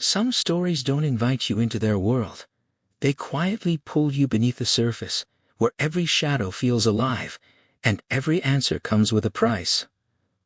Some stories don't invite you into their world. They quietly pull you beneath the surface, where every shadow feels alive, and every answer comes with a price.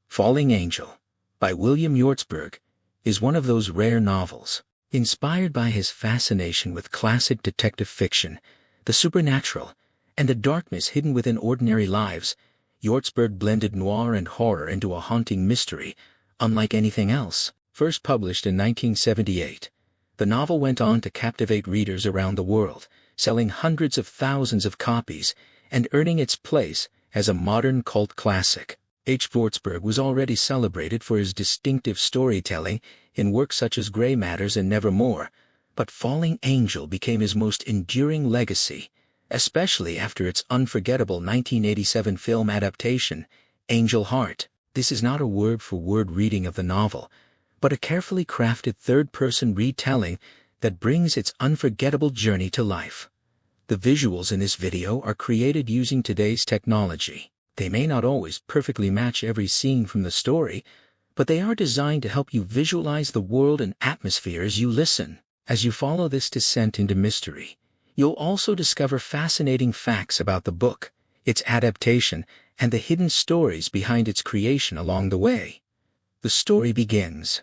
Falling Angel, by William Hjortsberg, is one of those rare novels. Inspired by his fascination with classic detective fiction, the supernatural, and the darkness hidden within ordinary lives, Hjortsberg blended noir and horror into a haunting mystery, unlike anything else. First published in 1978, the novel went on to captivate readers around the world, selling hundreds of thousands of copies and earning its place as a modern cult classic. Hjortsberg was already celebrated for his distinctive storytelling in works such as Grey Matters and Nevermore, but Falling Angel became his most enduring legacy, especially after its unforgettable 1987 film adaptation, Angel Heart. This is not a word-for-word reading of the novel, but a carefully crafted third-person retelling that brings its unforgettable journey to life. The visuals in this video are created using today's technology. They may not always perfectly match every scene from the story, but they are designed to help you visualize the world and atmosphere as you listen. As you follow this descent into mystery, you'll also discover fascinating facts about the book, its adaptation, and the hidden stories behind its creation along the way. The story begins.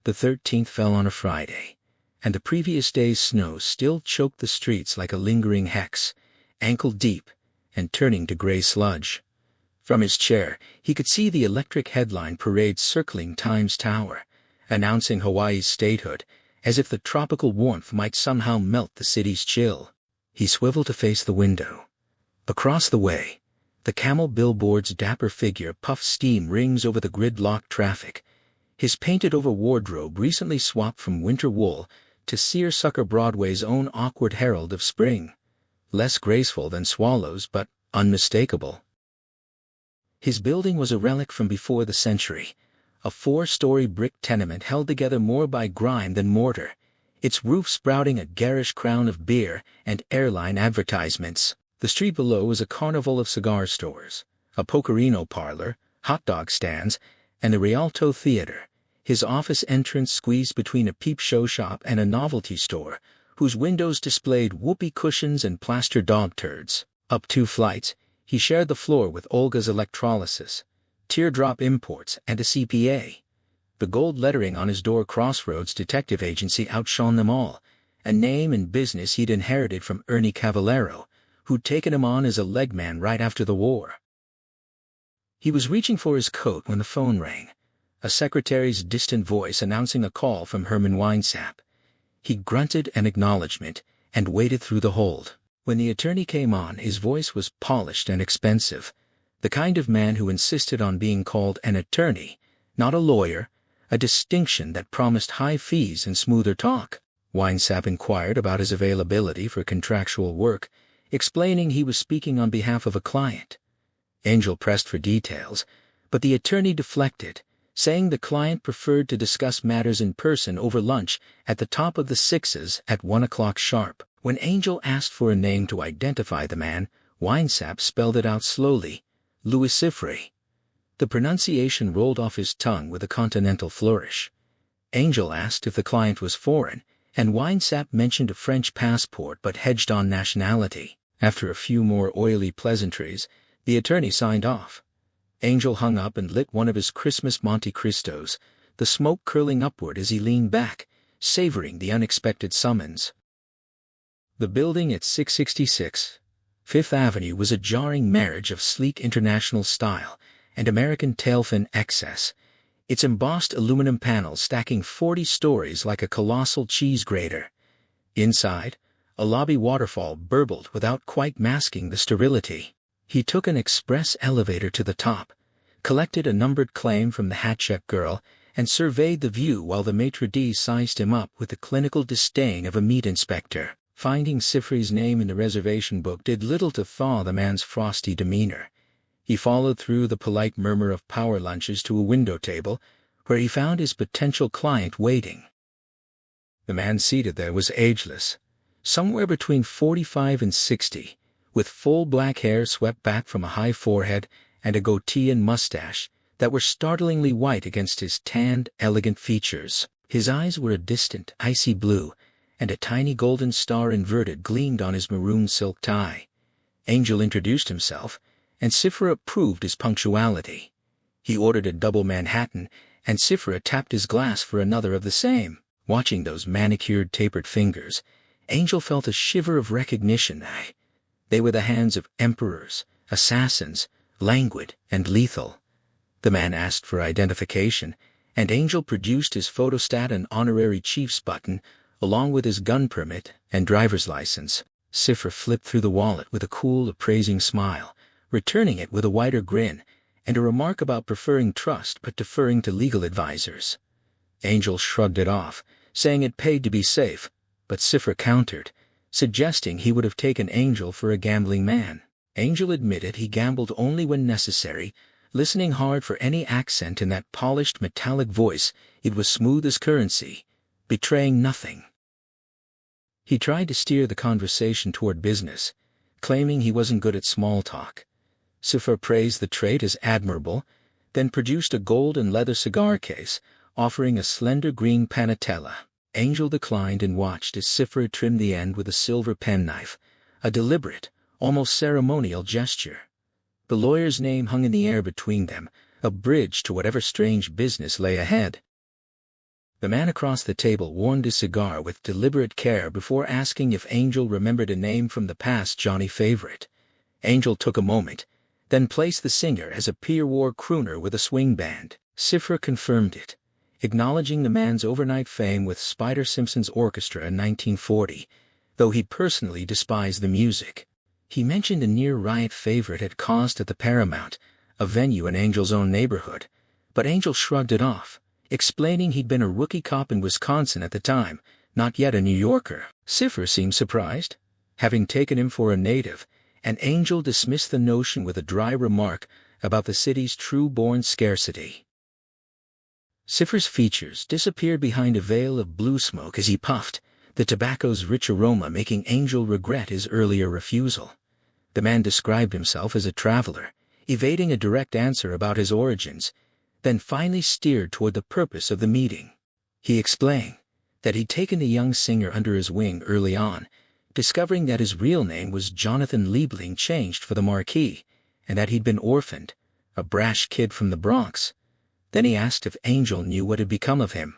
The 13th fell on a Friday, and the previous day's snow still choked the streets like a lingering hex, ankle-deep and turning to gray sludge. From his chair, he could see the electric headline parade circling Times Tower, announcing Hawaii's statehood, as if the tropical warmth might somehow melt the city's chill. He swiveled to face the window. Across the way, the Camel billboard's dapper figure puffed steam rings over the gridlocked traffic, his painted-over wardrobe recently swapped from winter wool to seersucker Broadway's own awkward herald of spring. Less graceful than swallows, but unmistakable. His building was a relic from before the century, a 4-story brick tenement held together more by grime than mortar, its roof sprouting a garish crown of beer and airline advertisements. The street below was a carnival of cigar stores, a Pokerino parlor, hot dog stands, and a Rialto theater, his office entrance squeezed between a peep show shop and a novelty store, whose windows displayed whoopee cushions and plaster dog turds. Up 2 flights, he shared the floor with Olga's Electrolysis, Teardrop Imports, and a CPA. The gold lettering on his door Crossroads Detective Agency outshone them all, a name and business he'd inherited from Ernie Cavallero, who'd taken him on as a legman right after the war. He was reaching for his coat when the phone rang, a secretary's distant voice announcing a call from Herman Weinsap. He grunted an acknowledgement and waited through the hold. When the attorney came on, his voice was polished and expensive, the kind of man who insisted on being called an attorney, not a lawyer, a distinction that promised high fees and smoother talk. Weinsap inquired about his availability for contractual work, explaining he was speaking on behalf of a client. Angel pressed for details, but the attorney deflected, saying the client preferred to discuss matters in person over lunch at the top of the Sixes at 1 o'clock sharp. When Angel asked for a name to identify the man, Weinsap spelled it out slowly, Louis Siffre. The pronunciation rolled off his tongue with a continental flourish. Angel asked if the client was foreign, and Weinsap mentioned a French passport but hedged on nationality. After a few more oily pleasantries, the attorney signed off. Angel hung up and lit one of his Christmas Monte Cristos, the smoke curling upward as he leaned back, savoring the unexpected summons. The building at 666 Fifth Avenue was a jarring marriage of sleek international style and American tailfin excess, its embossed aluminum panels stacking 40 stories like a colossal cheese grater. Inside, a lobby waterfall burbled without quite masking the sterility. He took an express elevator to the top, collected a numbered claim from the hat-check girl, and surveyed the view while the maitre d' sized him up with the clinical disdain of a meat inspector. Finding Siffre's name in the reservation book did little to thaw the man's frosty demeanor. He followed through the polite murmur of power lunches to a window table, where he found his potential client waiting. The man seated there was ageless, somewhere between 45 and 60, with full black hair swept back from a high forehead and a goatee and mustache that were startlingly white against his tanned, elegant features. His eyes were a distant, icy blue, and a tiny golden star inverted gleamed on his maroon silk tie. Angel introduced himself, and Cypher approved his punctuality. He ordered a double Manhattan, and Cypher tapped his glass for another of the same. Watching those manicured, tapered fingers, Angel felt a shiver of recognition. They were the hands of emperors, assassins, languid and lethal. The man asked for identification, and Angel produced his photostat and honorary chief's button, along with his gun permit and driver's license. Cypher flipped through the wallet with a cool, appraising smile, returning it with a wider grin, and a remark about preferring trust but deferring to legal advisors. Angel shrugged it off, saying it paid to be safe, but Cypher countered, suggesting he would have taken Angel for a gambling man. Angel admitted he gambled only when necessary, listening hard for any accent in that polished metallic voice. It was smooth as currency, betraying nothing. He tried to steer the conversation toward business, claiming he wasn't good at small talk. Cypher praised the trait as admirable, then produced a gold and leather cigar case, offering a slender green panatella. Angel declined and watched as Cypher trimmed the end with a silver penknife, a deliberate, almost ceremonial gesture. The lawyer's name hung in the air between them, a bridge to whatever strange business lay ahead. The man across the table warmed his cigar with deliberate care before asking if Angel remembered a name from the past Johnny favorite. Angel took a moment, then placed the singer as a Pier War crooner with a swing band. Cypher confirmed it, acknowledging the man's overnight fame with Spider Simpson's orchestra in 1940, though he personally despised the music. He mentioned a near-riot favorite had caused at the Paramount, a venue in Angel's own neighborhood, but Angel shrugged it off, explaining he'd been a rookie cop in Wisconsin at the time, not yet a New Yorker. Cypher seemed surprised, having taken him for a native, and Angel dismissed the notion with a dry remark about the city's true-born scarcity. Cypher's features disappeared behind a veil of blue smoke as he puffed, the tobacco's rich aroma making Angel regret his earlier refusal. The man described himself as a traveler, evading a direct answer about his origins, then finally steered toward the purpose of the meeting. He explained that he'd taken the young singer under his wing early on, discovering that his real name was Jonathan Liebling changed for the marquee, and that he'd been orphaned, a brash kid from the Bronx. Then he asked if Angel knew what had become of him.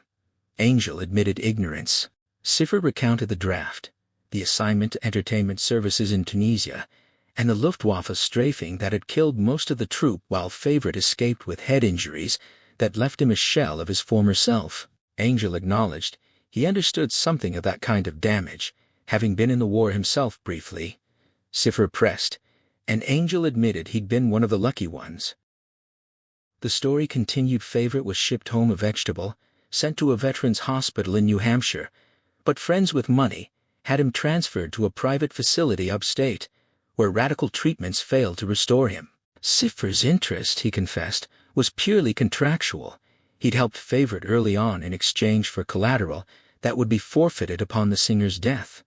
Angel admitted ignorance. Cypher recounted the draft, the assignment to entertainment services in Tunisia, and the Luftwaffe strafing that had killed most of the troop while Favorite escaped with head injuries that left him a shell of his former self. Angel acknowledged he understood something of that kind of damage, having been in the war himself briefly. Cypher pressed, and Angel admitted he'd been one of the lucky ones. The story continued. Favorite was shipped home a vegetable, sent to a veterans hospital in New Hampshire, but friends with money had him transferred to a private facility upstate, where radical treatments failed to restore him. Cypher's interest, he confessed, was purely contractual. He'd helped Favorite early on in exchange for collateral that would be forfeited upon the singer's death.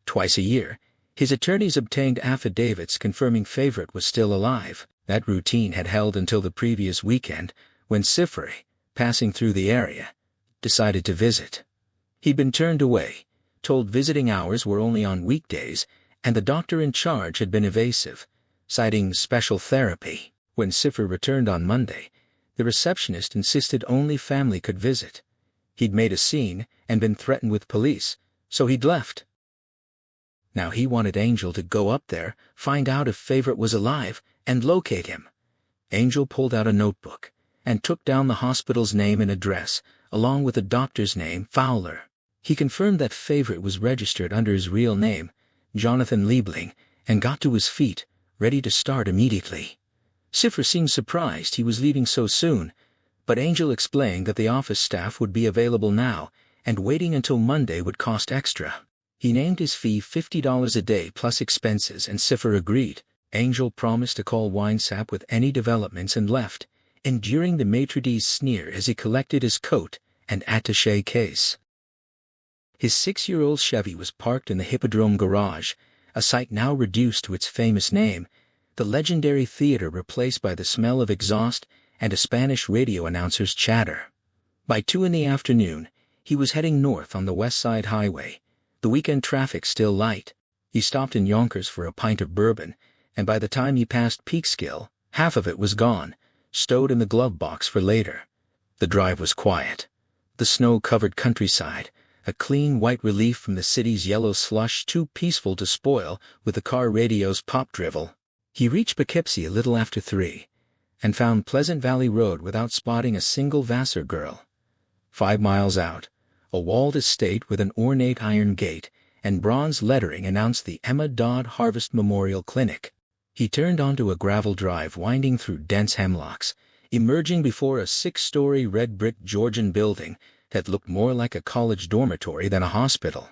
Twice a year, his attorneys obtained affidavits confirming Favorite was still alive. That routine had held until the previous weekend, when Cypher, passing through the area, decided to visit. He'd been turned away, told visiting hours were only on weekdays, and the doctor in charge had been evasive, citing special therapy. When Cypher returned on Monday, the receptionist insisted only family could visit. He'd made a scene and been threatened with police, so he'd left. Now he wanted Angel to go up there, find out if Favorite was alive, and locate him. Angel pulled out a notebook and took down the hospital's name and address, along with the doctor's name, Fowler. He confirmed that Favorite was registered under his real name, Jonathan Liebling, and got to his feet, ready to start immediately. Cypher seemed surprised he was leaving so soon, but Angel explained that the office staff would be available now, and waiting until Monday would cost extra. He named his fee $50 a day plus expenses, and Cypher agreed. Angel promised to call Winesap with any developments and left, enduring the maitre d's sneer as he collected his coat and attaché case. His 6-year-old Chevy was parked in the Hippodrome garage, a site now reduced to its famous name, the legendary theater replaced by the smell of exhaust and a Spanish radio announcer's chatter. By 2 in the afternoon, he was heading north on the West Side Highway, the weekend traffic still light. He stopped in Yonkers for a pint of bourbon, and by the time he passed Peekskill, half of it was gone, stowed in the glove box for later. The drive was quiet. The snow-covered countryside, a clean white relief from the city's yellow slush too peaceful to spoil with the car radio's pop drivel. He reached Poughkeepsie a little after 3, and found Pleasant Valley Road without spotting a single Vassar girl. 5 miles out, a walled estate with an ornate iron gate and bronze lettering announced the Emma Dodd Harvest Memorial Clinic. He turned onto a gravel drive winding through dense hemlocks, emerging before a 6-story red brick Georgian building that looked more like a college dormitory than a hospital.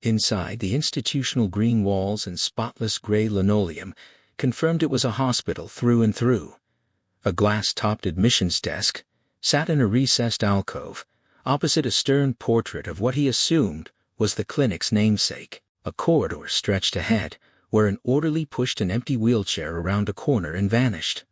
Inside, the institutional green walls and spotless gray linoleum confirmed it was a hospital through and through. A glass-topped admissions desk sat in a recessed alcove, opposite a stern portrait of what he assumed was the clinic's namesake. A corridor stretched ahead, where an orderly pushed an empty wheelchair around a corner and vanished.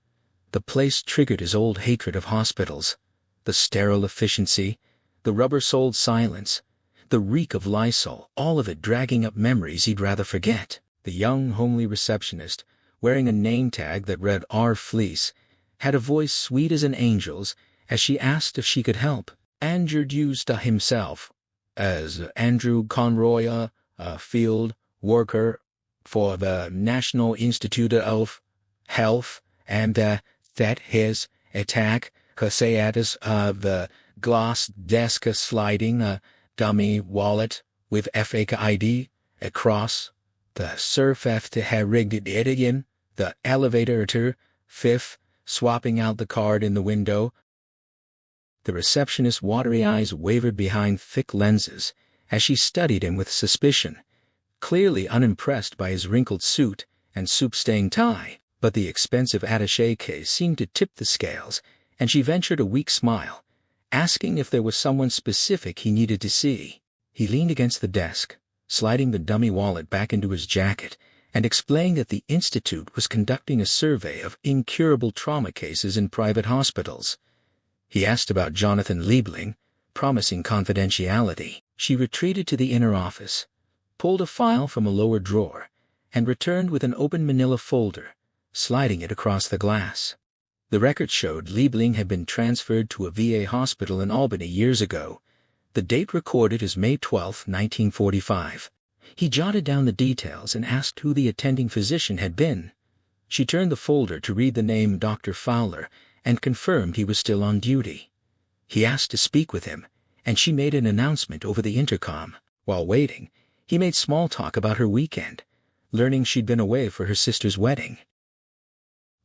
The place triggered his old hatred of hospitals. The sterile efficiency, the rubber-soled silence, the reek of Lysol, all of it dragging up memories he'd rather forget. The young, homely receptionist, wearing a name tag that read R. Fleece, had a voice sweet as an angel's as she asked if she could help. Andrew introduced himself as Andrew Conroy, a field worker for the National Institute of Health, and that his attack consisted of the glass desk sliding a dummy wallet with fake ID across the surface to have rigged it in the elevator fifth, swapping out the card in the window. The receptionist's watery eyes wavered behind thick lenses as she studied him with suspicion, clearly unimpressed by his wrinkled suit and soup-stained tie. But the expensive attaché case seemed to tip the scales, and she ventured a weak smile, asking if there was someone specific he needed to see. He leaned against the desk, sliding the dummy wallet back into his jacket, and explained that the Institute was conducting a survey of incurable trauma cases in private hospitals. He asked about Jonathan Liebling, promising confidentiality. She retreated to the inner office, pulled a file from a lower drawer, and returned with an open manila folder, sliding it across the glass. The record showed Liebling had been transferred to a VA hospital in Albany years ago. The date recorded is May 12, 1945. He jotted down the details and asked who the attending physician had been. She turned the folder to read the name Dr. Fowler and confirmed he was still on duty. He asked to speak with him, and she made an announcement over the intercom. While waiting, he made small talk about her weekend, learning she'd been away for her sister's wedding.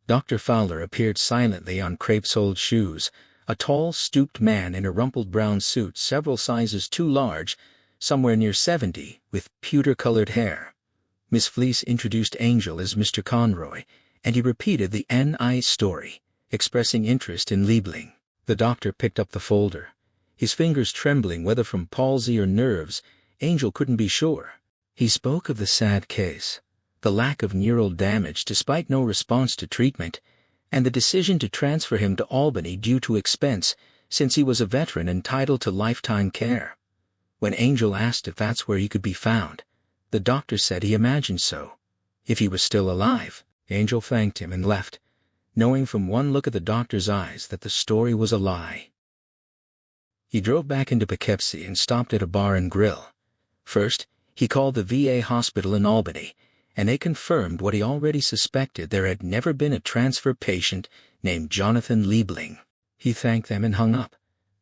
Dr. Fowler appeared silently on crepe-soled shoes, a tall, stooped man in a rumpled brown suit several sizes too large, somewhere near 70, with pewter-colored hair. Miss Fleece introduced Angel as Mr. Conroy, and he repeated the N.I. story, expressing interest in Liebling. The doctor picked up the folder, his fingers trembling whether from palsy or nerves. Angel couldn't be sure. He spoke of the sad case, the lack of neural damage despite no response to treatment, and the decision to transfer him to Albany due to expense since he was a veteran entitled to lifetime care. When Angel asked if that's where he could be found, the doctor said he imagined so. If he was still alive. Angel thanked him and left, knowing from one look at the doctor's eyes that the story was a lie. He drove back into Poughkeepsie and stopped at a bar and grill. First, he called the VA hospital in Albany, and they confirmed what he already suspected: there had never been a transfer patient named Jonathan Liebling. He thanked them and hung up,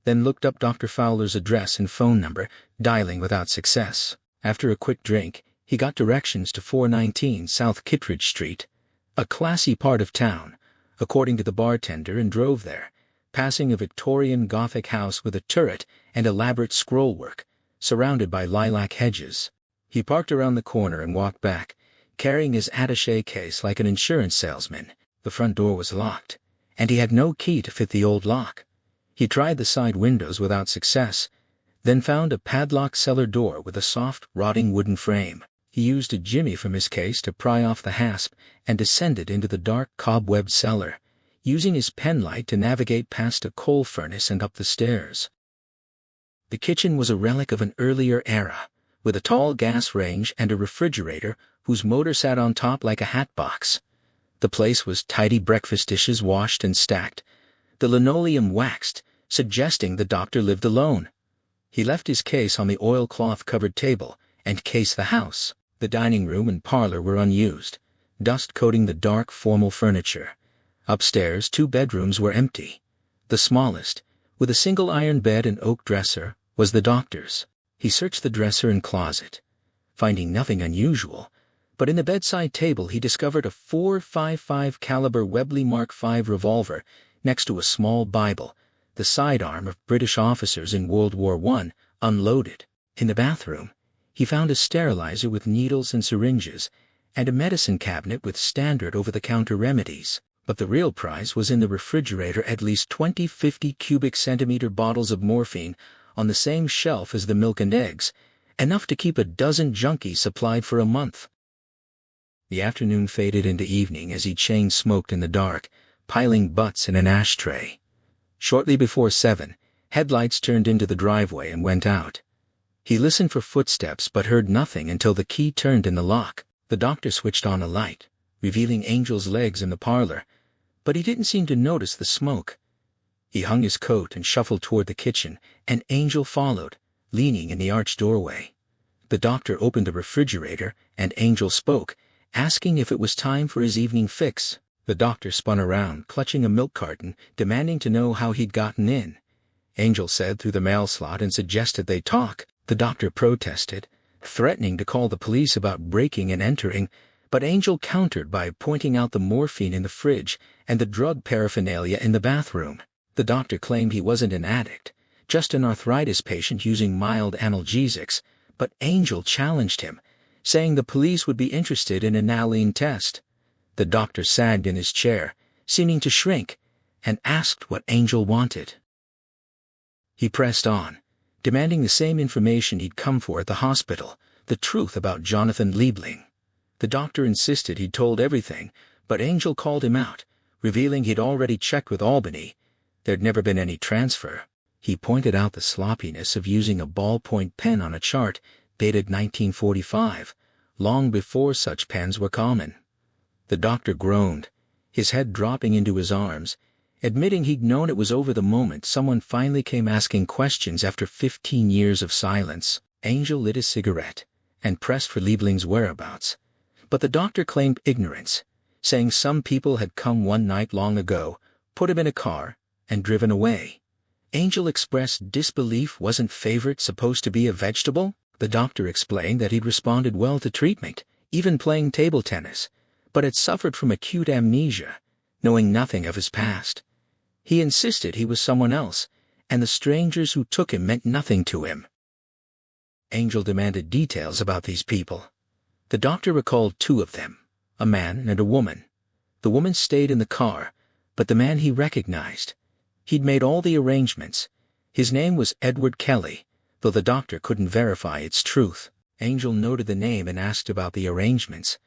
then looked up Dr. Fowler's address and phone number, dialing without success. After a quick drink, he got directions to 419 South Kittredge Street, a classy part of town, according to the bartender, and drove there, passing a Victorian Gothic house with a turret and elaborate scrollwork, surrounded by lilac hedges. He parked around the corner and walked back, carrying his attaché case like an insurance salesman. The front door was locked, and he had no key to fit the old lock. He tried the side windows without success, then found a padlocked cellar door with a soft, rotting wooden frame. He used a jimmy from his case to pry off the hasp and descended into the dark, cobwebbed cellar, using his penlight to navigate past a coal furnace and up the stairs. The kitchen was a relic of an earlier era, with a tall gas range and a refrigerator whose motor sat on top like a hatbox. The place was tidy, breakfast dishes washed and stacked, the linoleum waxed, suggesting the doctor lived alone. He left his case on the oilcloth-covered table and cased the house. The dining room and parlor were unused, dust coating the dark, formal furniture. Upstairs, 2 bedrooms were empty. The smallest, with a single iron bed and oak dresser, was the doctor's. He searched the dresser and closet, finding nothing unusual, but in the bedside table he discovered a .455 caliber Webley Mark V revolver next to a small Bible, the sidearm of British officers in World War I, unloaded. In the bathroom, he found a sterilizer with needles and syringes, and a medicine cabinet with standard over-the-counter remedies. But the real prize was in the refrigerator, at least 20 50 cubic centimeter bottles of morphine on the same shelf as the milk and eggs, enough to keep a dozen junkies supplied for a month. The afternoon faded into evening as he chain-smoked in the dark, piling butts in an ashtray. Shortly before 7, headlights turned into the driveway and went out. He listened for footsteps but heard nothing until the key turned in the lock. The doctor switched on a light, revealing Angel's legs in the parlor, but he didn't seem to notice the smoke. He hung his coat and shuffled toward the kitchen, and Angel followed, leaning in the arched doorway. The doctor opened the refrigerator, and Angel spoke, asking if it was time for his evening fix. The doctor spun around, clutching a milk carton, demanding to know how he'd gotten in. Angel said through the mail slot and suggested they talk. The doctor protested, threatening to call the police about breaking and entering, but Angel countered by pointing out the morphine in the fridge and the drug paraphernalia in the bathroom. The doctor claimed he wasn't an addict, just an arthritis patient using mild analgesics, but Angel challenged him, saying the police would be interested in an Alline test. The doctor sagged in his chair, seeming to shrink, and asked what Angel wanted. He pressed on, demanding the same information he'd come for at the hospital, the truth about Jonathan Liebling. The doctor insisted he'd told everything, but Angel called him out, revealing he'd already checked with Albany. There'd never been any transfer. He pointed out the sloppiness of using a ballpoint pen on a chart dated 1945, long before such pens were common. The doctor groaned, his head dropping into his arms, admitting he'd known it was over the moment someone finally came asking questions after 15 years of silence. Angel lit his cigarette and pressed for Liebling's whereabouts, but the doctor claimed ignorance, saying some people had come one night long ago, put him in a car, and driven away. Angel expressed disbelief. Wasn't favorite supposed to be a vegetable? The doctor explained that he'd responded well to treatment, even playing table tennis, but had suffered from acute amnesia, knowing nothing of his past. He insisted he was someone else, and the strangers who took him meant nothing to him. Angel demanded details about these people. The doctor recalled 2 of them, a man and a woman. The woman stayed in the car, but the man he recognized. He'd made all the arrangements. His name was Edward Kelly, though the doctor couldn't verify its truth. Angel noted the name and asked about the arrangements.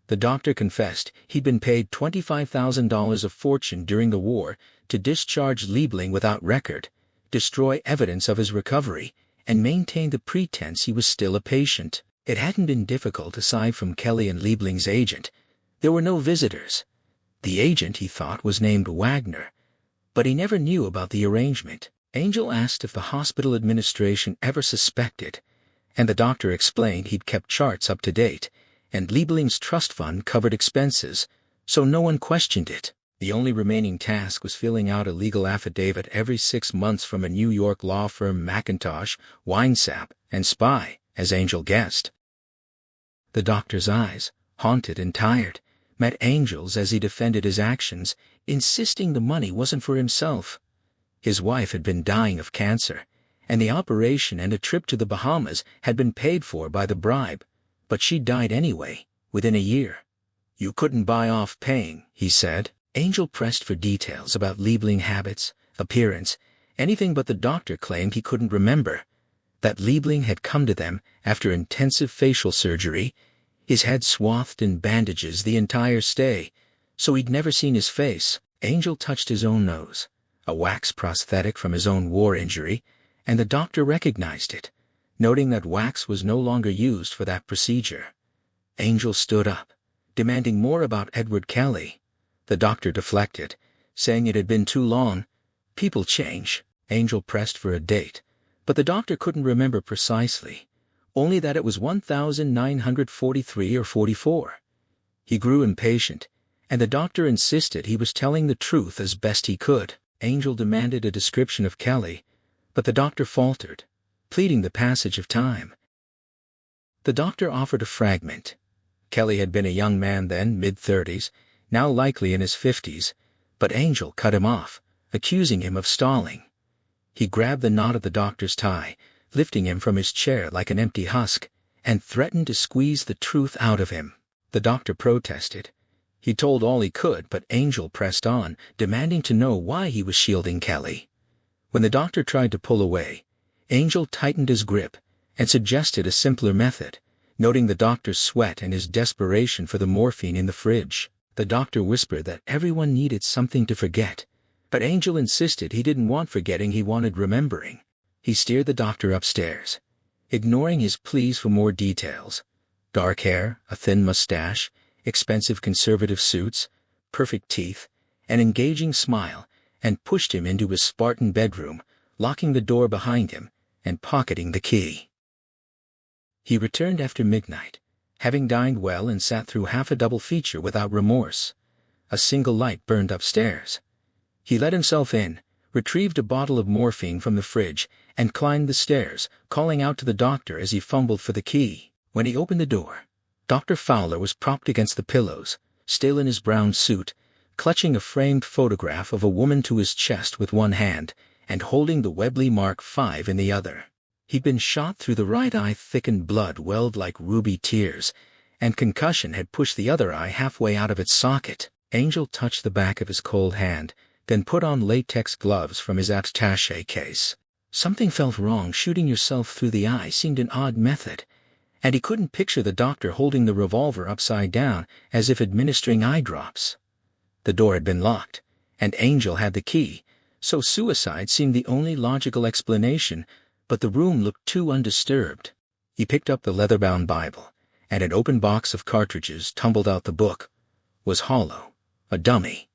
The doctor confessed he'd been paid $25,000 a fortune during the war to discharge Liebling without record, destroy evidence of his recovery, and maintain the pretense he was still a patient. It hadn't been difficult aside from Kelly and Liebling's agent. There were no visitors. The agent, he thought, was named Wagner, but he never knew about the arrangement. Angel asked if the hospital administration ever suspected, and the doctor explained he'd kept charts up to date, and Liebling's trust fund covered expenses, so no one questioned it. The only remaining task was filling out a legal affidavit every 6 months from a New York law firm, McIntosh, Winesap, and Spy, as Angel guessed. The doctor's eyes, haunted and tired, met Angel's as he defended his actions, insisting the money wasn't for himself. His wife had been dying of cancer, and the operation and a trip to the Bahamas had been paid for by the bribe, but she died anyway, within a year. You couldn't buy off paying, he said. Angel pressed for details about Liebling habits, appearance, anything, but the doctor claimed he couldn't remember. That Liebling had come to them after intensive facial surgery, his head swathed in bandages the entire stay, so he'd never seen his face. Angel touched his own nose, a wax prosthetic from his own war injury, and the doctor recognized it, noting that wax was no longer used for that procedure. Angel stood up, demanding more about Edward Kelly. The doctor deflected, saying it had been too long. People change. Angel pressed for a date, but the doctor couldn't remember precisely, only that it was 1943 or 44. He grew impatient, and the doctor insisted he was telling the truth as best he could. Angel demanded a description of Kelly, but the doctor faltered, pleading the passage of time. The doctor offered a fragment. Kelly had been a young man then, mid-30s, now likely in his 50s, but Angel cut him off, accusing him of stalling. He grabbed the knot of the doctor's tie, lifting him from his chair like an empty husk, and threatened to squeeze the truth out of him. The doctor protested. He told all he could, but Angel pressed on, demanding to know why he was shielding Kelly. When the doctor tried to pull away, Angel tightened his grip and suggested a simpler method, noting the doctor's sweat and his desperation for the morphine in the fridge. The doctor whispered that everyone needed something to forget, but Angel insisted he didn't want forgetting, he wanted remembering. He steered the doctor upstairs, ignoring his pleas for more details. Dark hair, a thin mustache, expensive conservative suits, perfect teeth, an engaging smile, and pushed him into his Spartan bedroom, locking the door behind him and pocketing the key. He returned after midnight, having dined well and sat through half a double feature without remorse. A single light burned upstairs. He let himself in, retrieved a bottle of morphine from the fridge, and climbed the stairs, calling out to the doctor as he fumbled for the key. When he opened the door, Dr. Fowler was propped against the pillows, still in his brown suit, clutching a framed photograph of a woman to his chest with one hand and holding the Webley Mark V in the other. He'd been shot through the right eye, thickened blood welled like ruby tears, and concussion had pushed the other eye halfway out of its socket. Angel touched the back of his cold hand, then put on latex gloves from his attaché case. Something felt wrong. Shooting yourself through the eye seemed an odd method, and he couldn't picture the doctor holding the revolver upside down as if administering eye drops. The door had been locked, and Angel had the key, so suicide seemed the only logical explanation, but the room looked too undisturbed. He picked up the leather-bound Bible, and an open box of cartridges tumbled out. The book was hollow, a dummy.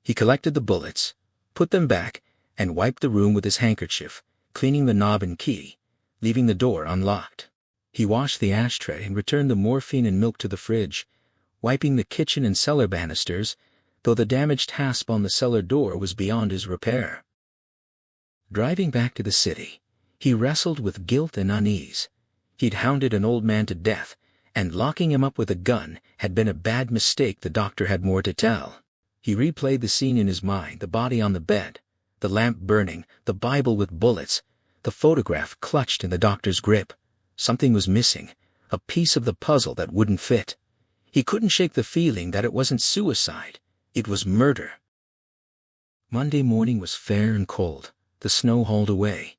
He collected the bullets, put them back, and wiped the room with his handkerchief, cleaning the knob and key, leaving the door unlocked. He washed the ashtray and returned the morphine and milk to the fridge, wiping the kitchen and cellar banisters, though the damaged hasp on the cellar door was beyond his repair. Driving back to the city, he wrestled with guilt and unease. He'd hounded an old man to death, and locking him up with a gun had been a bad mistake. The doctor had more to tell. He replayed the scene in his mind, the body on the bed, the lamp burning, the Bible with bullets, the photograph clutched in the doctor's grip. Something was missing, a piece of the puzzle that wouldn't fit. He couldn't shake the feeling that it wasn't suicide, it was murder. Monday morning was fair and cold. The snow hauled away.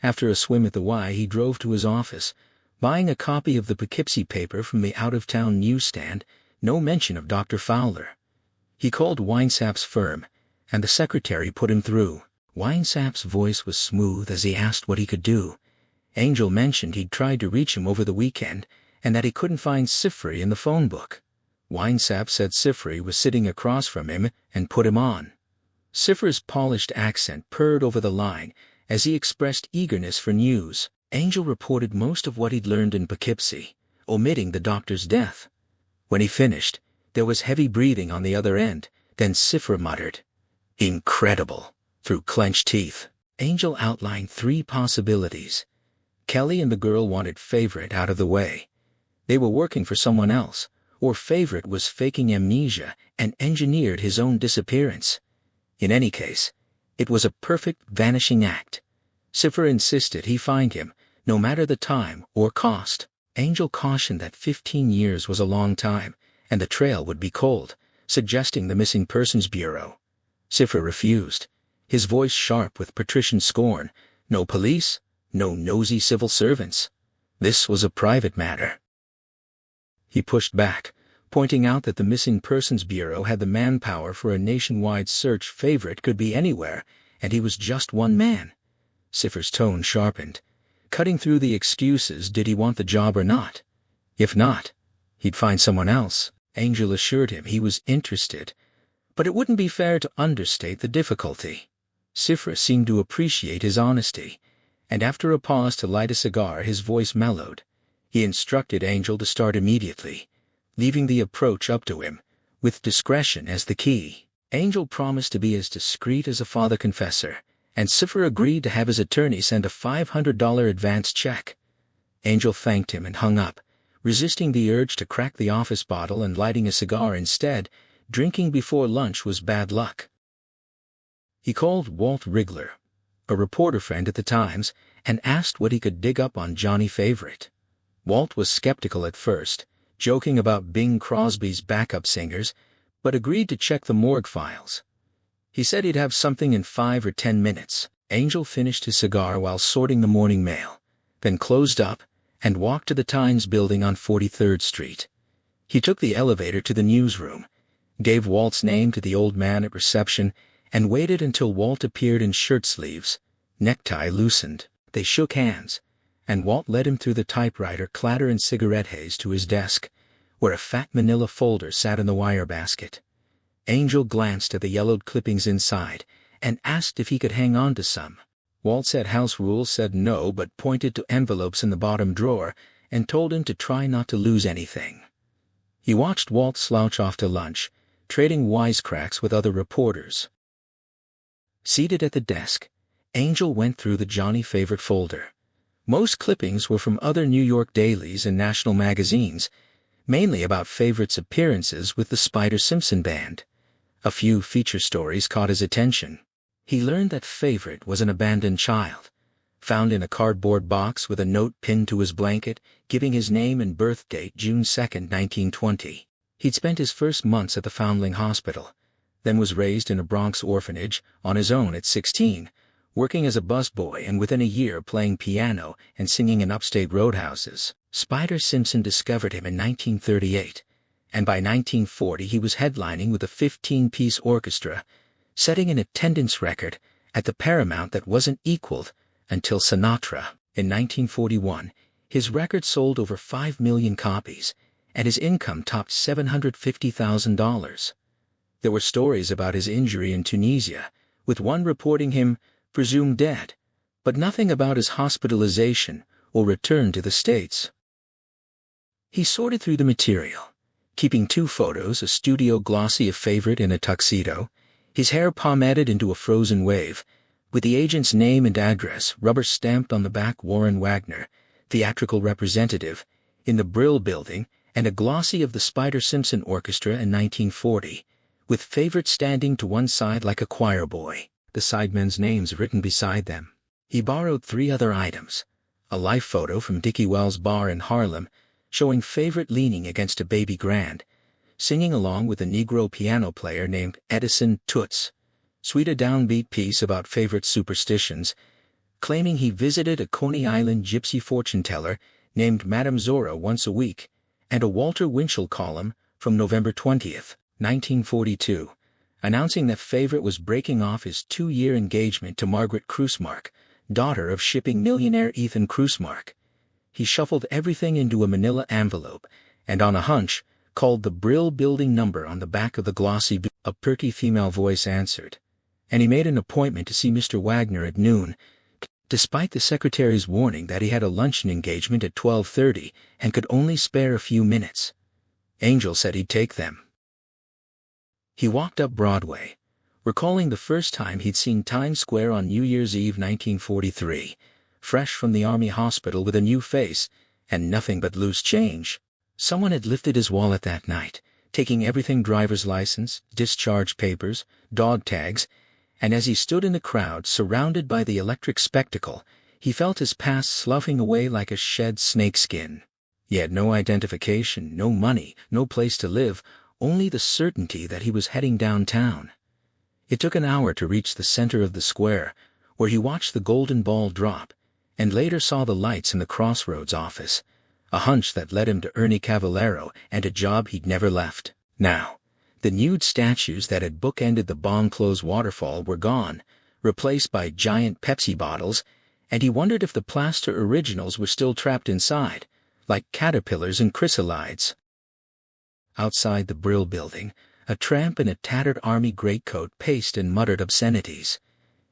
After a swim at the Y, he drove to his office, buying a copy of the Poughkeepsie paper from the out-of-town newsstand. No mention of Dr. Fowler. He called Winesap's firm, and the secretary put him through. Winesap's voice was smooth as he asked what he could do. Angel mentioned he'd tried to reach him over the weekend, and that he couldn't find Sifri in the phone book. Winesap said Sifri was sitting across from him and put him on. Sifri's polished accent purred over the line as he expressed eagerness for news. Angel reported most of what he'd learned in Poughkeepsie, omitting the doctor's death. When he finished, there was heavy breathing on the other end, then Sifri muttered, "Incredible," through clenched teeth. Angel outlined 3 possibilities. Kelly and the girl wanted Favorite out of the way. They were working for someone else, or Favorite was faking amnesia and engineered his own disappearance. In any case, it was a perfect vanishing act. Sifri insisted he find him, no matter the time or cost. Angel cautioned that 15 years was a long time, and the trail would be cold, suggesting the Missing Persons Bureau. Sifri refused, his voice sharp with patrician scorn. "No police? No nosy civil servants. This was a private matter. He pushed back, pointing out that the Missing Persons Bureau had the manpower for a nationwide search. Favorite could be anywhere, and he was just one man. Cipher's tone sharpened, cutting through the excuses. Did he want the job or not? If not, he'd find someone else. Angel assured him he was interested, but it wouldn't be fair to understate the difficulty. Cipher seemed to appreciate his honesty, and after a pause to light a cigar, his voice mellowed. He instructed Angel to start immediately, leaving the approach up to him, with discretion as the key. Angel promised to be as discreet as a father confessor, and Cipher agreed to have his attorney send a $500 advance check. Angel thanked him and hung up, resisting the urge to crack the office bottle and lighting a cigar instead. Drinking before lunch was bad luck. He called Walt Wrigler, a reporter friend at the Times, and asked what he could dig up on Johnny Favorite. Walt was skeptical at first, joking about Bing Crosby's backup singers, but agreed to check the morgue files. He said he'd have something in 5 or 10 minutes. Angel finished his cigar while sorting the morning mail, then closed up and walked to the Times building on 43rd Street. He took the elevator to the newsroom, gave Walt's name to the old man at reception, and waited until Walt appeared in shirt sleeves, necktie loosened. They shook hands, and Walt led him through the typewriter clatter and cigarette haze to his desk, where a fat manila folder sat in the wire basket. Angel glanced at the yellowed clippings inside and asked if he could hang on to some. Walt said house rules said no, but pointed to envelopes in the bottom drawer and told him to try not to lose anything. He watched Walt slouch off to lunch, trading wisecracks with other reporters. Seated at the desk, Angel went through the Johnny Favorite folder. Most clippings were from other New York dailies and national magazines, mainly about Favorite's appearances with the Spider-Simpson Band. A few feature stories caught his attention. He learned that Favorite was an abandoned child, found in a cardboard box with a note pinned to his blanket, giving his name and birth date June 2, 1920. He'd spent his first months at the Foundling Hospital, then was raised in a Bronx orphanage on his own at 16, working as a busboy and within a year playing piano and singing in upstate roadhouses. Spider-Simpson discovered him in 1938, and by 1940 he was headlining with a 15-piece orchestra, setting an attendance record at the Paramount that wasn't equaled until Sinatra. In 1941, his record sold over 5 million copies, and his income topped $750,000. There were stories about his injury in Tunisia, with one reporting him presumed dead, but nothing about his hospitalization or return to the States. He sorted through the material, keeping 2 photos, a studio glossy of Favorite in a tuxedo, his hair pomaded into a frozen wave, with the agent's name and address rubber-stamped on the back, Warren Wagner, theatrical representative, in the Brill Building, and a glossy of the Spider-Simpson Orchestra in 1940, with Favorite standing to one side like a choir boy, the sidemen's names written beside them. He borrowed 3 other items: a life photo from Dickie Wells' bar in Harlem, showing Favorite leaning against a baby grand, singing along with a Negro piano player named Edison Toots, sweet a downbeat piece about Favorite's superstitions, claiming he visited a Coney Island gypsy fortune-teller named Madame Zora once a week, and a Walter Winchell column from November 20th, 1942, announcing that Favorite was breaking off his 2-year engagement to Margaret Krusmark, daughter of shipping millionaire Ethan Krusmark. He shuffled everything into a manila envelope and, on a hunch, called the Brill Building number on the back of the glossy. A perky female voice answered, and he made an appointment to see Mr. Wagner at noon, despite the secretary's warning that he had a luncheon engagement at 12:30 and could only spare a few minutes. Angel said he'd take them. He walked up Broadway, recalling the first time he'd seen Times Square on New Year's Eve 1943, fresh from the Army hospital with a new face and nothing but loose change. Someone had lifted his wallet that night, taking everything: driver's license, discharge papers, dog tags, and as he stood in the crowd surrounded by the electric spectacle, he felt his past sloughing away like a shed snakeskin. He had no identification, no money, no place to live, only the certainty that he was heading downtown. It took an hour to reach the center of the square, where he watched the golden ball drop, and later saw the lights in the Crossroads office, a hunch that led him to Ernie Cavallero and a job he'd never left. Now, the nude statues that had bookended the Bon-Close waterfall were gone, replaced by giant Pepsi bottles, and he wondered if the plaster originals were still trapped inside, like caterpillars and chrysalides. Outside the Brill building, a tramp in a tattered army greatcoat paced and muttered obscenities.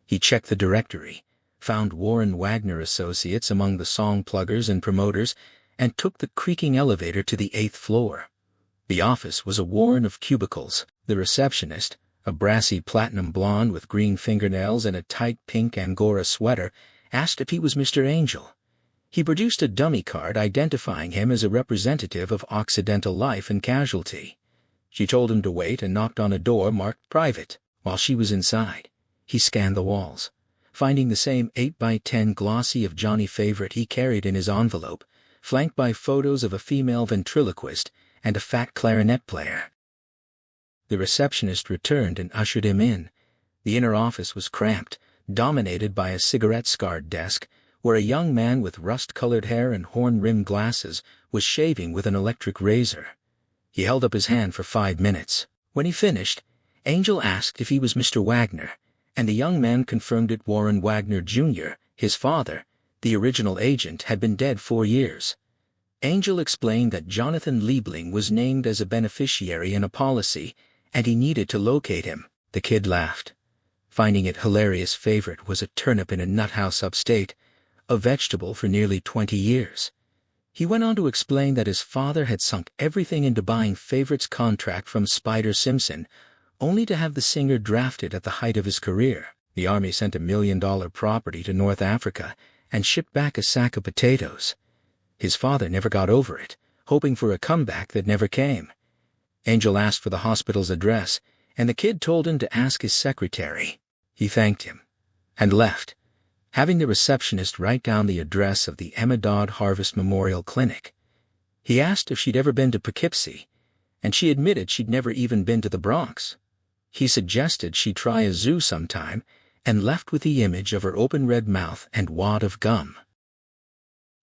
He checked the directory, found Warren Wagner Associates among the song pluggers and promoters, and took the creaking elevator to the 8th floor. The office was a warren of cubicles. The receptionist, a brassy platinum blonde with green fingernails and a tight pink Angora sweater, asked if he was Mr. Angel. He produced a dummy card identifying him as a representative of Occidental Life and Casualty. She told him to wait and knocked on a door marked private. While she was inside, he scanned the walls, finding the same 8x10 glossy of Johnny Favorite he carried in his envelope, flanked by photos of a female ventriloquist and a fat clarinet player. The receptionist returned and ushered him in. The inner office was cramped, dominated by a cigarette-scarred desk, where a young man with rust-colored hair and horn-rimmed glasses was shaving with an electric razor. He held up his hand for 5 minutes. When he finished, Angel asked if he was Mr. Wagner, and the young man confirmed it. Warren Wagner, Jr., his father, the original agent, had been dead 4 years. Angel explained that Jonathan Liebling was named as a beneficiary in a policy, and he needed to locate him. The kid laughed, finding it hilarious. Favorite was a turnip in a nut house upstate, a vegetable for nearly 20 years. He went on to explain that his father had sunk everything into buying Favorite's contract from Spider Simpson, only to have the singer drafted at the height of his career. The Army sent $1 million property to North Africa and shipped back a sack of potatoes. His father never got over it, hoping for a comeback that never came. Angel asked for the hospital's address, and the kid told him to ask his secretary. He thanked him and left, having the receptionist write down the address of the Emma Dodd Harvest Memorial Clinic. He asked if she'd ever been to Poughkeepsie, and she admitted she'd never even been to the Bronx. He suggested she try a zoo sometime, and left with the image of her open red mouth and wad of gum.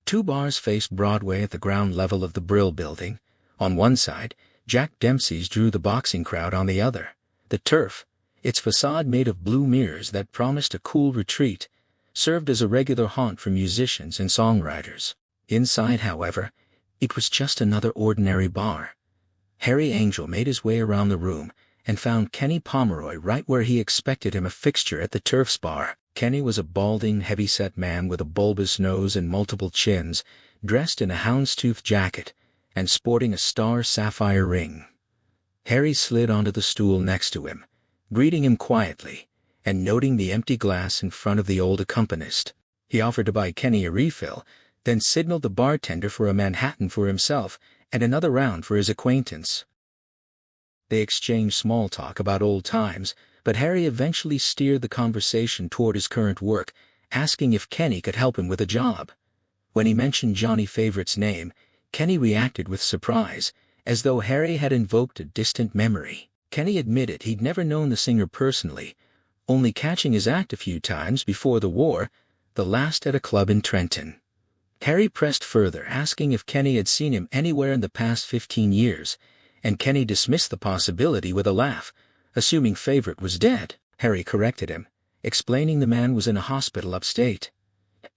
2 bars faced Broadway at the ground level of the Brill building. On one side, Jack Dempsey's drew the boxing crowd. On the other, the Turf, its facade made of blue mirrors that promised a cool retreat, served as a regular haunt for musicians and songwriters. Inside, however, it was just another ordinary bar. Harry Angel made his way around the room and found Kenny Pomeroy right where he expected him, a fixture at the Turf's bar. Kenny was a balding, heavy-set man with a bulbous nose and multiple chins, dressed in a houndstooth jacket and sporting a star sapphire ring. Harry slid onto the stool next to him, greeting him quietly and noting the empty glass in front of the old accompanist. He offered to buy Kenny a refill, then signaled the bartender for a Manhattan for himself and another round for his acquaintance. They exchanged small talk about old times, but Harry eventually steered the conversation toward his current work, asking if Kenny could help him with a job. When he mentioned Johnny Favorite's name, Kenny reacted with surprise, as though Harry had invoked a distant memory. Kenny admitted he'd never known the singer personally, only catching his act a few times before the war, the last at a club in Trenton. Harry pressed further, asking if Kenny had seen him anywhere in the past 15 years, and Kenny dismissed the possibility with a laugh, assuming Favorite was dead. Harry corrected him, explaining the man was in a hospital upstate.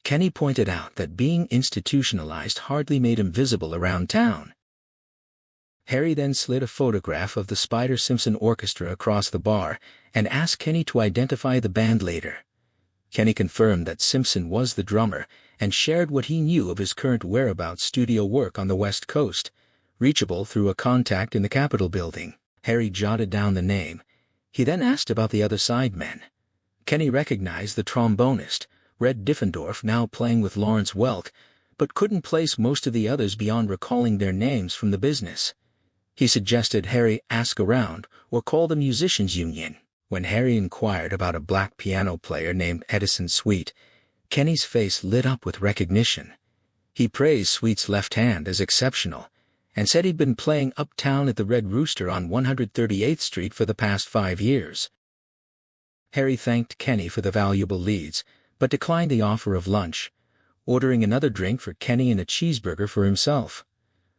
Kenny pointed out that being institutionalized hardly made him visible around town. Harry then slid a photograph of the Spider Simpson Orchestra across the bar and asked Kenny to identify the band later. Kenny confirmed that Simpson was the drummer and shared what he knew of his current whereabouts: studio work on the West Coast, reachable through a contact in the Capitol building. Harry jotted down the name. He then asked about the other sidemen. Kenny recognized the trombonist, Red Diffendorf, now playing with Lawrence Welk, but couldn't place most of the others beyond recalling their names from the business. He suggested Harry ask around or call the musicians' union. When Harry inquired about a black piano player named Edison Sweet, Kenny's face lit up with recognition. He praised Sweet's left hand as exceptional and said he'd been playing uptown at the Red Rooster on 138th Street for the past 5 years. Harry thanked Kenny for the valuable leads, but declined the offer of lunch. ordering another drink for Kenny and a cheeseburger for himself.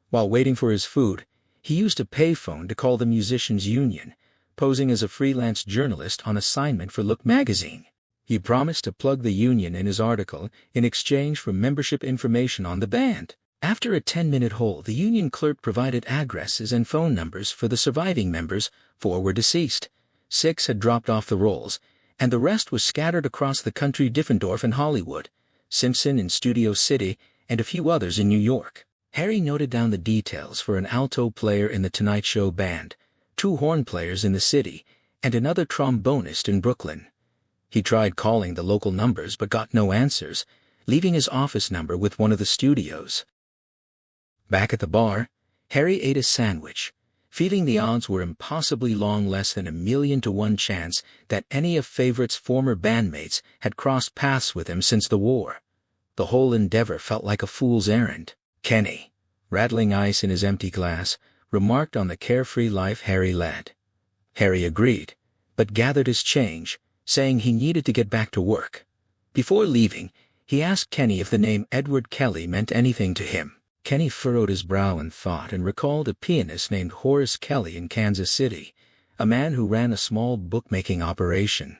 While waiting for his food, he used a payphone to call the musicians' union, posing as a freelance journalist on assignment for Look magazine. He promised to plug the union in his article in exchange for membership information on the band. After a 10-minute hold, the union clerk provided addresses and phone numbers for the surviving members. 4 were deceased, 6 had dropped off the rolls, and the rest was scattered across the country: Diffendorf in Hollywood, Simpson in Studio City, and a few others in New York. Harry noted down the details for an alto player in the Tonight Show band, 2 horn players in the city, and another trombonist in Brooklyn. He tried calling the local numbers but got no answers, leaving his office number with one of the studios. Back at the bar, Harry ate a sandwich, feeling the odds were impossibly long, less than 1,000,000 to 1 chance that any of Favorite's former bandmates had crossed paths with him since the war. The whole endeavor felt like a fool's errand. Kenny, rattling ice in his empty glass, remarked on the carefree life Harry led. Harry agreed, but gathered his change, saying he needed to get back to work. Before leaving, he asked Kenny if the name Edward Kelly meant anything to him. Kenny furrowed his brow in thought and recalled a pianist named Horace Kelly in Kansas City, a man who ran a small bookmaking operation.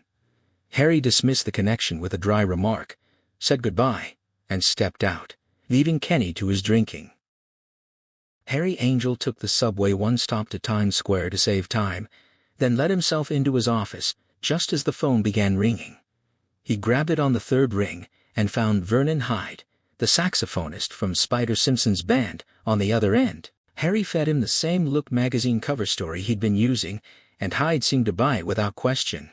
Harry dismissed the connection with a dry remark, said goodbye, and stepped out, leaving Kenny to his drinking. Harry Angel took the subway 1 stop to Times Square to save time, then let himself into his office just as the phone began ringing. He grabbed it on the 3rd ring and found Vernon Hyde, the saxophonist from Spider Simpson's band, on the other end. Harry fed him the same Look magazine cover story he'd been using, and Hyde seemed to buy it without question.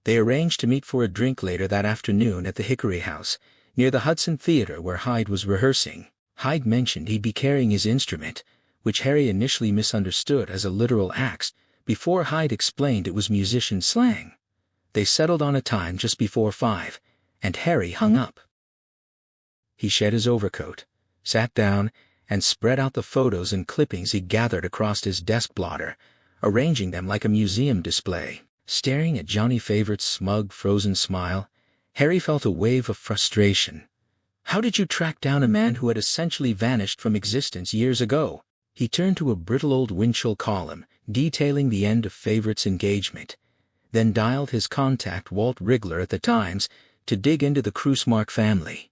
They arranged to meet for a drink later that afternoon at the Hickory House, near the Hudson Theater where Hyde was rehearsing. Hyde mentioned he'd be carrying his instrument, which Harry initially misunderstood as a literal axe, before Hyde explained it was musician slang. They settled on a time just before 5, and Harry hung up. He shed his overcoat, sat down, and spread out the photos and clippings he'd gathered across his desk blotter, arranging them like a museum display. Staring at Johnny Favorite's smug, frozen smile, Harry felt a wave of frustration. How did you track down a man who had essentially vanished from existence years ago? He turned to a brittle old Winchell column, detailing the end of Favorite's engagement, then dialed his contact Walt Wrigler at the Times to dig into the Krusmark family.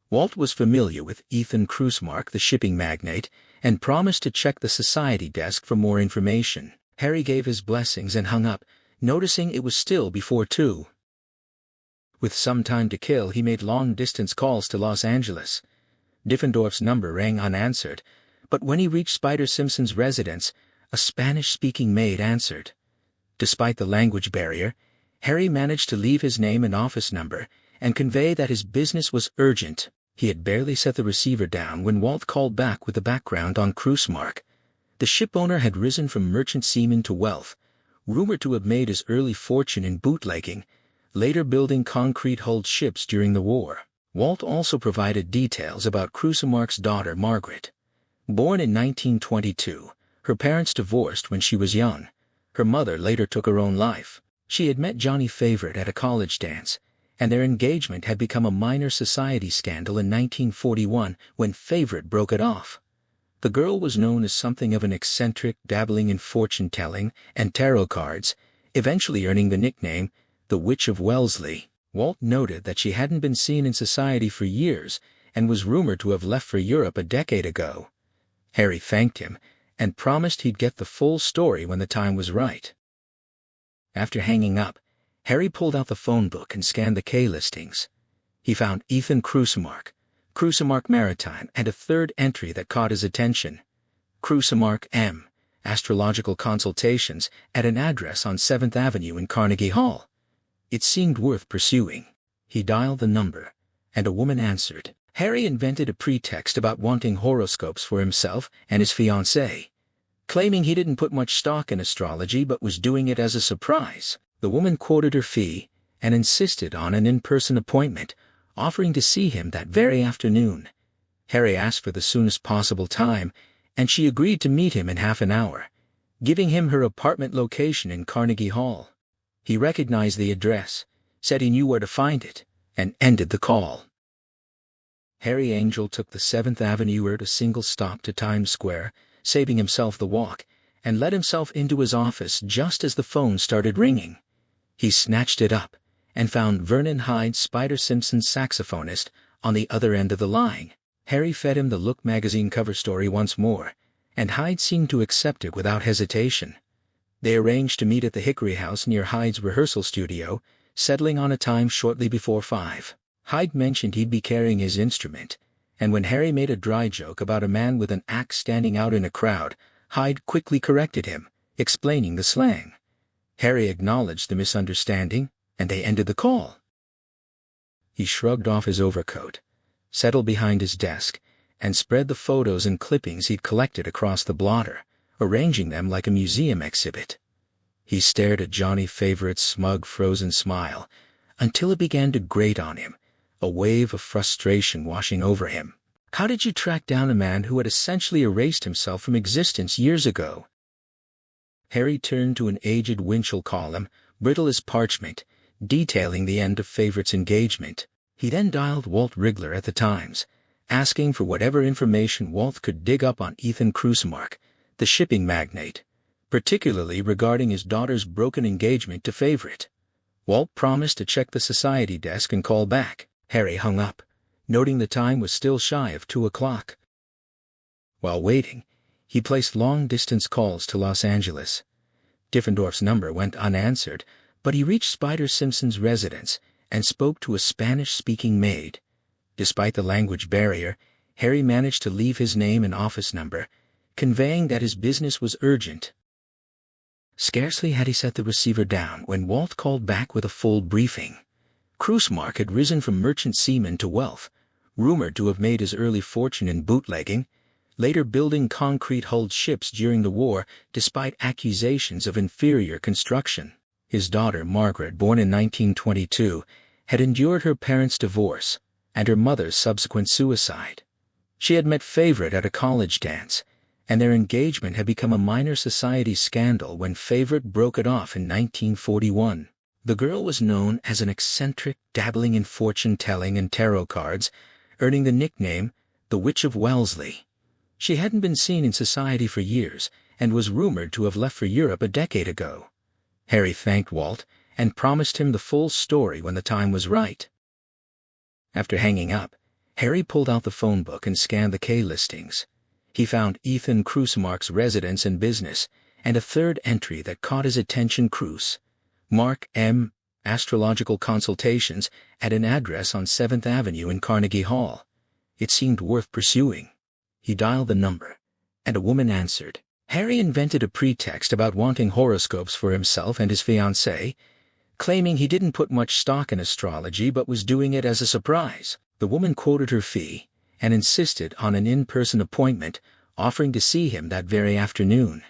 Walt was familiar with Ethan Krusmark, the shipping magnate, and promised to check the society desk for more information. Harry gave his blessings and hung up, noticing it was still before 2. With some time to kill, he made long-distance calls to Los Angeles. Diffendorf's number rang unanswered, but when he reached Spider Simpson's residence, a Spanish-speaking maid answered. Despite the language barrier, Harry managed to leave his name and office number and convey that his business was urgent. He had barely set the receiver down when Walt called back with the background on Krusmark. The shipowner had risen from merchant seaman to wealth, rumored to have made his early fortune in bootlegging, later building concrete-hulled ships during the war. Walt also provided details about Krusmark's daughter Margaret. Born in 1922, her parents divorced when she was young. Her mother later took her own life. She had met Johnny Favorite at a college dance, and their engagement had become a minor society scandal in 1941 when Favorite broke it off. The girl was known as something of an eccentric, dabbling in fortune-telling and tarot cards, eventually earning the nickname the Witch of Wellesley. Walt noted that she hadn't been seen in society for years and was rumored to have left for Europe a decade ago. Harry thanked him and promised he'd get the full story when the time was right. After hanging up, Harry pulled out the phone book and scanned the K-listings. He found Ethan Krusmark, Krusmark Maritime, and a 3rd entry that caught his attention. Krusmark M. Astrological Consultations at an address on 7th Avenue in Carnegie Hall. It seemed worth pursuing. He dialed the number, and a woman answered. Harry invented a pretext about wanting horoscopes for himself and his fiancée, claiming he didn't put much stock in astrology but was doing it as a surprise. The woman quoted her fee and insisted on an in-person appointment, offering to see him that very afternoon. Harry asked for the soonest possible time, and she agreed to meet him in half an hour, giving him her apartment location in Carnegie Hall. He recognized the address, said he knew where to find it, and ended the call. Harry Angel took the 7th Avenue at a single stop to Times Square, saving himself the walk, and let himself into his office just as the phone started ringing. He snatched it up and found Vernon Hyde, Spider Simpson's saxophonist, on the other end of the line. Harry fed him the Look magazine cover story once more, and Hyde seemed to accept it without hesitation. They arranged to meet at the Hickory House near Hyde's rehearsal studio, settling on a time shortly before 5. Hyde mentioned he'd be carrying his instrument, and when Harry made a dry joke about a man with an axe standing out in a crowd, Hyde quickly corrected him, explaining the slang. Harry acknowledged the misunderstanding, and they ended the call. He shrugged off his overcoat, settled behind his desk, and spread the photos and clippings he'd collected across the blotter, arranging them like a museum exhibit. He stared at Johnny Favorite's smug, frozen smile until it began to grate on him, a wave of frustration washing over him. How did you track down a man who had essentially erased himself from existence years ago? Harry turned to an aged Winchell column, brittle as parchment, detailing the end of Favorite's engagement. He then dialed Walt Wrigler at the Times, asking for whatever information Walt could dig up on Ethan Krusmark, the shipping magnate, particularly regarding his daughter's broken engagement to Favorite. Walt promised to check the society desk and call back. Harry hung up, noting the time was still shy of 2 o'clock. While waiting, he placed long-distance calls to Los Angeles. Diffendorf's number went unanswered, but he reached Spider Simpson's residence and spoke to a Spanish-speaking maid. Despite the language barrier, Harry managed to leave his name and office number, conveying that his business was urgent. Scarcely had he set the receiver down when Walt called back with a full briefing. Krusmark had risen from merchant seaman to wealth, rumored to have made his early fortune in bootlegging, later building concrete-hulled ships during the war despite accusations of inferior construction. His daughter, Margaret, born in 1922, had endured her parents' divorce and her mother's subsequent suicide. She had met Favorite at a college dance, and their engagement had become a minor society scandal when Favorite broke it off in 1941. The girl was known as an eccentric, dabbling in fortune-telling and tarot cards, earning the nickname the Witch of Wellesley. She hadn't been seen in society for years and was rumored to have left for Europe a decade ago. Harry thanked Walt and promised him the full story when the time was right. After hanging up, Harry pulled out the phone book and scanned the K-listings. He found Ethan Krusmark's residence and business, and a third entry that caught his attention: Krus, Mark M., astrological consultations, at an address on 7th Avenue in Carnegie Hall. It seemed worth pursuing. He dialed the number, and a woman answered. Harry invented a pretext about wanting horoscopes for himself and his fiancée, claiming he didn't put much stock in astrology but was doing it as a surprise. The woman quoted her fee and insisted on an in-person appointment, offering to see him that very afternoon.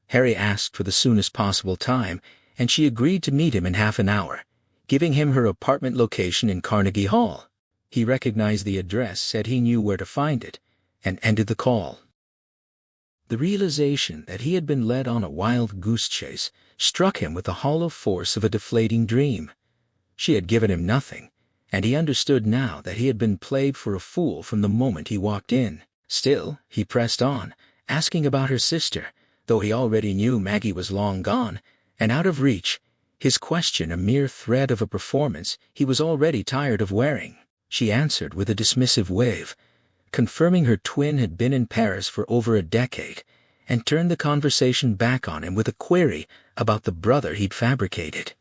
Harry asked for the soonest possible time, and she agreed to meet him in half an hour, giving him her apartment location in Carnegie Hall. He recognized the address, said he knew where to find it, and ended the call. The realization that he had been led on a wild goose chase struck him with the hollow force of a deflating dream. She had given him nothing, and he understood now that he had been played for a fool from the moment he walked in. Still, he pressed on, asking about her sister, though he already knew Maggie was long gone and out of reach, his question a mere thread of a performance he was already tired of wearing. She answered with a dismissive wave, confirming her twin had been in Paris for over a decade, and turned the conversation back on him with a query about the brother he'd fabricated.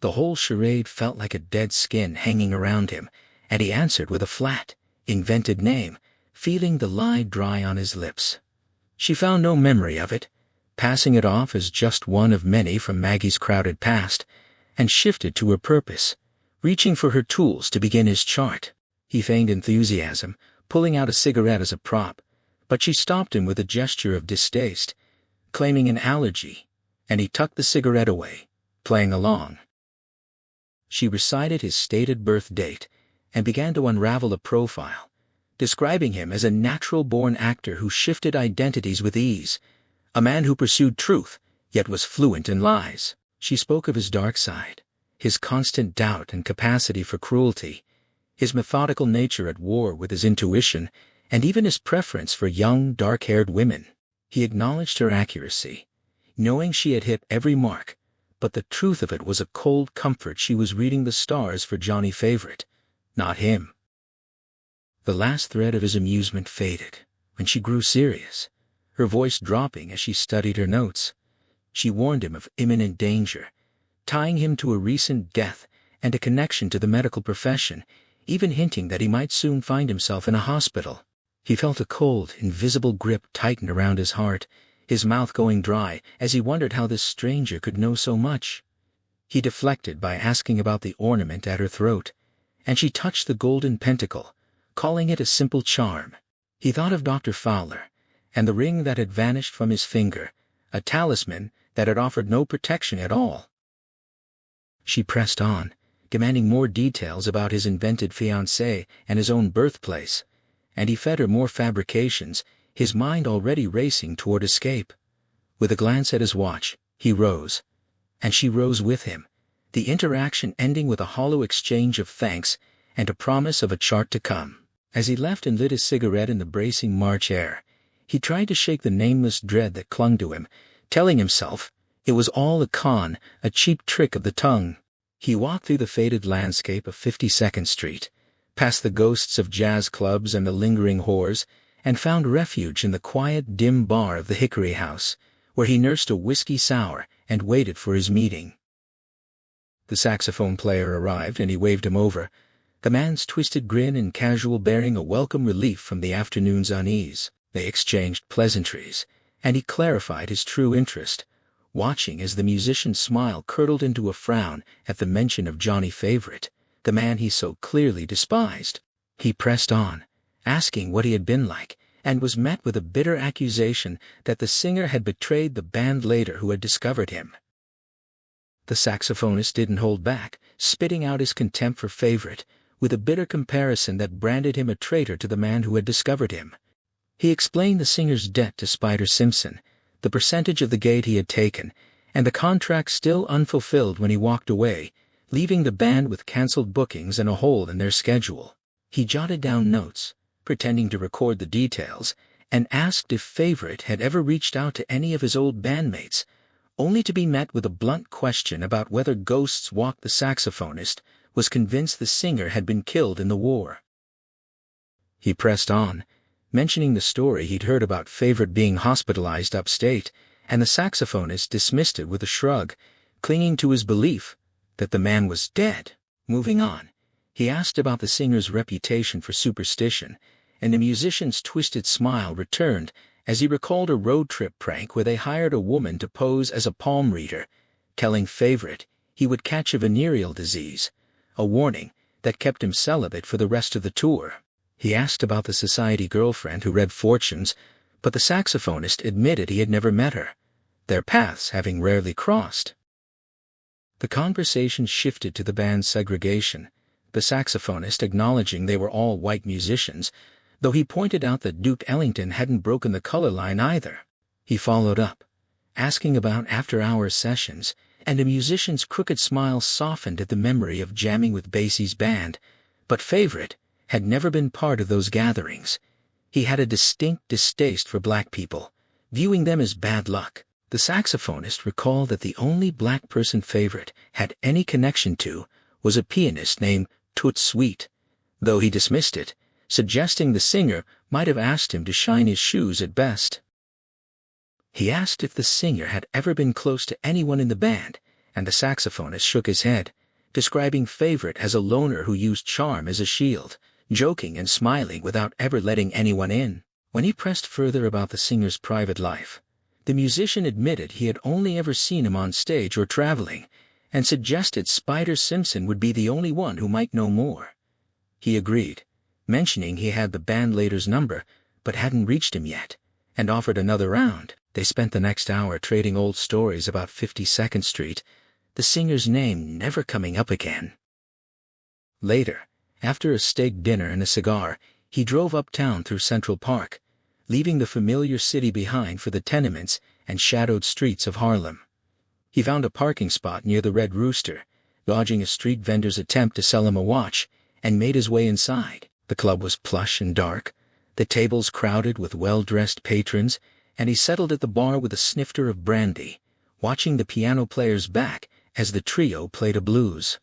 The whole charade felt like a dead skin hanging around him, and he answered with a flat, invented name, feeling the lie dry on his lips. She found no memory of it, passing it off as just one of many from Maggie's crowded past, and shifted to her purpose, reaching for her tools to begin his chart. He feigned enthusiasm, pulling out a cigarette as a prop, but she stopped him with a gesture of distaste, claiming an allergy, and he tucked the cigarette away, playing along. She recited his stated birth date and began to unravel a profile, describing him as a natural-born actor who shifted identities with ease, a man who pursued truth, yet was fluent in lies. She spoke of his dark side, his constant doubt and capacity for cruelty, his methodical nature at war with his intuition, and even his preference for young, dark-haired women. He acknowledged her accuracy, knowing she had hit every mark, but the truth of it was a cold comfort. She was reading the stars for Johnny Favorite, not him. The last thread of his amusement faded when she grew serious, her voice dropping as she studied her notes. She warned him of imminent danger, tying him to a recent death and a connection to the medical profession, even hinting that he might soon find himself in a hospital. He felt a cold, invisible grip tighten around his heart, his mouth going dry as he wondered how this stranger could know so much. He deflected by asking about the ornament at her throat, and she touched the golden pentacle, calling it a simple charm. He thought of Dr. Fowler, and the ring that had vanished from his finger, a talisman that had offered no protection at all. She pressed on, demanding more details about his invented fiancée and his own birthplace, and he fed her more fabrications, his mind already racing toward escape. With a glance at his watch, he rose, and she rose with him, the interaction ending with a hollow exchange of thanks and a promise of a chart to come. As he left and lit his cigarette in the bracing March air, he tried to shake the nameless dread that clung to him, telling himself it was all a con, a cheap trick of the tongue. He walked through the faded landscape of 52nd Street, past the ghosts of jazz clubs and the lingering whores, and found refuge in the quiet, dim bar of the Hickory House, where he nursed a whiskey sour and waited for his meeting. The saxophone player arrived and he waved him over, the man's twisted grin and casual bearing a welcome relief from the afternoon's unease. They exchanged pleasantries, and he clarified his true interest, watching as the musician's smile curdled into a frown at the mention of Johnny Favorite, the man he so clearly despised. He pressed on, asking what he had been like, and was met with a bitter accusation that the singer had betrayed the band leader who had discovered him. The saxophonist didn't hold back, spitting out his contempt for Favorite, with a bitter comparison that branded him a traitor to the man who had discovered him. He explained the singer's debt to Spider Simpson, the percentage of the gate he had taken, and the contract still unfulfilled when he walked away, leaving the band with cancelled bookings and a hole in their schedule. He jotted down notes, pretending to record the details, and asked if Favorite had ever reached out to any of his old bandmates, only to be met with a blunt question about whether ghosts walked. The saxophonist was convinced the singer had been killed in the war. He pressed on, mentioning the story he'd heard about Favorite being hospitalized upstate, and the saxophonist dismissed it with a shrug, clinging to his belief that the man was dead. Moving on, he asked about the singer's reputation for superstition, and the musician's twisted smile returned as he recalled a road trip prank where they hired a woman to pose as a palm reader, telling Favorite he would catch a venereal disease, a warning that kept him celibate for the rest of the tour. He asked about the society girlfriend who read fortunes, but the saxophonist admitted he had never met her, their paths having rarely crossed. The conversation shifted to the band's segregation, the saxophonist acknowledging they were all white musicians, though he pointed out that Duke Ellington hadn't broken the color line either. He followed up, asking about after-hours sessions, and the musician's crooked smile softened at the memory of jamming with Basie's band, but Favorite had never been part of those gatherings. He had a distinct distaste for black people, viewing them as bad luck. The saxophonist recalled that the only black person Favorite had any connection to was a pianist named Toots Sweet, though he dismissed it, suggesting the singer might have asked him to shine his shoes at best. He asked if the singer had ever been close to anyone in the band, and the saxophonist shook his head, describing Favorite as a loner who used charm as a shield, joking and smiling without ever letting anyone in. When he pressed further about the singer's private life, the musician admitted he had only ever seen him on stage or traveling, and suggested Spider Simpson would be the only one who might know more. He agreed, mentioning he had the bandleader's number, but hadn't reached him yet, and offered another round. They spent the next hour trading old stories about 52nd Street, the singer's name never coming up again. Later, after a steak dinner and a cigar, he drove uptown through Central Park, leaving the familiar city behind for the tenements and shadowed streets of Harlem. He found a parking spot near the Red Rooster, dodging a street vendor's attempt to sell him a watch, and made his way inside. The club was plush and dark, the tables crowded with well-dressed patrons, and he settled at the bar with a snifter of brandy, watching the piano player's back as the trio played a blues.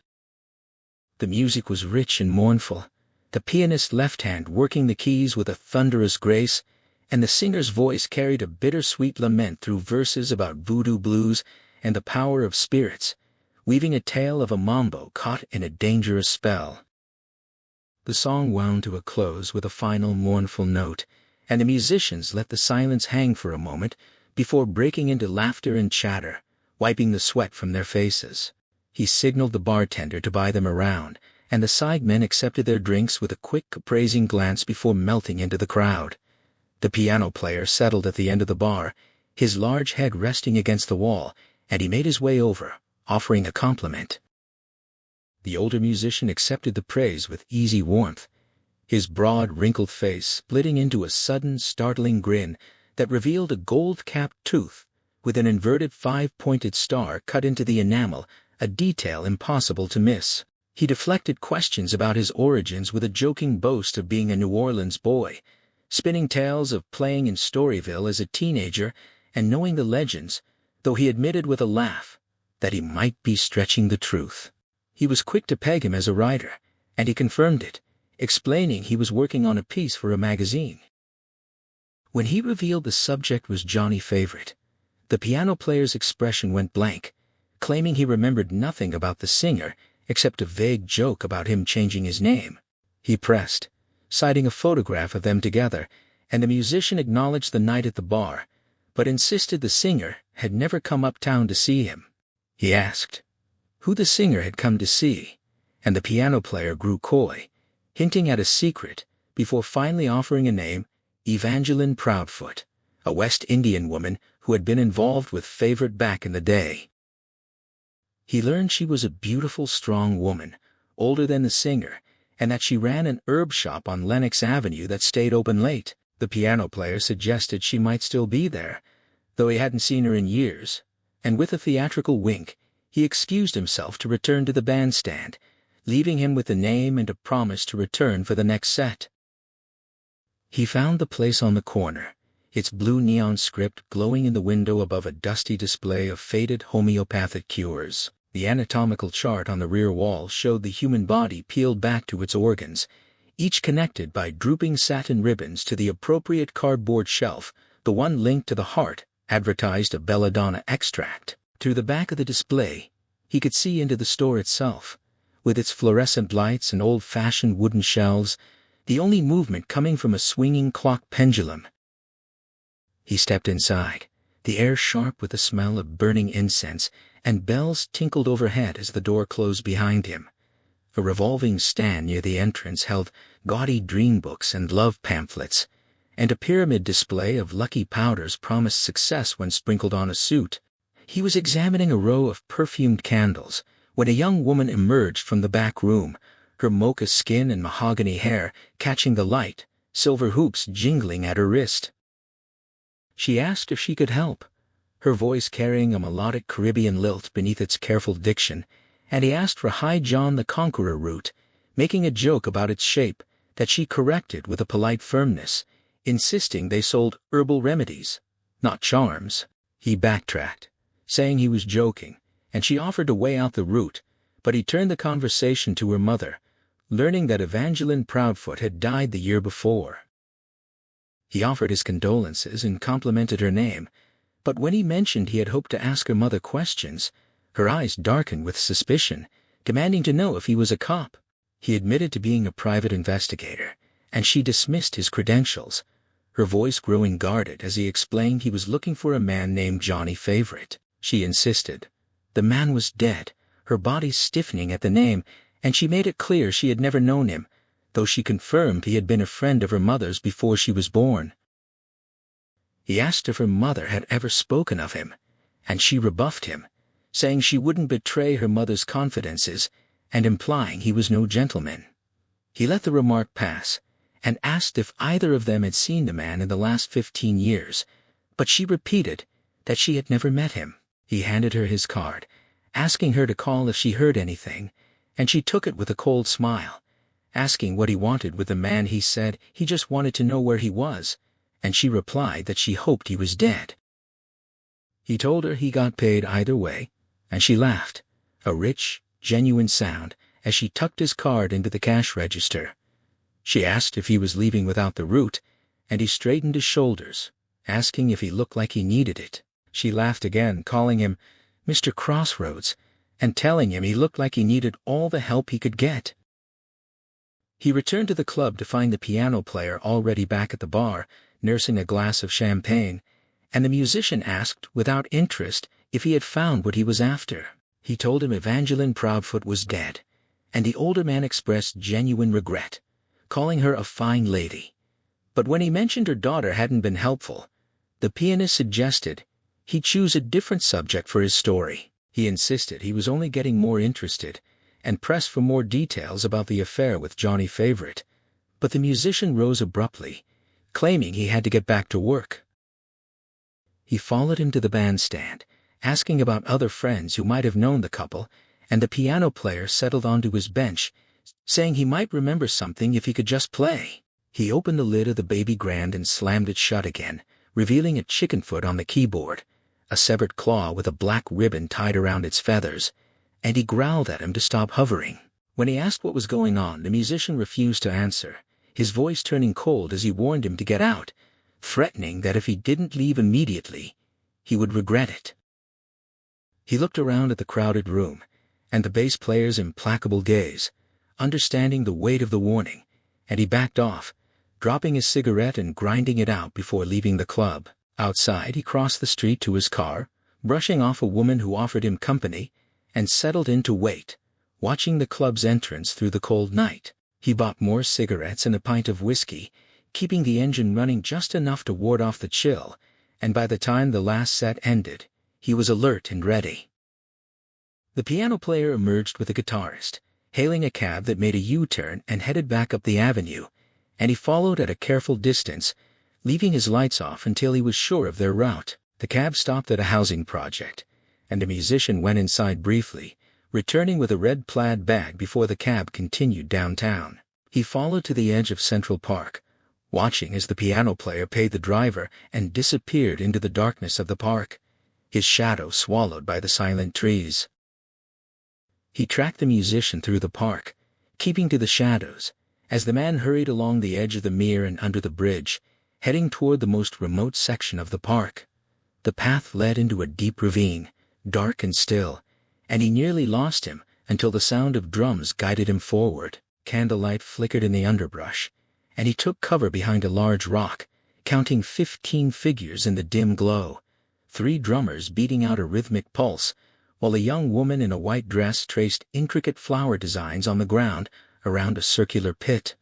The music was rich and mournful, the pianist's left hand working the keys with a thunderous grace, and the singer's voice carried a bittersweet lament through verses about voodoo blues and the power of spirits, weaving a tale of a mambo caught in a dangerous spell. The song wound to a close with a final mournful note, and the musicians let the silence hang for a moment before breaking into laughter and chatter, wiping the sweat from their faces. He signaled the bartender to buy them a round, and the sidemen accepted their drinks with a quick, appraising glance before melting into the crowd. The piano player settled at the end of the bar, his large head resting against the wall, and he made his way over, offering a compliment. The older musician accepted the praise with easy warmth, his broad, wrinkled face splitting into a sudden, startling grin that revealed a gold-capped tooth with an inverted five-pointed star cut into the enamel, a detail impossible to miss. He deflected questions about his origins with a joking boast of being a New Orleans boy, spinning tales of playing in Storyville as a teenager and knowing the legends, though he admitted with a laugh that he might be stretching the truth. He was quick to peg him as a writer, and he confirmed it, explaining he was working on a piece for a magazine. When he revealed the subject was Johnny Favorite, the piano player's expression went blank, claiming he remembered nothing about the singer except a vague joke about him changing his name. He pressed, citing a photograph of them together, and the musician acknowledged the night at the bar, but insisted the singer had never come uptown to see him. He asked who the singer had come to see, and the piano player grew coy, hinting at a secret before finally offering a name, Evangeline Proudfoot, a West Indian woman who had been involved with Favorite back in the day. He learned she was a beautiful, strong woman, older than the singer, and that she ran an herb shop on Lenox Avenue that stayed open late. The piano player suggested she might still be there, though he hadn't seen her in years, and with a theatrical wink, he excused himself to return to the bandstand, leaving him with a name and a promise to return for the next set. He found the place on the corner, its blue neon script glowing in the window above a dusty display of faded homeopathic cures. The anatomical chart on the rear wall showed the human body peeled back to its organs, each connected by drooping satin ribbons to the appropriate cardboard shelf. The one linked to the heart advertised a belladonna extract. Through the back of the display, he could see into the store itself, with its fluorescent lights and old-fashioned wooden shelves, the only movement coming from a swinging clock pendulum. He stepped inside, the air sharp with the smell of burning incense, and bells tinkled overhead as the door closed behind him. A revolving stand near the entrance held gaudy dream books and love pamphlets, and a pyramid display of lucky powders promised success when sprinkled on a suit. He was examining a row of perfumed candles when a young woman emerged from the back room, her mocha skin and mahogany hair catching the light, silver hoops jingling at her wrist. She asked if she could help, her voice carrying a melodic Caribbean lilt beneath its careful diction, and he asked for High John the Conqueror root, making a joke about its shape that she corrected with a polite firmness, insisting they sold herbal remedies, not charms. He backtracked, saying he was joking, and she offered to weigh out the root, but he turned the conversation to her mother, learning that Evangeline Proudfoot had died the year before. He offered his condolences and complimented her name, but when he mentioned he had hoped to ask her mother questions, her eyes darkened with suspicion, demanding to know if he was a cop. He admitted to being a private investigator, and she dismissed his credentials, her voice growing guarded as he explained he was looking for a man named Johnny Favorite. She insisted. The man was dead, her body stiffening at the name, and she made it clear she had never known him, though she confirmed he had been a friend of her mother's before she was born. He asked if her mother had ever spoken of him, and she rebuffed him, saying she wouldn't betray her mother's confidences and implying he was no gentleman. He let the remark pass and asked if either of them had seen the man in the last 15 years, but she repeated that she had never met him. He handed her his card, asking her to call if she heard anything, and she took it with a cold smile, asking what he wanted with the man. He said he just wanted to know where he was, and she replied that she hoped he was dead. He told her he got paid either way, and she laughed, a rich, genuine sound, as she tucked his card into the cash register. She asked if he was leaving without the route, and he straightened his shoulders, asking if he looked like he needed it. She laughed again, calling him Mr. Crossroads, and telling him he looked like he needed all the help he could get. He returned to the club to find the piano player already back at the bar, nursing a glass of champagne, and the musician asked, without interest, if he had found what he was after. He told him Evangeline Proudfoot was dead, and the older man expressed genuine regret, calling her a fine lady. But when he mentioned her daughter hadn't been helpful, the pianist suggested he choose a different subject for his story. He insisted he was only getting more interested, and pressed for more details about the affair with Johnny Favorite, but the musician rose abruptly, claiming he had to get back to work. He followed him to the bandstand, asking about other friends who might have known the couple, and the piano player settled onto his bench, saying he might remember something if he could just play. He opened the lid of the baby grand and slammed it shut again, revealing a chicken foot on the keyboard, a severed claw with a black ribbon tied around its feathers, and he growled at him to stop hovering. When he asked what was going on, the musician refused to answer, his voice turning cold as he warned him to get out, threatening that if he didn't leave immediately, he would regret it. He looked around at the crowded room, and the bass player's implacable gaze, understanding the weight of the warning, and he backed off, dropping his cigarette and grinding it out before leaving the club. Outside, he crossed the street to his car, brushing off a woman who offered him company, and settled in to wait, watching the club's entrance through the cold night. He bought more cigarettes and a pint of whiskey, keeping the engine running just enough to ward off the chill, and by the time the last set ended, he was alert and ready. The piano player emerged with a guitarist, hailing a cab that made a U-turn and headed back up the avenue, and he followed at a careful distance, leaving his lights off until he was sure of their route. The cab stopped at a housing project, and the musician went inside briefly, returning with a red plaid bag before the cab continued downtown. He followed to the edge of Central Park, watching as the piano player paid the driver and disappeared into the darkness of the park, his shadow swallowed by the silent trees. He tracked the musician through the park, keeping to the shadows, as the man hurried along the edge of the mere and under the bridge, heading toward the most remote section of the park. The path led into a deep ravine, dark and still, and he nearly lost him until the sound of drums guided him forward. Candlelight flickered in the underbrush, and he took cover behind a large rock, counting 15 figures in the dim glow, 3 drummers beating out a rhythmic pulse, while a young woman in a white dress traced intricate flower designs on the ground around a circular pit.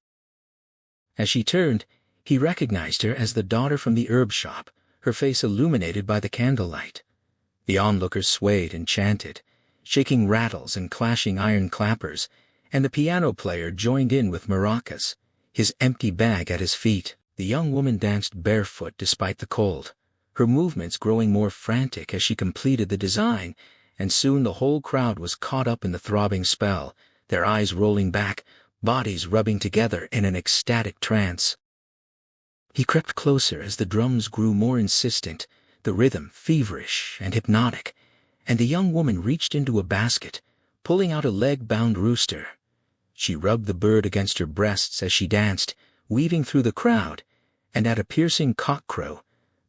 As she turned, he recognized her as the daughter from the herb shop, her face illuminated by the candlelight. The onlookers swayed and chanted, shaking rattles and clashing iron clappers, and the piano player joined in with maracas, his empty bag at his feet. The young woman danced barefoot despite the cold, her movements growing more frantic as she completed the design, and soon the whole crowd was caught up in the throbbing spell, their eyes rolling back, bodies rubbing together in an ecstatic trance. He crept closer as the drums grew more insistent, the rhythm feverish and hypnotic, and the young woman reached into a basket, pulling out a leg-bound rooster. She rubbed the bird against her breasts as she danced, weaving through the crowd, and at a piercing cock-crow,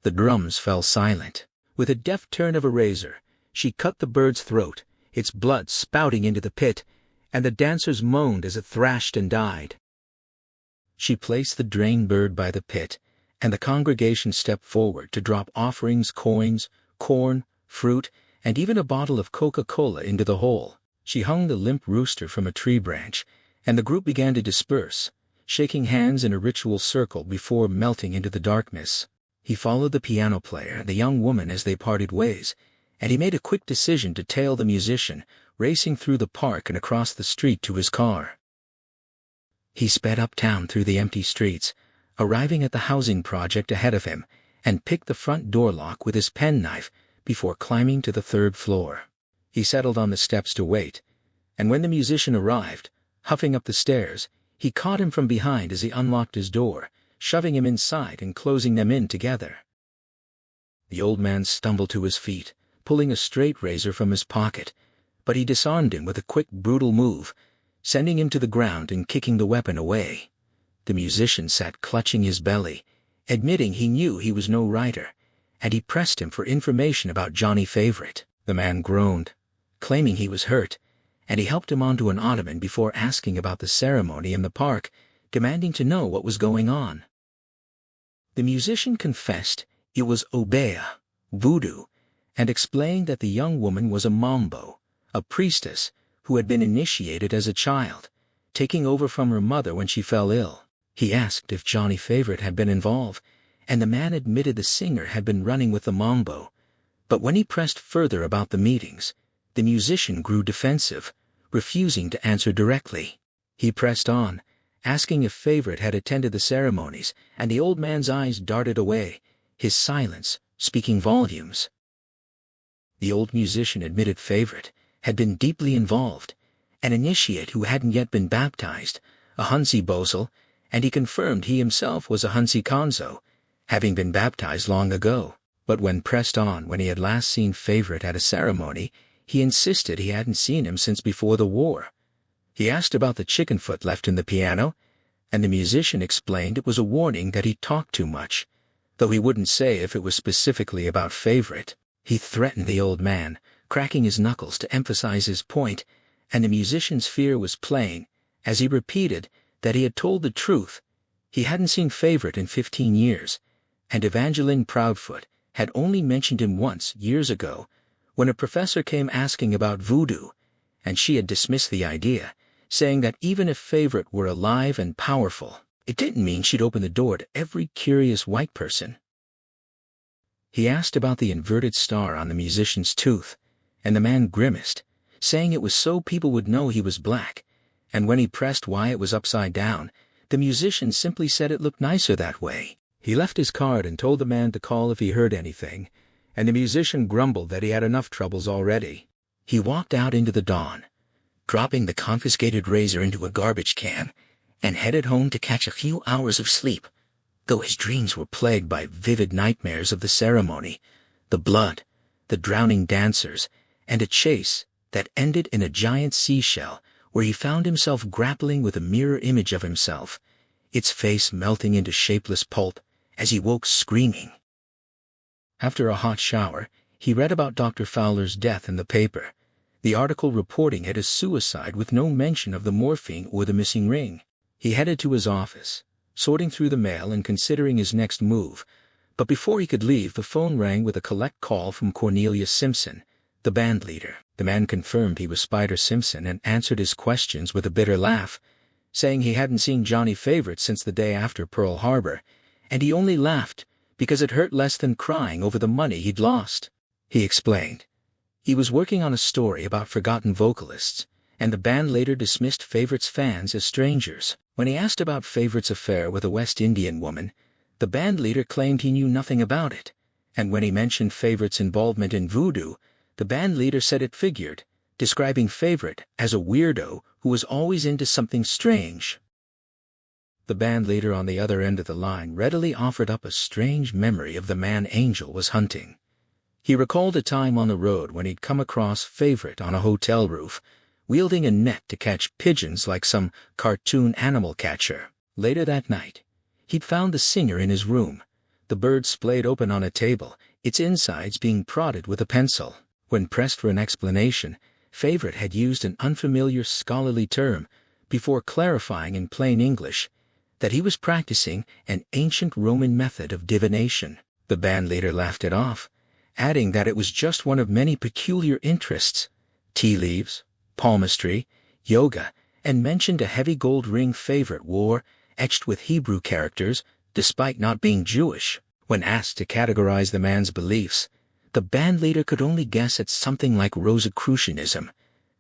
the drums fell silent. With a deft turn of a razor, she cut the bird's throat, its blood spouting into the pit, and the dancers moaned as it thrashed and died. She placed the drained bird by the pit, and the congregation stepped forward to drop offerings, coins, corn, fruit, and even a bottle of Coca-Cola into the hole. She hung the limp rooster from a tree branch, and the group began to disperse, shaking hands in a ritual circle before melting into the darkness. He followed the piano player and the young woman as they parted ways, and he made a quick decision to tail the musician, racing through the park and across the street to his car. He sped uptown through the empty streets, arriving at the housing project ahead of him, and picked the front door lock with his penknife before climbing to the 3rd floor. He settled on the steps to wait, and when the musician arrived, huffing up the stairs, He caught him from behind as he unlocked his door, shoving him inside and closing them in together. The old man stumbled to his feet, pulling a straight razor from his pocket, but he disarmed him with a quick, brutal move, sending him to the ground and kicking the weapon away. The musician sat clutching his belly, admitting he knew he was no writer, and he pressed him for information about Johnny Favorite. The man groaned, claiming he was hurt, and he helped him onto an ottoman before asking about the ceremony in the park, demanding to know what was going on. The musician confessed it was obeah, voodoo, and explained that the young woman was a mambo, a priestess who had been initiated as a child, taking over from her mother when she fell ill. He asked if Johnny Favorite had been involved, and the man admitted the singer had been running with the mambo, but when he pressed further about the meetings, the musician grew defensive, refusing to answer directly. He pressed on, asking if Favorite had attended the ceremonies, and the old man's eyes darted away, his silence speaking volumes. The old musician admitted Favorite had been deeply involved, an initiate who hadn't yet been baptized, a Hunsi Bosel, and he confirmed he himself was a Hunsi Konzo, having been baptized long ago. But when pressed on when he had last seen Favorite at a ceremony, he insisted he hadn't seen him since before the war. He asked about the chicken foot left in the piano, and the musician explained it was a warning that he talked too much, though he wouldn't say if it was specifically about Favorite. He threatened the old man, cracking his knuckles to emphasize his point, and the musician's fear was plain as he repeated that he had told the truth. He hadn't seen Favorite in 15 years, and Evangeline Proudfoot had only mentioned him once years ago when a professor came asking about voodoo, and she had dismissed the idea, saying that even if Favorite were alive and powerful, it didn't mean she'd open the door to every curious white person. He asked about the inverted star on the musician's tooth, and the man grimaced, saying it was so people would know he was black, and when he pressed why it was upside down, the musician simply said it looked nicer that way. He left his card and told the man to call if he heard anything, and the musician grumbled that he had enough troubles already. He walked out into the dawn, dropping the confiscated razor into a garbage can, and headed home to catch a few hours of sleep, though his dreams were plagued by vivid nightmares of the ceremony, the blood, the drowning dancers, and a chase that ended in a giant seashell where he found himself grappling with a mirror image of himself, its face melting into shapeless pulp as he woke screaming. After a hot shower, he read about Dr. Fowler's death in the paper, the article reporting it as suicide with no mention of the morphine or the missing ring. He headed to his office, sorting through the mail and considering his next move, but before he could leave, the phone rang with a collect call from Cornelius Simpson, the band leader. The man confirmed he was Spider Simpson and answered his questions with a bitter laugh, saying he hadn't seen Johnny Favorite since the day after Pearl Harbor, and he only laughed because it hurt less than crying over the money he'd lost. He explained he was working on a story about forgotten vocalists, and the band later dismissed Favorite's fans as strangers. When he asked about Favorite's affair with a West Indian woman, the band leader claimed he knew nothing about it, and when he mentioned Favorite's involvement in voodoo, the band leader said it figured, describing Favorite as a weirdo who was always into something strange. The band leader on the other end of the line readily offered up a strange memory of the man Angel was hunting. He recalled a time on the road when he'd come across Favorite on a hotel roof, wielding a net to catch pigeons like some cartoon animal catcher. Later that night, he'd found the singer in his room, the bird splayed open on a table, its insides being prodded with a pencil. When pressed for an explanation, Favorite had used an unfamiliar scholarly term before clarifying in plain English that he was practicing an ancient Roman method of divination. The band leader laughed it off, adding that it was just one of many peculiar interests, tea leaves, palmistry, yoga, and mentioned a heavy gold ring Favorite wore etched with Hebrew characters despite not being Jewish. When asked to categorize the man's beliefs, the band leader could only guess at something like Rosicrucianism,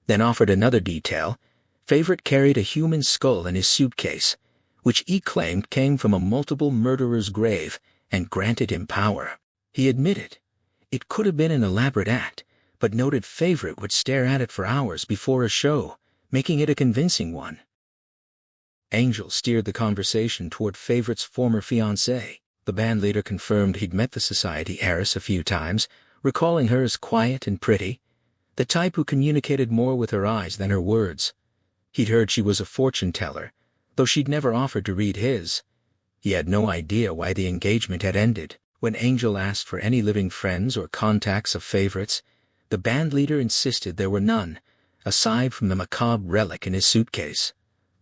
then offered another detail. Favorite carried a human skull in his suitcase, which he claimed came from a multiple murderer's grave and granted him power. He admitted it could have been an elaborate act, but noted Favorite would stare at it for hours before a show, making it a convincing one. Angel steered the conversation toward Favorite's former fiancée. The band leader confirmed he'd met the society heiress a few times, recalling her as quiet and pretty, the type who communicated more with her eyes than her words. He'd heard she was a fortune teller, though she'd never offered to read his. He had no idea why the engagement had ended. When Angel asked for any living friends or contacts of Favorites, the band leader insisted there were none, aside from the macabre relic in his suitcase.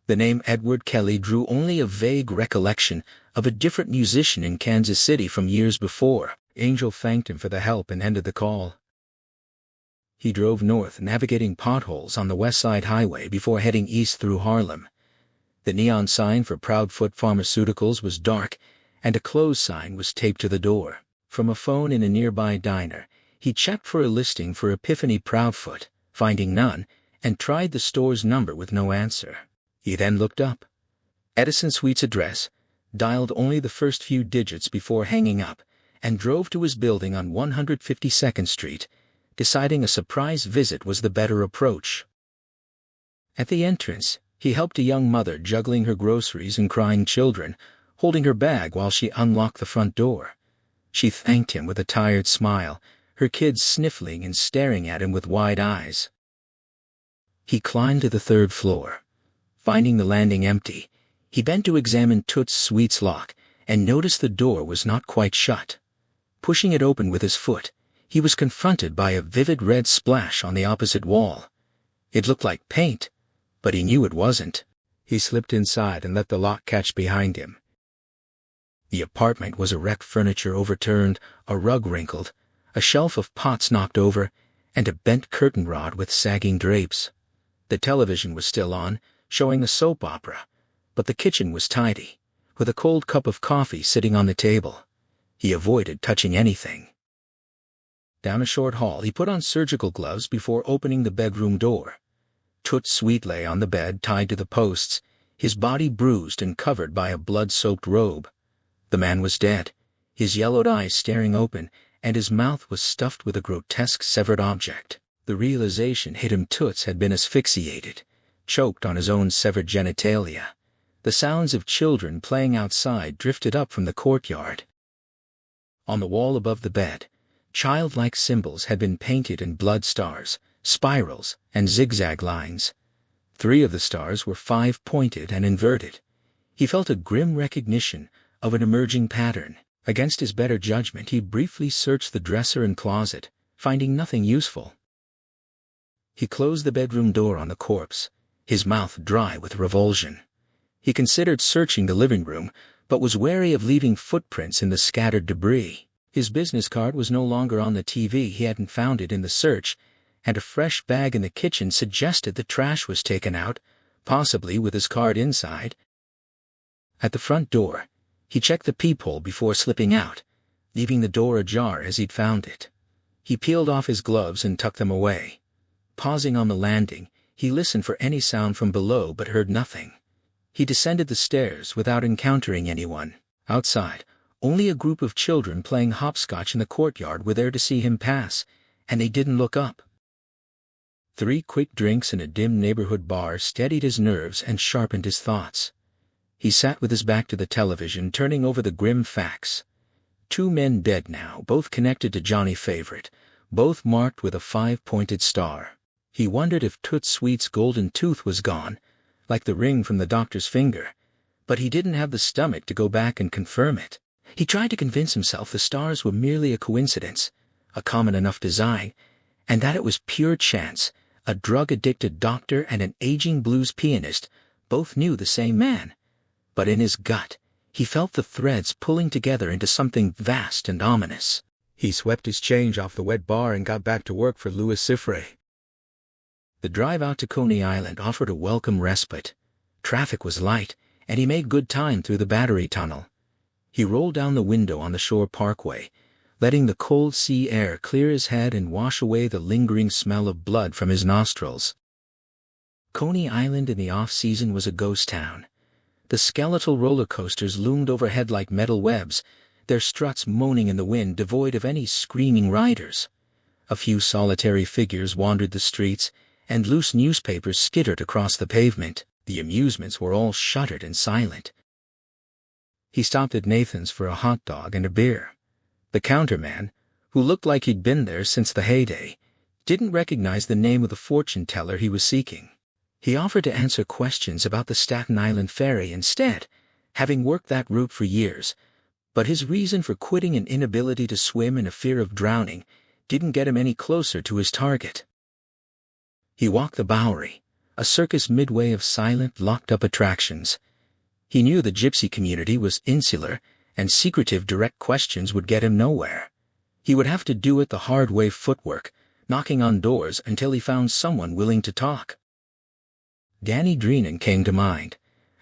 The name Edward Kelly drew only a vague recollection of a different musician in Kansas City from years before. Angel thanked him for the help and ended the call. He drove north, navigating potholes on the West Side Highway before heading east through Harlem. The neon sign for Proudfoot Pharmaceuticals was dark, and a closed sign was taped to the door. From a phone in a nearby diner, he checked for a listing for Epiphany Proudfoot, finding none, and tried the store's number with no answer. He then looked up Edison Suite's address, dialed only the first few digits before hanging up, and drove to his building on 152nd Street, deciding a surprise visit was the better approach. At the entrance, he helped a young mother juggling her groceries and crying children, holding her bag while she unlocked the front door. She thanked him with a tired smile, her kids sniffling and staring at him with wide eyes. He climbed to the third floor. Finding the landing empty, he bent to examine Toots' suite's lock and noticed the door was not quite shut. Pushing it open with his foot, he was confronted by a vivid red splash on the opposite wall. It looked like paint, but he knew it wasn't. He slipped inside and let the lock catch behind him. The apartment was a wrecked, furniture overturned, a rug wrinkled, a shelf of pots knocked over, and a bent curtain rod with sagging drapes. The television was still on, showing a soap opera, but the kitchen was tidy, with a cold cup of coffee sitting on the table. He avoided touching anything. Down a short hall, he put on surgical gloves before opening the bedroom door. Toots' suite lay on the bed, tied to the posts, his body bruised and covered by a blood-soaked robe. The man was dead, his yellowed eyes staring open, and his mouth was stuffed with a grotesque severed object. The realization hit him. Toots had been asphyxiated, choked on his own severed genitalia. The sounds of children playing outside drifted up from the courtyard. On the wall above the bed, childlike symbols had been painted in blood stars, spirals, and zigzag lines. 3 of the stars were 5-pointed and inverted. He felt a grim recognition of an emerging pattern. Against his better judgment, he briefly searched the dresser and closet, finding nothing useful. He closed the bedroom door on the corpse, his mouth dry with revulsion. He considered searching the living room, but was wary of leaving footprints in the scattered debris. His business card was no longer on the TV. He hadn't found it in the search, and a fresh bag in the kitchen suggested the trash was taken out, possibly with his card inside. At the front door, he checked the peephole before slipping out, leaving the door ajar as he'd found it. He peeled off his gloves and tucked them away. Pausing on the landing, he listened for any sound from below but heard nothing. He descended the stairs without encountering anyone. Outside, only a group of children playing hopscotch in the courtyard were there to see him pass, and they didn't look up. 3 quick drinks in a dim neighborhood bar steadied his nerves and sharpened his thoughts. He sat with his back to the television, turning over the grim facts. 2 men dead now, both connected to Johnny Favorite, both marked with a 5-pointed star. He wondered if Toots' suite's golden tooth was gone, like the ring from the doctor's finger, but he didn't have the stomach to go back and confirm it. He tried to convince himself the stars were merely a coincidence, a common enough design, and that it was pure chance. A drug-addicted doctor and an aging blues pianist both knew the same man, but in his gut, he felt the threads pulling together into something vast and ominous. He swept his change off the wet bar and got back to work for Louis Siffre. The drive out to Coney Island offered a welcome respite. Traffic was light, and he made good time through the Battery Tunnel. He rolled down the window on the shore parkway, letting the cold sea air clear his head and wash away the lingering smell of blood from his nostrils. Coney Island in the off-season was a ghost town. The skeletal roller coasters loomed overhead like metal webs, their struts moaning in the wind, devoid of any screaming riders. A few solitary figures wandered the streets, and loose newspapers skittered across the pavement. The amusements were all shuttered and silent. He stopped at Nathan's for a hot dog and a beer. The counterman, who looked like he'd been there since the heyday, didn't recognize the name of the fortune-teller he was seeking. He offered to answer questions about the Staten Island ferry instead, having worked that route for years, but his reason for quitting an inability to swim and a fear of drowning didn't get him any closer to his target. He walked the Bowery, a circus midway of silent, locked-up attractions. He knew the gypsy community was insular, and secretive direct questions would get him nowhere. He would have to do it the hard way, footwork, knocking on doors until he found someone willing to talk. Danny Dreenan came to mind.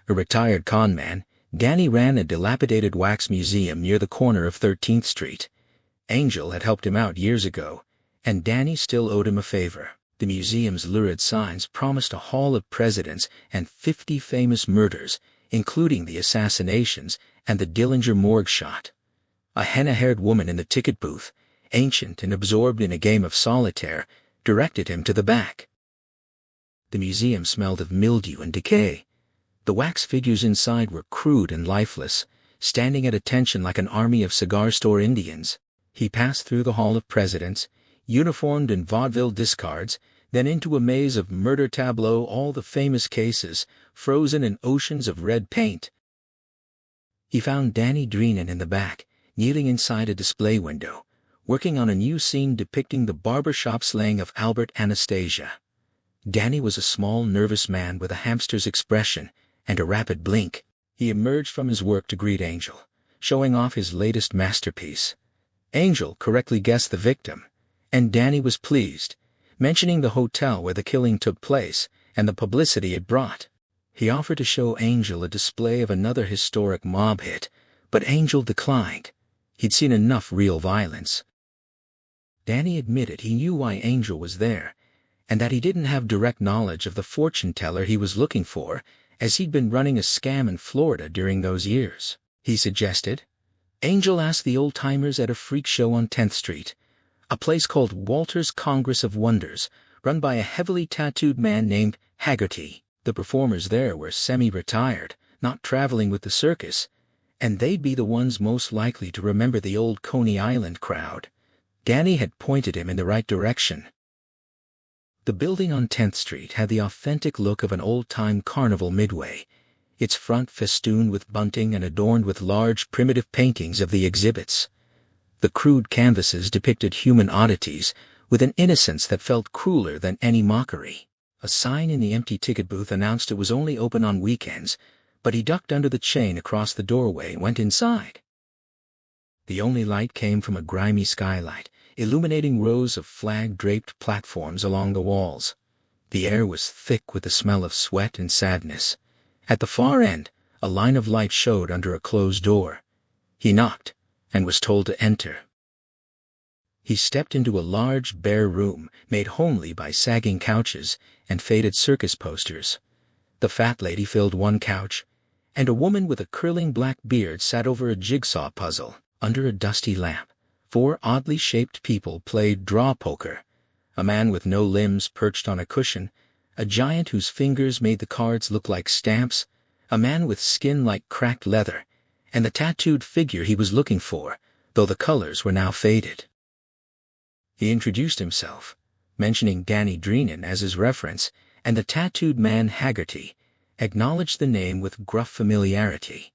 A retired con man, Danny ran a dilapidated wax museum near the corner of 13th Street. Angel had helped him out years ago, and Danny still owed him a favor. The museum's lurid signs promised a hall of presidents and 50 famous murders, including the assassinations and the Dillinger morgue shot. A henna-haired woman in the ticket booth, ancient and absorbed in a game of solitaire, directed him to the back. The museum smelled of mildew and decay. The wax figures inside were crude and lifeless, standing at attention like an army of cigar store Indians. He passed through the Hall of Presidents, uniformed in vaudeville discards, then into a maze of murder tableaux, all the famous cases, frozen in oceans of red paint. He found Danny Dreenan in the back, kneeling inside a display window, working on a new scene depicting the barbershop slaying of Albert Anastasia. Danny was a small, nervous man with a hamster's expression and a rapid blink. He emerged from his work to greet Angel, showing off his latest masterpiece. Angel correctly guessed the victim, and Danny was pleased, mentioning the hotel where the killing took place and the publicity it brought. He offered to show Angel a display of another historic mob hit, but Angel declined. He'd seen enough real violence. Danny admitted he knew why Angel was there, and that he didn't have direct knowledge of the fortune-teller he was looking for, as he'd been running a scam in Florida during those years. He suggested. Angel asked the old-timers at a freak show on 10th Street, a place called Walter's Congress of Wonders, run by a heavily tattooed man named Haggerty. The performers there were semi-retired, not traveling with the circus, and they'd be the ones most likely to remember the old Coney Island crowd. Danny had pointed him in the right direction. The building on 10th Street had the authentic look of an old-time carnival midway, its front festooned with bunting and adorned with large primitive paintings of the exhibits. The crude canvases depicted human oddities with an innocence that felt crueler than any mockery. A sign in the empty ticket booth announced it was only open on weekends, but he ducked under the chain across the doorway and went inside. The only light came from a grimy skylight, illuminating rows of flag-draped platforms along the walls. The air was thick with the smell of sweat and sadness. At the far end, a line of light showed under a closed door. He knocked and was told to enter. He stepped into a large, bare room made homely by sagging couches and faded circus posters. The fat lady filled one couch, and a woman with a curling black beard sat over a jigsaw puzzle. Under a dusty lamp, 4 oddly shaped people played draw poker. A man with no limbs perched on a cushion, a giant whose fingers made the cards look like stamps, a man with skin like cracked leather, and the tattooed figure he was looking for, though the colors were now faded. He introduced himself, mentioning Danny Dreenan as his reference, and the tattooed man Haggerty acknowledged the name with gruff familiarity.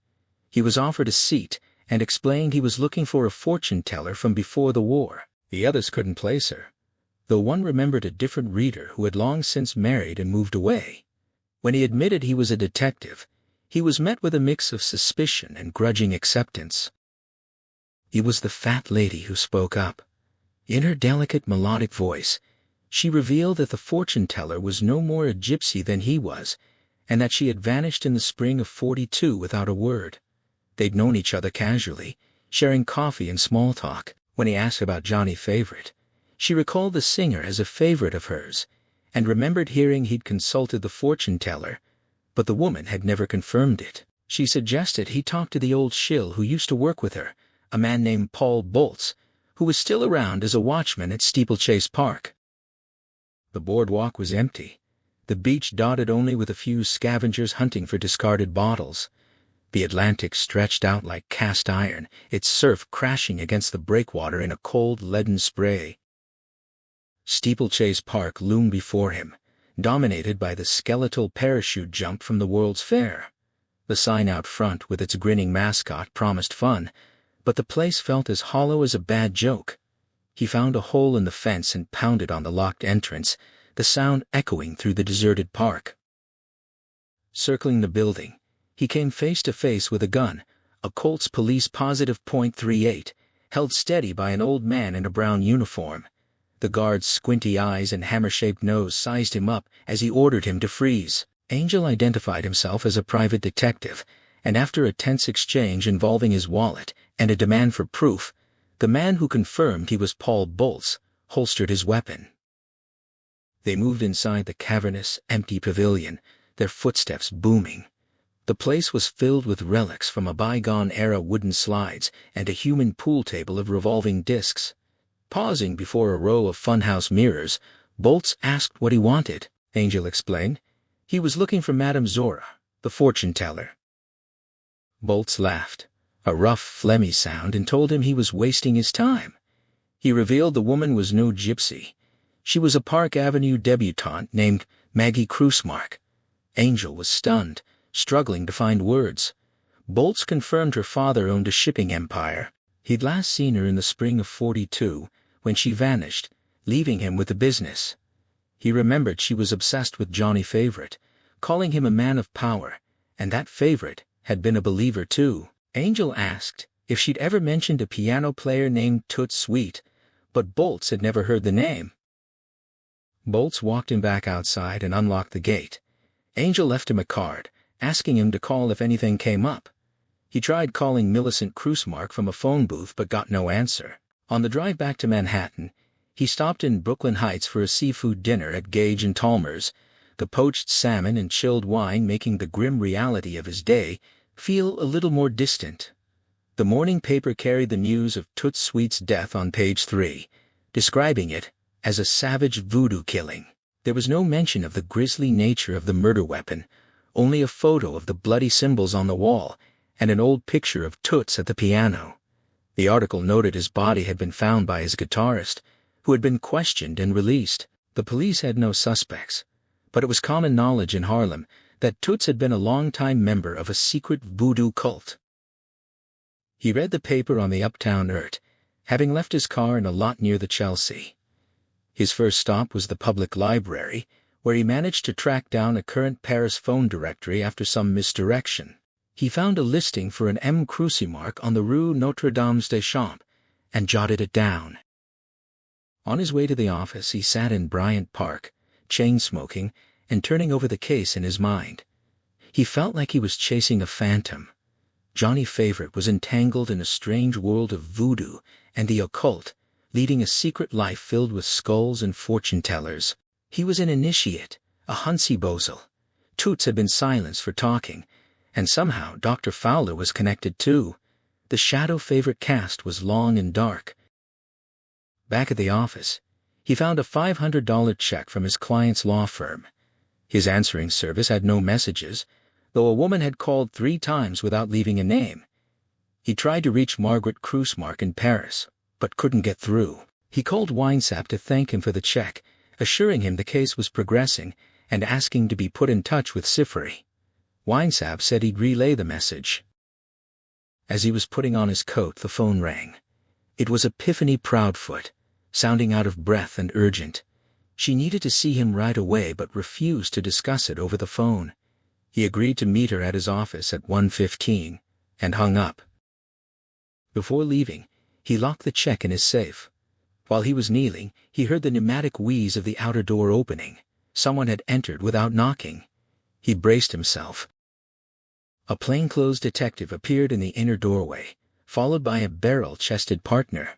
He was offered a seat and explained he was looking for a fortune-teller from before the war. The others couldn't place her, though one remembered a different reader who had long since married and moved away. When he admitted he was a detective, he was met with a mix of suspicion and grudging acceptance. It was the fat lady who spoke up. In her delicate melodic voice, she revealed that the fortune-teller was no more a gypsy than he was, and that she had vanished in the spring of '42 without a word. They'd known each other casually, sharing coffee and small talk. When he asked about Johnny Favorite, she recalled the singer as a favorite of hers, and remembered hearing he'd consulted the fortune-teller, but the woman had never confirmed it. She suggested he talk to the old shill who used to work with her, a man named Paul Boltz, who was still around as a watchman at Steeplechase Park. The boardwalk was empty. the beach dotted only with a few scavengers hunting for discarded bottles. The Atlantic stretched out like cast iron, its surf crashing against the breakwater in a cold leaden spray. Steeplechase Park loomed before him, dominated by the skeletal parachute jump from the World's Fair. The sign out front with its grinning mascot promised fun, but the place felt as hollow as a bad joke. He found a hole in the fence and pounded on the locked entrance, the sound echoing through the deserted park. Circling the building, he came face to face with a gun, a Colt's police positive .38, held steady by an old man in a brown uniform. The guard's squinty eyes and hammer-shaped nose sized him up as he ordered him to freeze. Angel identified himself as a private detective, and after a tense exchange involving his wallet and a demand for proof, the man who confirmed he was Paul Bolts holstered his weapon. They moved inside the cavernous, empty pavilion, their footsteps booming. The place was filled with relics from a bygone-era wooden slides and a human pool table of revolving discs. Pausing before a row of funhouse mirrors, Bolts asked what he wanted. Angel explained. He was looking for Madame Zora, the fortune-teller. Bolts laughed, a rough, phlegmy sound, and told him he was wasting his time. He revealed the woman was no gypsy. She was a Park Avenue debutante named Maggie Krusmark. Angel was stunned, struggling to find words. Bolts confirmed her father owned a shipping empire. He'd last seen her in the spring of '42, when she vanished, leaving him with the business. He remembered she was obsessed with Johnny Favorite, calling him a man of power, and that Favorite had been a believer too. Angel asked if she'd ever mentioned a piano player named Toots Sweet, but Bolts had never heard the name. Bolts walked him back outside and unlocked the gate. Angel left him a card, asking him to call if anything came up. He tried calling Millicent Krusmark from a phone booth but got no answer. On the drive back to Manhattan, he stopped in Brooklyn Heights for a seafood dinner at Gage and Talmer's, the poached salmon and chilled wine making the grim reality of his day feel a little more distant. The morning paper carried the news of Toots Sweet's death on page 3, describing it as a savage voodoo killing. There was no mention of the grisly nature of the murder weapon, only a photo of the bloody symbols on the wall and an old picture of Toots at the piano. The article noted his body had been found by his guitarist, who had been questioned and released. The police had no suspects, but it was common knowledge in Harlem that Toots had been a long-time member of a secret voodoo cult. He read the paper on the uptown Earth, having left his car in a lot near the Chelsea. His first stop was the public library, where he managed to track down a current Paris phone directory after some misdirection. He found a listing for an M. Krusmark on the Rue Notre-Dame-des-Champs and jotted it down. On his way to the office, he sat in Bryant Park, chain-smoking and turning over the case in his mind. He felt like he was chasing a phantom. Johnny Favorite was entangled in a strange world of voodoo and the occult, leading a secret life filled with skulls and fortune-tellers. He was an initiate, a Huntsy-Bozel. Toots had been silenced for talking, and somehow Dr. Fowler was connected too. The shadow Favorite cast was long and dark. Back at the office, he found a $500 check from his client's law firm. His answering service had no messages, though a woman had called 3 times without leaving a name. He tried to reach Margaret Krusmark in Paris, but couldn't get through. He called Winesap to thank him for the check, assuring him the case was progressing and asking to be put in touch with Sifri. Winesap said he'd relay the message. As he was putting on his coat, the phone rang. It was Epiphany Proudfoot, sounding out of breath and urgent. She needed to see him right away but refused to discuss it over the phone. He agreed to meet her at his office at 1:15 and hung up. Before leaving, he locked the check in his safe. While he was kneeling, he heard the pneumatic wheeze of the outer door opening. Someone had entered without knocking. He braced himself. A plainclothes detective appeared in the inner doorway, followed by a barrel-chested partner.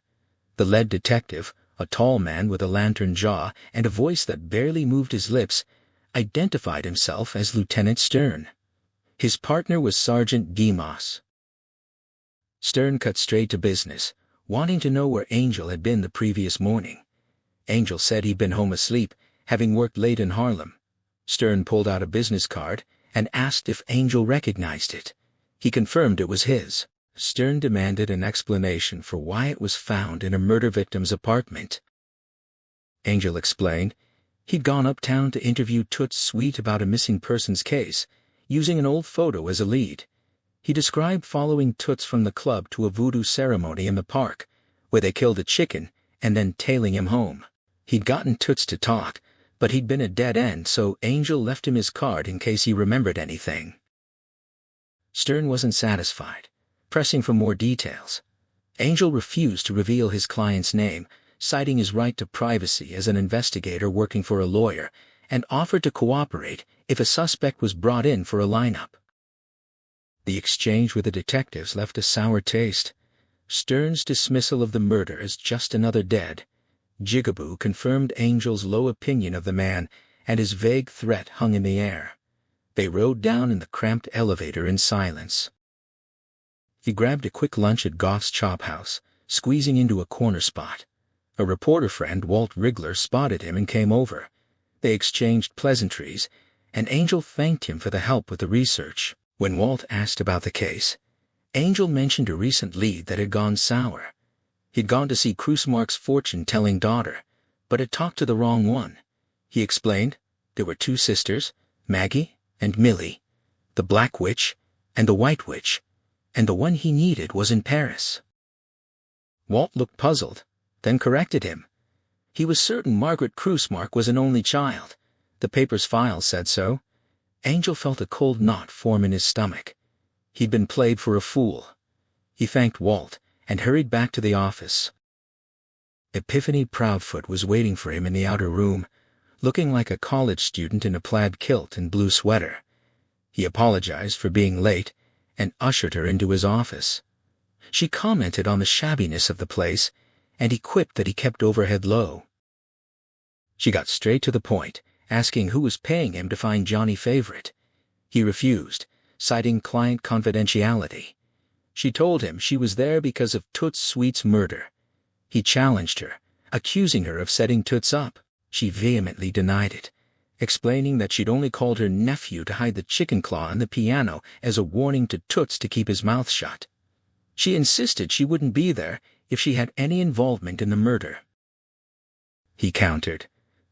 The lead detective, a tall man with a lantern jaw and a voice that barely moved his lips, identified himself as Lieutenant Stern. His partner was Sergeant Guimauss. Stern cut straight to business, wanting to know where Angel had been the previous morning. Angel said he'd been home asleep, having worked late in Harlem. Stern pulled out a business card and asked if Angel recognized it. He confirmed it was his. Stern demanded an explanation for why it was found in a murder victim's apartment. Angel explained he'd gone uptown to interview Toots Sweet about a missing persons case, using an old photo as a lead. He described following Toots from the club to a voodoo ceremony in the park, where they killed a chicken and then tailing him home. He'd gotten Toots to talk, but he'd been a dead end, so Angel left him his card in case he remembered anything. Stern wasn't satisfied, pressing for more details. Angel refused to reveal his client's name, citing his right to privacy as an investigator working for a lawyer, and offered to cooperate if a suspect was brought in for a lineup. The exchange with the detectives left a sour taste. Stern's dismissal of the murder as just another dead jigaboo confirmed Angel's low opinion of the man, and his vague threat hung in the air. They rode down in the cramped elevator in silence. He grabbed a quick lunch at Goff's Chop House, squeezing into a corner spot. A reporter friend, Walt Wrigler, spotted him and came over. They exchanged pleasantries, and Angel thanked him for the help with the research. When Walt asked about the case, Angel mentioned a recent lead that had gone sour. He'd gone to see Krusmark's fortune-telling daughter, but had talked to the wrong one. He explained there were two sisters, Maggie and Millie, the Black Witch and the White Witch, and the one he needed was in Paris. Walt looked puzzled, then corrected him. He was certain Margaret Krusmark was an only child. The paper's files said so. Angel felt a cold knot form in his stomach. He'd been played for a fool. He thanked Walt and hurried back to the office. Epiphany Proudfoot was waiting for him in the outer room, looking like a college student in a plaid kilt and blue sweater. He apologized for being late and ushered her into his office. She commented on the shabbiness of the place, and he quipped that he kept overhead low. She got straight to the point, asking who was paying him to find Johnny Favorite. He refused, citing client confidentiality. She told him she was there because of Toots Sweet's murder. He challenged her, accusing her of setting Toots up. She vehemently denied it, explaining that she'd only called her nephew to hide the chicken claw on the piano as a warning to Toots to keep his mouth shut. She insisted she wouldn't be there if she had any involvement in the murder. He countered,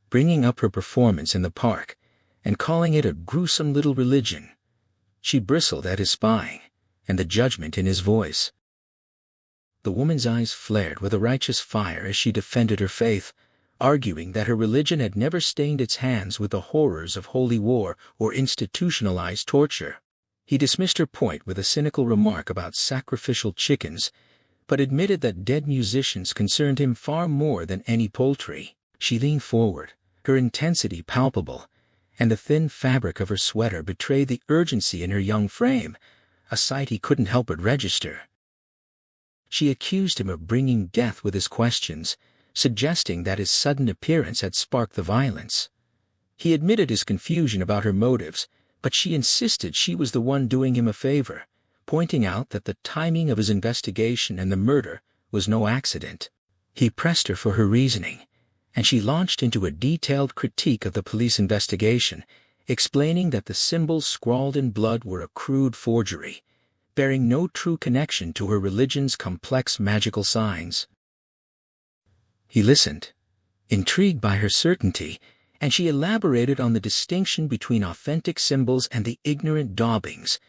bringing up her performance in the park and calling it a gruesome little religion. She bristled at his spying and the judgment in his voice. The woman's eyes flared with a righteous fire as she defended her faith, arguing that her religion had never stained its hands with the horrors of holy war or institutionalized torture. He dismissed her point with a cynical remark about sacrificial chickens, but admitted that dead musicians concerned him far more than any poultry. She leaned forward, her intensity palpable, and the thin fabric of her sweater betrayed the urgency in her young frame, a sight he couldn't help but register. She accused him of bringing death with his questions, suggesting that his sudden appearance had sparked the violence. He admitted his confusion about her motives, but she insisted she was the one doing him a favor, pointing out that the timing of his investigation and the murder was no accident. He pressed her for her reasoning, and she launched into a detailed critique of the police investigation, explaining that the symbols scrawled in blood were a crude forgery, bearing no true connection to her religion's complex magical signs. He listened, intrigued by her certainty, and she elaborated on the distinction between authentic symbols and the ignorant daubings,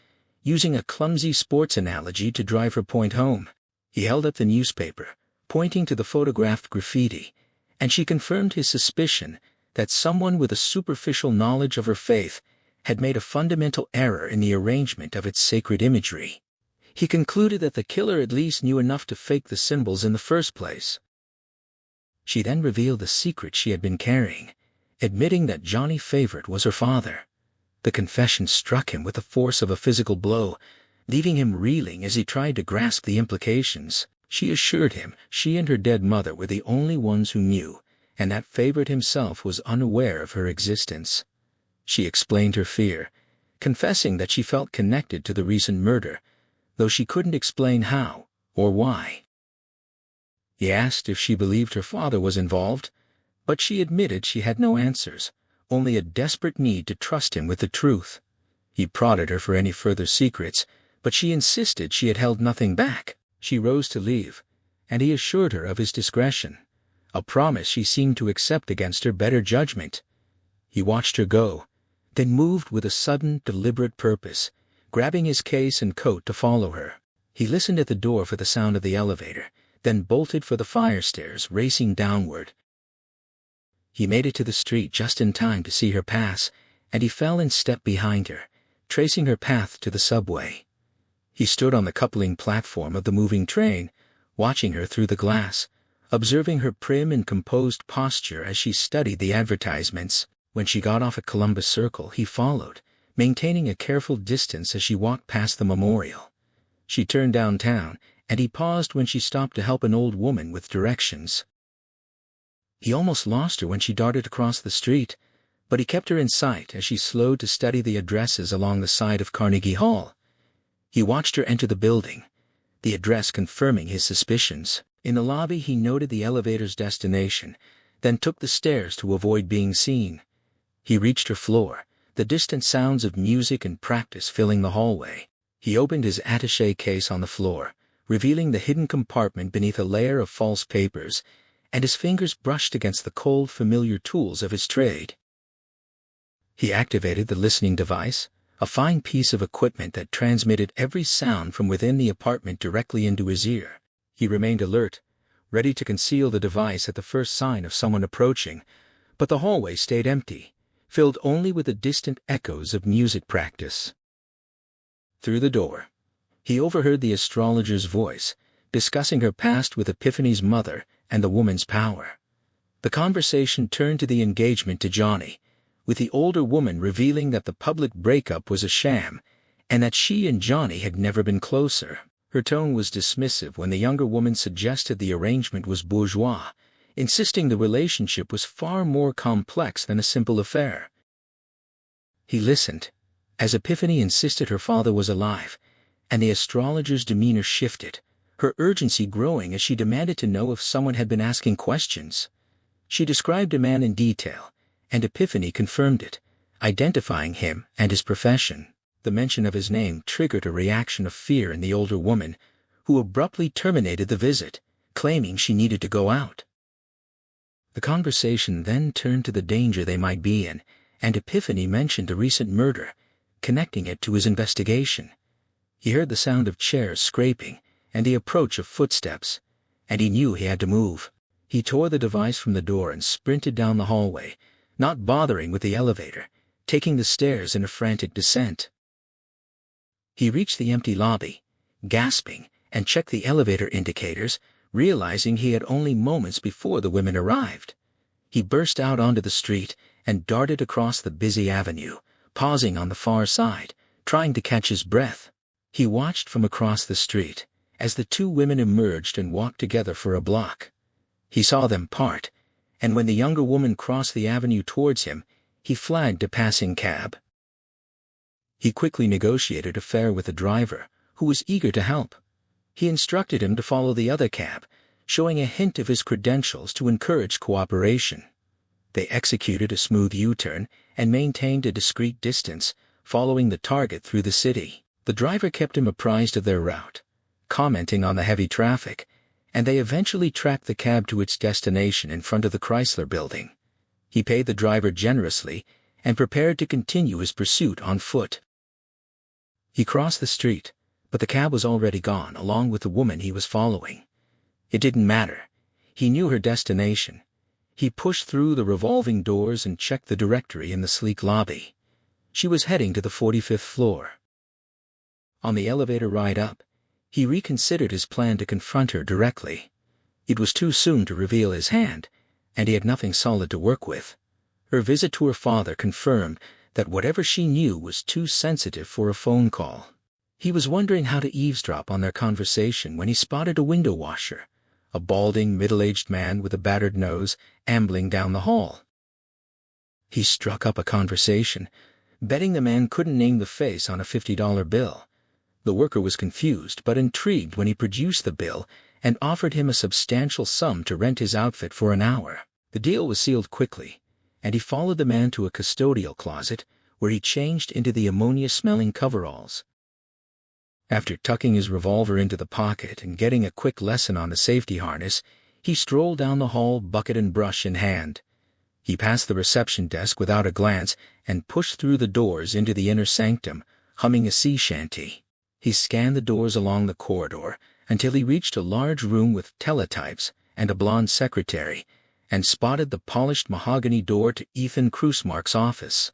using a clumsy sports analogy to drive her point home. He held up the newspaper, pointing to the photographed graffiti, and she confirmed his suspicion that someone with a superficial knowledge of her faith had made a fundamental error in the arrangement of its sacred imagery. He concluded that the killer at least knew enough to fake the symbols in the first place. She then revealed the secret she had been carrying, admitting that Johnny Favorite was her father. The confession struck him with the force of a physical blow, leaving him reeling as he tried to grasp the implications. She assured him she and her dead mother were the only ones who knew, and that Favorite himself was unaware of her existence. She explained her fear, confessing that she felt connected to the recent murder, though she couldn't explain how or why. He asked if she believed her father was involved, but she admitted she had no answers, only a desperate need to trust him with the truth. He prodded her for any further secrets, but she insisted she had held nothing back. She rose to leave, and he assured her of his discretion, a promise she seemed to accept against her better judgment. He watched her go, then moved with a sudden, deliberate purpose, grabbing his case and coat to follow her. He listened at the door for the sound of the elevator, then bolted for the fire stairs, racing downward. He made it to the street just in time to see her pass, and he fell in step behind her, tracing her path to the subway. He stood on the coupling platform of the moving train, watching her through the glass, observing her prim and composed posture as she studied the advertisements. When she got off at Columbus Circle, he followed, maintaining a careful distance as she walked past the memorial. She turned downtown, and he paused when she stopped to help an old woman with directions. He almost lost her when she darted across the street, but he kept her in sight as she slowed to study the addresses along the side of Carnegie Hall. He watched her enter the building, the address confirming his suspicions. In the lobby he noted the elevator's destination, then took the stairs to avoid being seen. He reached her floor, the distant sounds of music and practice filling the hallway. He opened his attaché case on the floor, revealing the hidden compartment beneath a layer of false papers, and his fingers brushed against the cold, familiar tools of his trade. He activated the listening device, a fine piece of equipment that transmitted every sound from within the apartment directly into his ear. He remained alert, ready to conceal the device at the first sign of someone approaching, but the hallway stayed empty, filled only with the distant echoes of music practice. Through the door, he overheard the astrologer's voice, discussing her past with Epiphany's mother and the woman's power. The conversation turned to the engagement to Johnny, with the older woman revealing that the public breakup was a sham, and that she and Johnny had never been closer. Her tone was dismissive when the younger woman suggested the arrangement was bourgeois, insisting the relationship was far more complex than a simple affair. He listened, as Epiphany insisted her father was alive, and the astrologer's demeanor shifted, her urgency growing as she demanded to know if someone had been asking questions. She described a man in detail, and Epiphany confirmed it, identifying him and his profession. The mention of his name triggered a reaction of fear in the older woman, who abruptly terminated the visit, claiming she needed to go out. The conversation then turned to the danger they might be in, and Epiphany mentioned a recent murder, connecting it to his investigation. He heard the sound of chairs scraping and the approach of footsteps, and he knew he had to move. He tore the device from the door and sprinted down the hallway, not bothering with the elevator, taking the stairs in a frantic descent. He reached the empty lobby, gasping, and checked the elevator indicators, realizing he had only moments before the women arrived. He burst out onto the street and darted across the busy avenue, pausing on the far side, trying to catch his breath. He watched from across the street as the two women emerged and walked together for a block. He saw them part, and when the younger woman crossed the avenue towards him, he flagged a passing cab. He quickly negotiated a fare with the driver, who was eager to help. He instructed him to follow the other cab, showing a hint of his credentials to encourage cooperation. They executed a smooth U-turn and maintained a discreet distance, following the target through the city. The driver kept him apprised of their route, commenting on the heavy traffic, and they eventually tracked the cab to its destination in front of the Chrysler Building. He paid the driver generously and prepared to continue his pursuit on foot. He crossed the street, but the cab was already gone along with the woman he was following. It didn't matter. He knew her destination. He pushed through the revolving doors and checked the directory in the sleek lobby. She was heading to the 45th floor. On the elevator ride up, he reconsidered his plan to confront her directly. It was too soon to reveal his hand, and he had nothing solid to work with. Her visit to her father confirmed that whatever she knew was too sensitive for a phone call. He was wondering how to eavesdrop on their conversation when he spotted a window washer, a balding, middle-aged man with a battered nose, ambling down the hall. He struck up a conversation, betting the man couldn't name the face on a $50 bill. The worker was confused but intrigued when he produced the bill and offered him a substantial sum to rent his outfit for an hour. The deal was sealed quickly, and he followed the man to a custodial closet where he changed into the ammonia-smelling coveralls. After tucking his revolver into the pocket and getting a quick lesson on the safety harness, he strolled down the hall, bucket and brush in hand. He passed the reception desk without a glance and pushed through the doors into the inner sanctum, humming a sea shanty. He scanned the doors along the corridor until he reached a large room with teletypes and a blonde secretary, and spotted the polished mahogany door to Ethan Krusmark's office.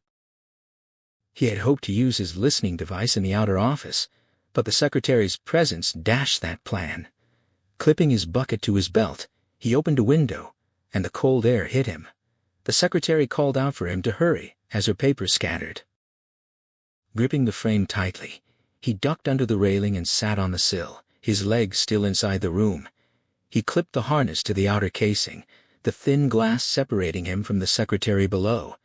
He had hoped to use his listening device in the outer office, but the secretary's presence dashed that plan. Clipping his bucket to his belt, he opened a window, and the cold air hit him. The secretary called out for him to hurry as her papers scattered. Gripping the frame tightly, he ducked under the railing and sat on the sill, his legs still inside the room. He clipped the harness to the outer casing, the thin glass separating him from the secretary below.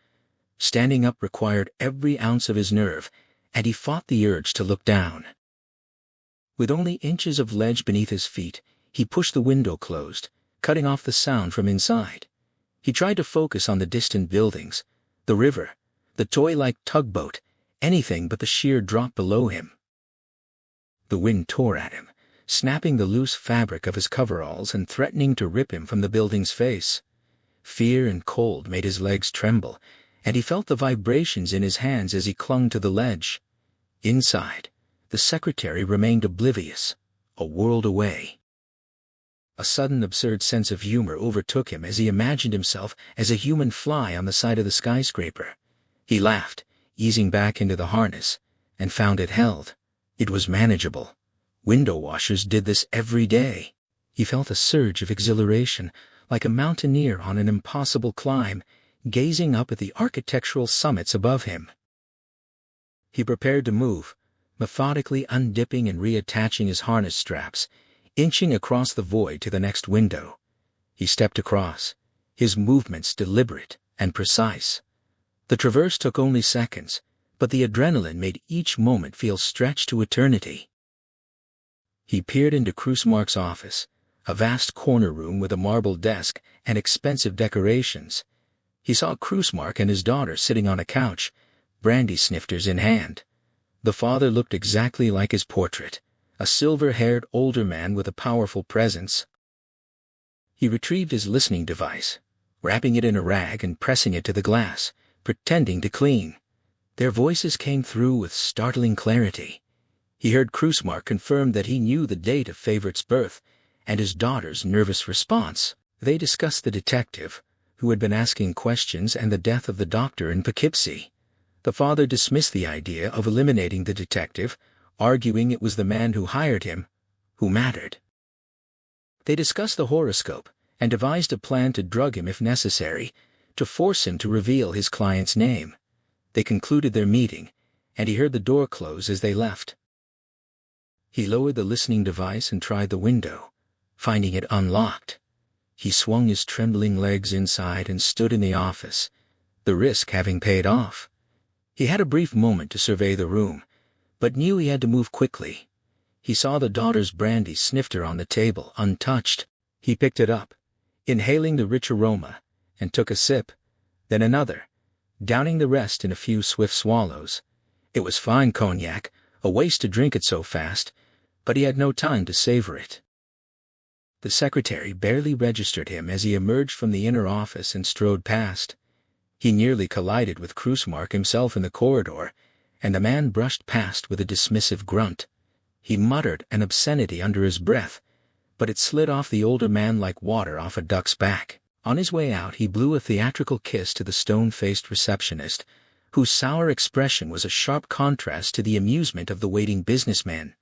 Standing up required every ounce of his nerve, and he fought the urge to look down. With only inches of ledge beneath his feet, he pushed the window closed, cutting off the sound from inside. He tried to focus on the distant buildings, the river, the toy-like tugboat, anything but the sheer drop below him. The wind tore at him, snapping the loose fabric of his coveralls and threatening to rip him from the building's face. Fear and cold made his legs tremble, and he felt the vibrations in his hands as he clung to the ledge. Inside, the secretary remained oblivious, a world away. A sudden absurd sense of humor overtook him as he imagined himself as a human fly on the side of the skyscraper. He laughed, easing back into the harness, and found it held. It was manageable. Window washers did this every day. He felt a surge of exhilaration, like a mountaineer on an impossible climb, gazing up at the architectural summits above him. He prepared to move, methodically undipping and reattaching his harness straps, inching across the void to the next window. He stepped across, his movements deliberate and precise. The traverse took only seconds, but the adrenaline made each moment feel stretched to eternity. He peered into Krusmark's office, a vast corner room with a marble desk and expensive decorations. He saw Krusmark and his daughter sitting on a couch, brandy snifters in hand. The father looked exactly like his portrait, a silver-haired older man with a powerful presence. He retrieved his listening device, wrapping it in a rag and pressing it to the glass, pretending to clean. Their voices came through with startling clarity. He heard Krusmark confirm that he knew the date of Favorite's birth and his daughter's nervous response. They discussed the detective, who had been asking questions, and the death of the doctor in Poughkeepsie. The father dismissed the idea of eliminating the detective, arguing it was the man who hired him who mattered. They discussed the horoscope and devised a plan to drug him if necessary, to force him to reveal his client's name. They concluded their meeting, and he heard the door close as they left. He lowered the listening device and tried the window, finding it unlocked. He swung his trembling legs inside and stood in the office, the risk having paid off. He had a brief moment to survey the room, but knew he had to move quickly. He saw the daughter's brandy snifter on the table, untouched. He picked it up, inhaling the rich aroma, and took a sip, then another, downing the rest in a few swift swallows. It was fine cognac, a waste to drink it so fast, but he had no time to savor it. The secretary barely registered him as he emerged from the inner office and strode past. He nearly collided with Krusmark himself in the corridor, and the man brushed past with a dismissive grunt. He muttered an obscenity under his breath, but it slid off the older man like water off a duck's back. On his way out, he blew a theatrical kiss to the stone-faced receptionist, whose sour expression was a sharp contrast to the amusement of the waiting businessman.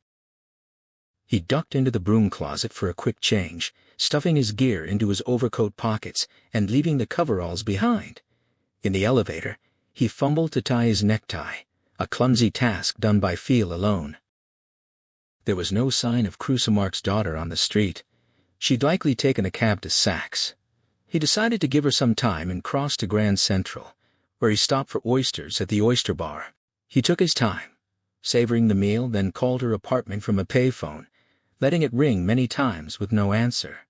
He ducked into the broom closet for a quick change, stuffing his gear into his overcoat pockets and leaving the coveralls behind. In the elevator, he fumbled to tie his necktie, a clumsy task done by feel alone. There was no sign of Krusmark's daughter on the street. She'd likely taken a cab to Saks. He decided to give her some time and crossed to Grand Central, where he stopped for oysters at the oyster bar. He took his time, savoring the meal, then called her apartment from a payphone, letting it ring many times with no answer.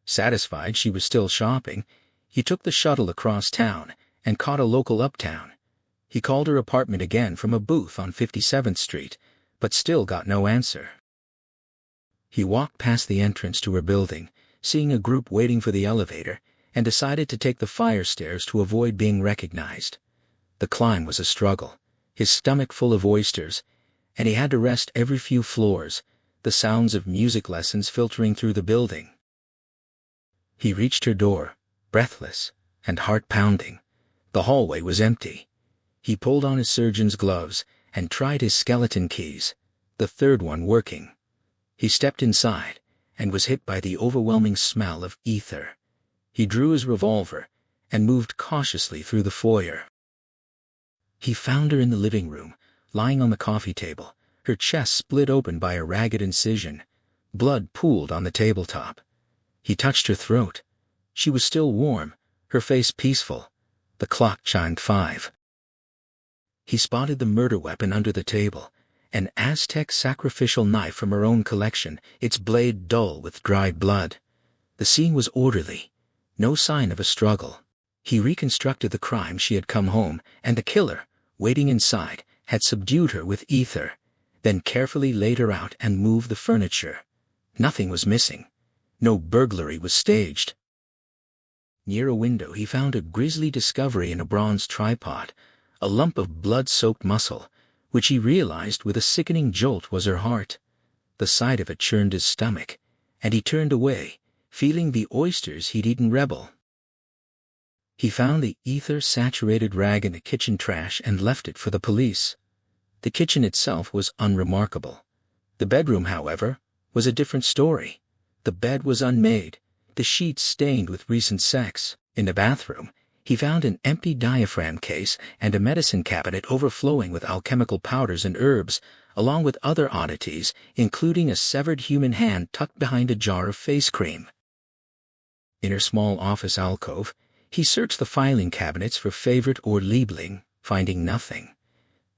Satisfied she was still shopping, he took the shuttle across town and caught a local uptown. He called her apartment again from a booth on 57th Street, but still got no answer. He walked past the entrance to her building, seeing a group waiting for the elevator, and decided to take the fire stairs to avoid being recognized. The climb was a struggle, his stomach full of oysters, and he had to rest every few floors, the sounds of music lessons filtering through the building. He reached her door, breathless and heart-pounding. The hallway was empty. He pulled on his surgeon's gloves and tried his skeleton keys, the third one working. He stepped inside and was hit by the overwhelming smell of ether. He drew his revolver and moved cautiously through the foyer. He found her in the living room, lying on the coffee table, her chest split open by a ragged incision. Blood pooled on the tabletop. He touched her throat. She was still warm, her face peaceful. The clock chimed 5. He spotted the murder weapon under the table, an Aztec sacrificial knife from her own collection, its blade dull with dried blood. The scene was orderly. No sign of a struggle. He reconstructed the crime. She had come home, and the killer, waiting inside, had subdued her with ether, then carefully laid her out and moved the furniture. Nothing was missing. No burglary was staged. Near a window he found a grisly discovery in a bronze tripod, a lump of blood-soaked muscle, which he realized with a sickening jolt was her heart. The sight of it churned his stomach, and he turned away, feeling the oysters he'd eaten rebel. He found the ether-saturated rag in the kitchen trash and left it for the police. The kitchen itself was unremarkable. The bedroom, however, was a different story. The bed was unmade, the sheets stained with recent sex. In the bathroom, he found an empty diaphragm case and a medicine cabinet overflowing with alchemical powders and herbs, along with other oddities, including a severed human hand tucked behind a jar of face cream. In her small office alcove, he searched the filing cabinets for favorite or labeling, finding nothing.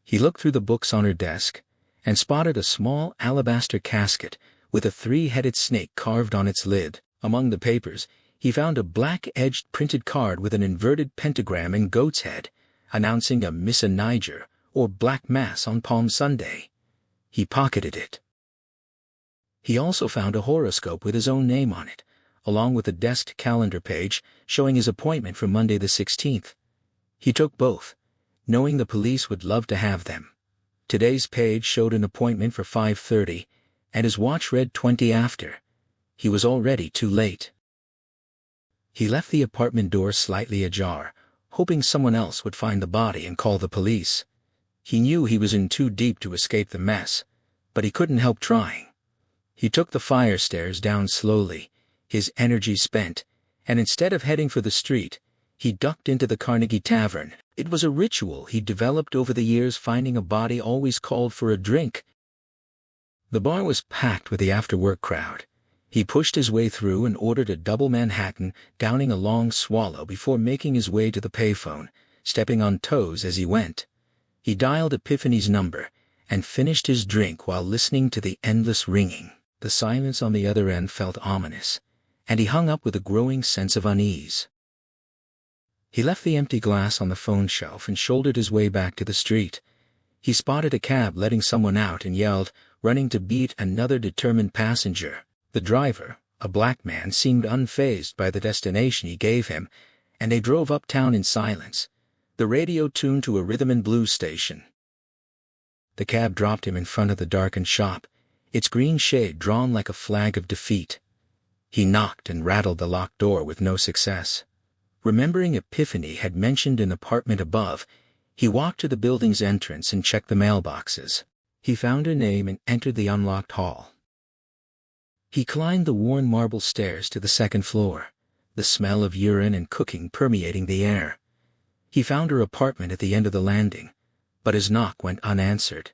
He looked through the books on her desk and spotted a small alabaster casket with a 3-headed snake carved on its lid. Among the papers, he found a black-edged printed card with an inverted pentagram and goat's head, announcing a Missa Niger, or Black Mass on Palm Sunday. He pocketed it. He also found a horoscope with his own name on it, along with a desk calendar page showing his appointment for Monday the 16th. He took both, knowing the police would love to have them. Today's page showed an appointment for 5:30, and his watch read 20 after. He was already too late. He left the apartment door slightly ajar, hoping someone else would find the body and call the police. He knew he was in too deep to escape the mess, but he couldn't help trying. He took the fire stairs down slowly, his energy spent, and instead of heading for the street, he ducked into the Carnegie Tavern. It was a ritual he'd developed over the years. Finding a body always called for a drink. The bar was packed with the after-work crowd. He pushed his way through and ordered a double Manhattan, downing a long swallow before making his way to the payphone, stepping on toes as he went. He dialed Epiphany's number and finished his drink while listening to the endless ringing. The silence on the other end felt ominous, and he hung up with a growing sense of unease. He left the empty glass on the phone shelf and shouldered his way back to the street. He spotted a cab letting someone out and yelled, running to beat another determined passenger. The driver, a black man, seemed unfazed by the destination he gave him, and they drove uptown in silence, the radio tuned to a rhythm and blues station. The cab dropped him in front of the darkened shop, its green shade drawn like a flag of defeat. He knocked and rattled the locked door with no success. Remembering Epiphany had mentioned an apartment above, he walked to the building's entrance and checked the mailboxes. He found her name and entered the unlocked hall. He climbed the worn marble stairs to the second floor, the smell of urine and cooking permeating the air. He found her apartment at the end of the landing, but his knock went unanswered.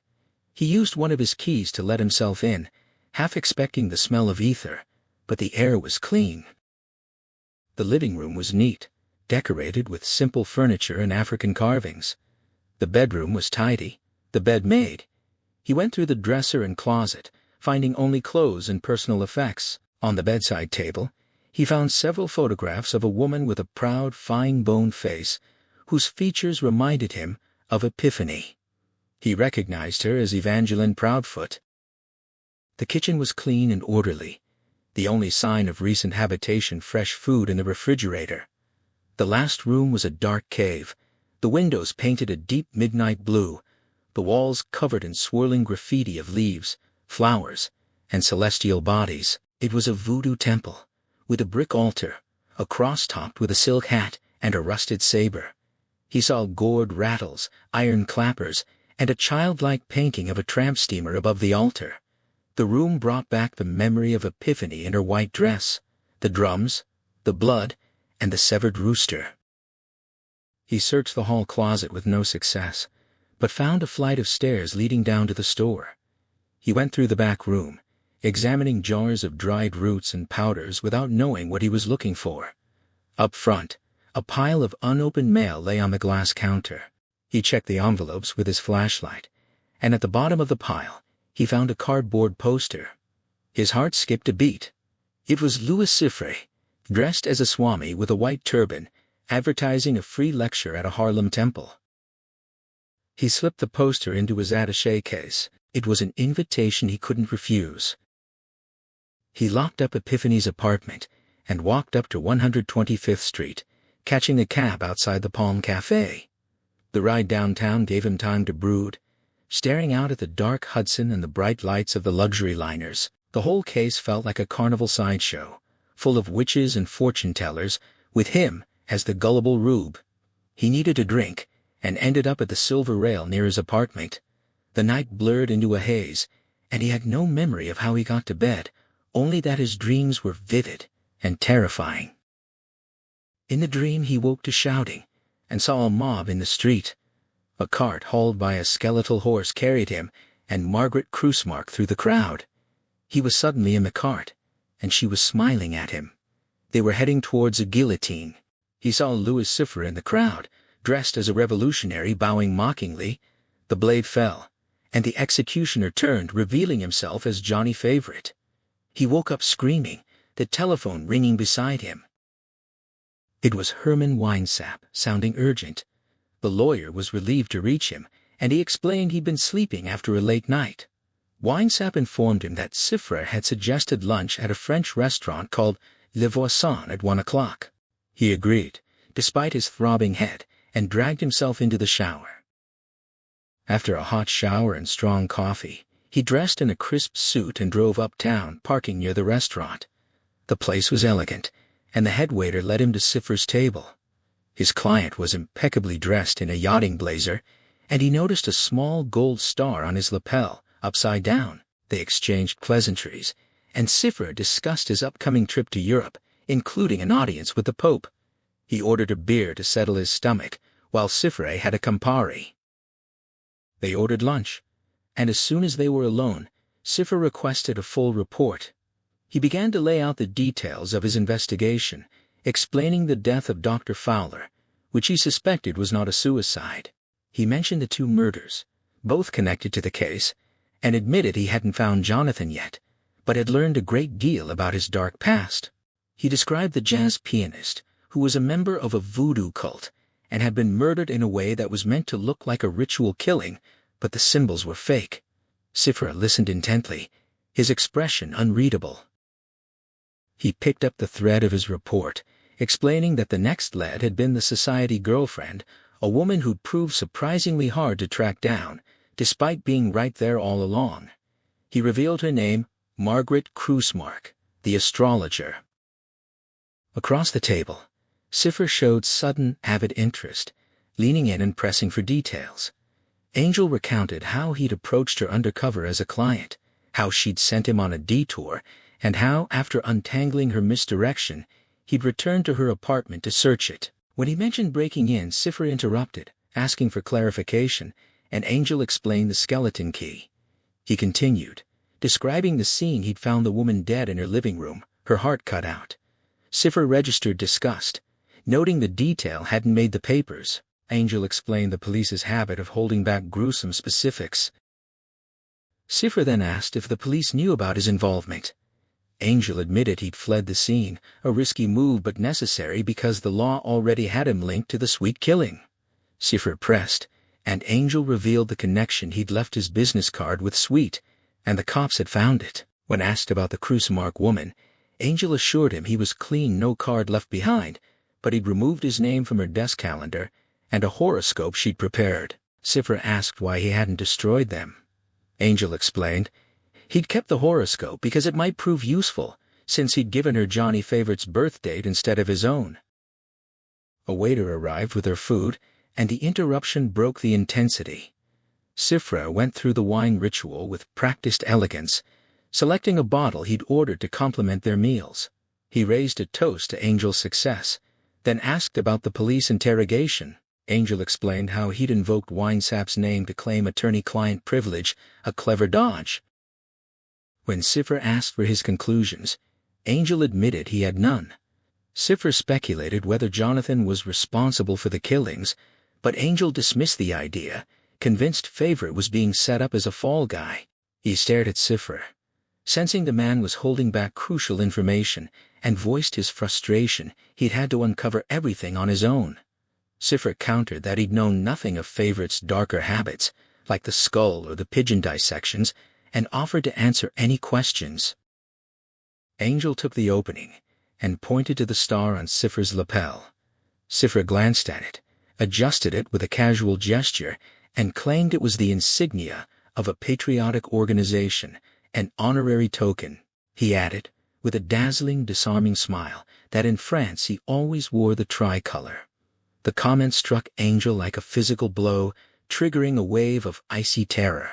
He used one of his keys to let himself in, half expecting the smell of ether, but the air was clean. The living room was neat, decorated with simple furniture and African carvings. The bedroom was tidy, the bed made. He went through the dresser and closet, finding only clothes and personal effects. On the bedside table, he found several photographs of a woman with a proud, fine-boned face, whose features reminded him of Epiphany. He recognized her as Evangeline Proudfoot. The kitchen was clean and orderly, the only sign of recent habitation fresh food in the refrigerator. The last room was a dark cave, the windows painted a deep midnight blue, the walls covered in swirling graffiti of leaves, flowers, and celestial bodies. It was a voodoo temple, with a brick altar, a cross topped with a silk hat, and a rusted saber. He saw gourd rattles, iron clappers, and a childlike painting of a tramp steamer above the altar. The room brought back the memory of Epiphany in her white dress, the drums, the blood, and the severed rooster. He searched the hall closet with no success, but found a flight of stairs leading down to the store. He went through the back room, examining jars of dried roots and powders without knowing what he was looking for. Up front, a pile of unopened mail lay on the glass counter. He checked the envelopes with his flashlight, and at the bottom of the pile, he found a cardboard poster. His heart skipped a beat. It was Louis Chiffre, dressed as a swami with a white turban, advertising a free lecture at a Harlem temple. He slipped the poster into his attaché case. It was an invitation he couldn't refuse. He locked up Epiphany's apartment and walked up to 125th Street, catching a cab outside the Palm Cafe. The ride downtown gave him time to brood, staring out at the dark Hudson and the bright lights of the luxury liners. The whole case felt like a carnival sideshow, full of witches and fortune-tellers, with him as the gullible rube. He needed a drink, and ended up at the Silver Rail near his apartment. The night blurred into a haze, and he had no memory of how he got to bed, only that his dreams were vivid and terrifying. In the dream he woke to shouting, and saw a mob in the street. A cart hauled by a skeletal horse carried him and Margaret Krusmark through the crowd. He was suddenly in the cart, and she was smiling at him. They were heading towards a guillotine. He saw Louis Chiffre in the crowd, dressed as a revolutionary, bowing mockingly. The blade fell, and the executioner turned, revealing himself as Johnny Favorite. He woke up screaming, the telephone ringing beside him. It was Herman Winesap, sounding urgent. The lawyer was relieved to reach him, and he explained he'd been sleeping after a late night. Winesap informed him that Chiffre had suggested lunch at a French restaurant called Le Voisin at 1 o'clock. He agreed, despite his throbbing head, and dragged himself into the shower. After a hot shower and strong coffee, he dressed in a crisp suit and drove uptown, parking near the restaurant. The place was elegant, and the head waiter led him to Chiffre's table. His client was impeccably dressed in a yachting blazer, and he noticed a small gold star on his lapel, upside down. They exchanged pleasantries, and Chiffre discussed his upcoming trip to Europe, including an audience with the Pope. He ordered a beer to settle his stomach, while Chiffre had a Campari. They ordered lunch, and as soon as they were alone, Chiffre requested a full report. He began to lay out the details of his investigation, explaining the death of Dr. Fowler, which he suspected was not a suicide. He mentioned the 2 murders, both connected to the case, and admitted he hadn't found Jonathan yet, but had learned a great deal about his dark past. He described the jazz pianist, who was a member of a voodoo cult, and had been murdered in a way that was meant to look like a ritual killing, but the symbols were fake. Chiffre listened intently, his expression unreadable. He picked up the thread of his report, explaining that the next lead had been the society girlfriend, a woman who'd proved surprisingly hard to track down, despite being right there all along. He revealed her name, Margaret Krusmark, the astrologer. Across the table, Chiffre showed sudden, avid interest, leaning in and pressing for details. Angel recounted how he'd approached her undercover as a client, how she'd sent him on a detour, and how, after untangling her misdirection, he'd returned to her apartment to search it. When he mentioned breaking in, Chiffre interrupted, asking for clarification, and Angel explained the skeleton key. He continued, describing the scene he'd found the woman dead in her living room, her heart cut out. Chiffre registered disgust, noting the detail hadn't made the papers. Angel explained the police's habit of holding back gruesome specifics. Chiffre then asked if the police knew about his involvement. Angel admitted he'd fled the scene, a risky move but necessary because the law already had him linked to the Sweet killing. Cipher pressed, and Angel revealed the connection. He'd left his business card with Sweet, and the cops had found it. When asked about the Crucimark woman, Angel assured him he was clean, no card left behind, but he'd removed his name from her desk calendar and a horoscope she'd prepared. Cipher asked why he hadn't destroyed them. Angel explained he'd kept the horoscope because it might prove useful, since he'd given her Johnny Favorite's birth date instead of his own. A waiter arrived with her food, and the interruption broke the intensity. Cipher went through the wine ritual with practiced elegance, selecting a bottle he'd ordered to complement their meals. He raised a toast to Angel's success, then asked about the police interrogation. Angel explained how he'd invoked Winesap's name to claim attorney-client privilege, a clever dodge. When Cipher asked for his conclusions, Angel admitted he had none. Cipher speculated whether Jonathan was responsible for the killings, but Angel dismissed the idea, convinced Favorite was being set up as a fall guy. He stared at Cipher, sensing the man was holding back crucial information, and voiced his frustration. He'd had to uncover everything on his own. Cipher countered that he'd known nothing of Favorite's darker habits, like the skull or the pigeon dissections, and offered to answer any questions. Angel took the opening and pointed to the star on Cipher's lapel. Cipher glanced at it, adjusted it with a casual gesture, and claimed it was the insignia of a patriotic organization, an honorary token. He added, with a dazzling, disarming smile, that in France he always wore the tricolor. The comment struck Angel like a physical blow, triggering a wave of icy terror.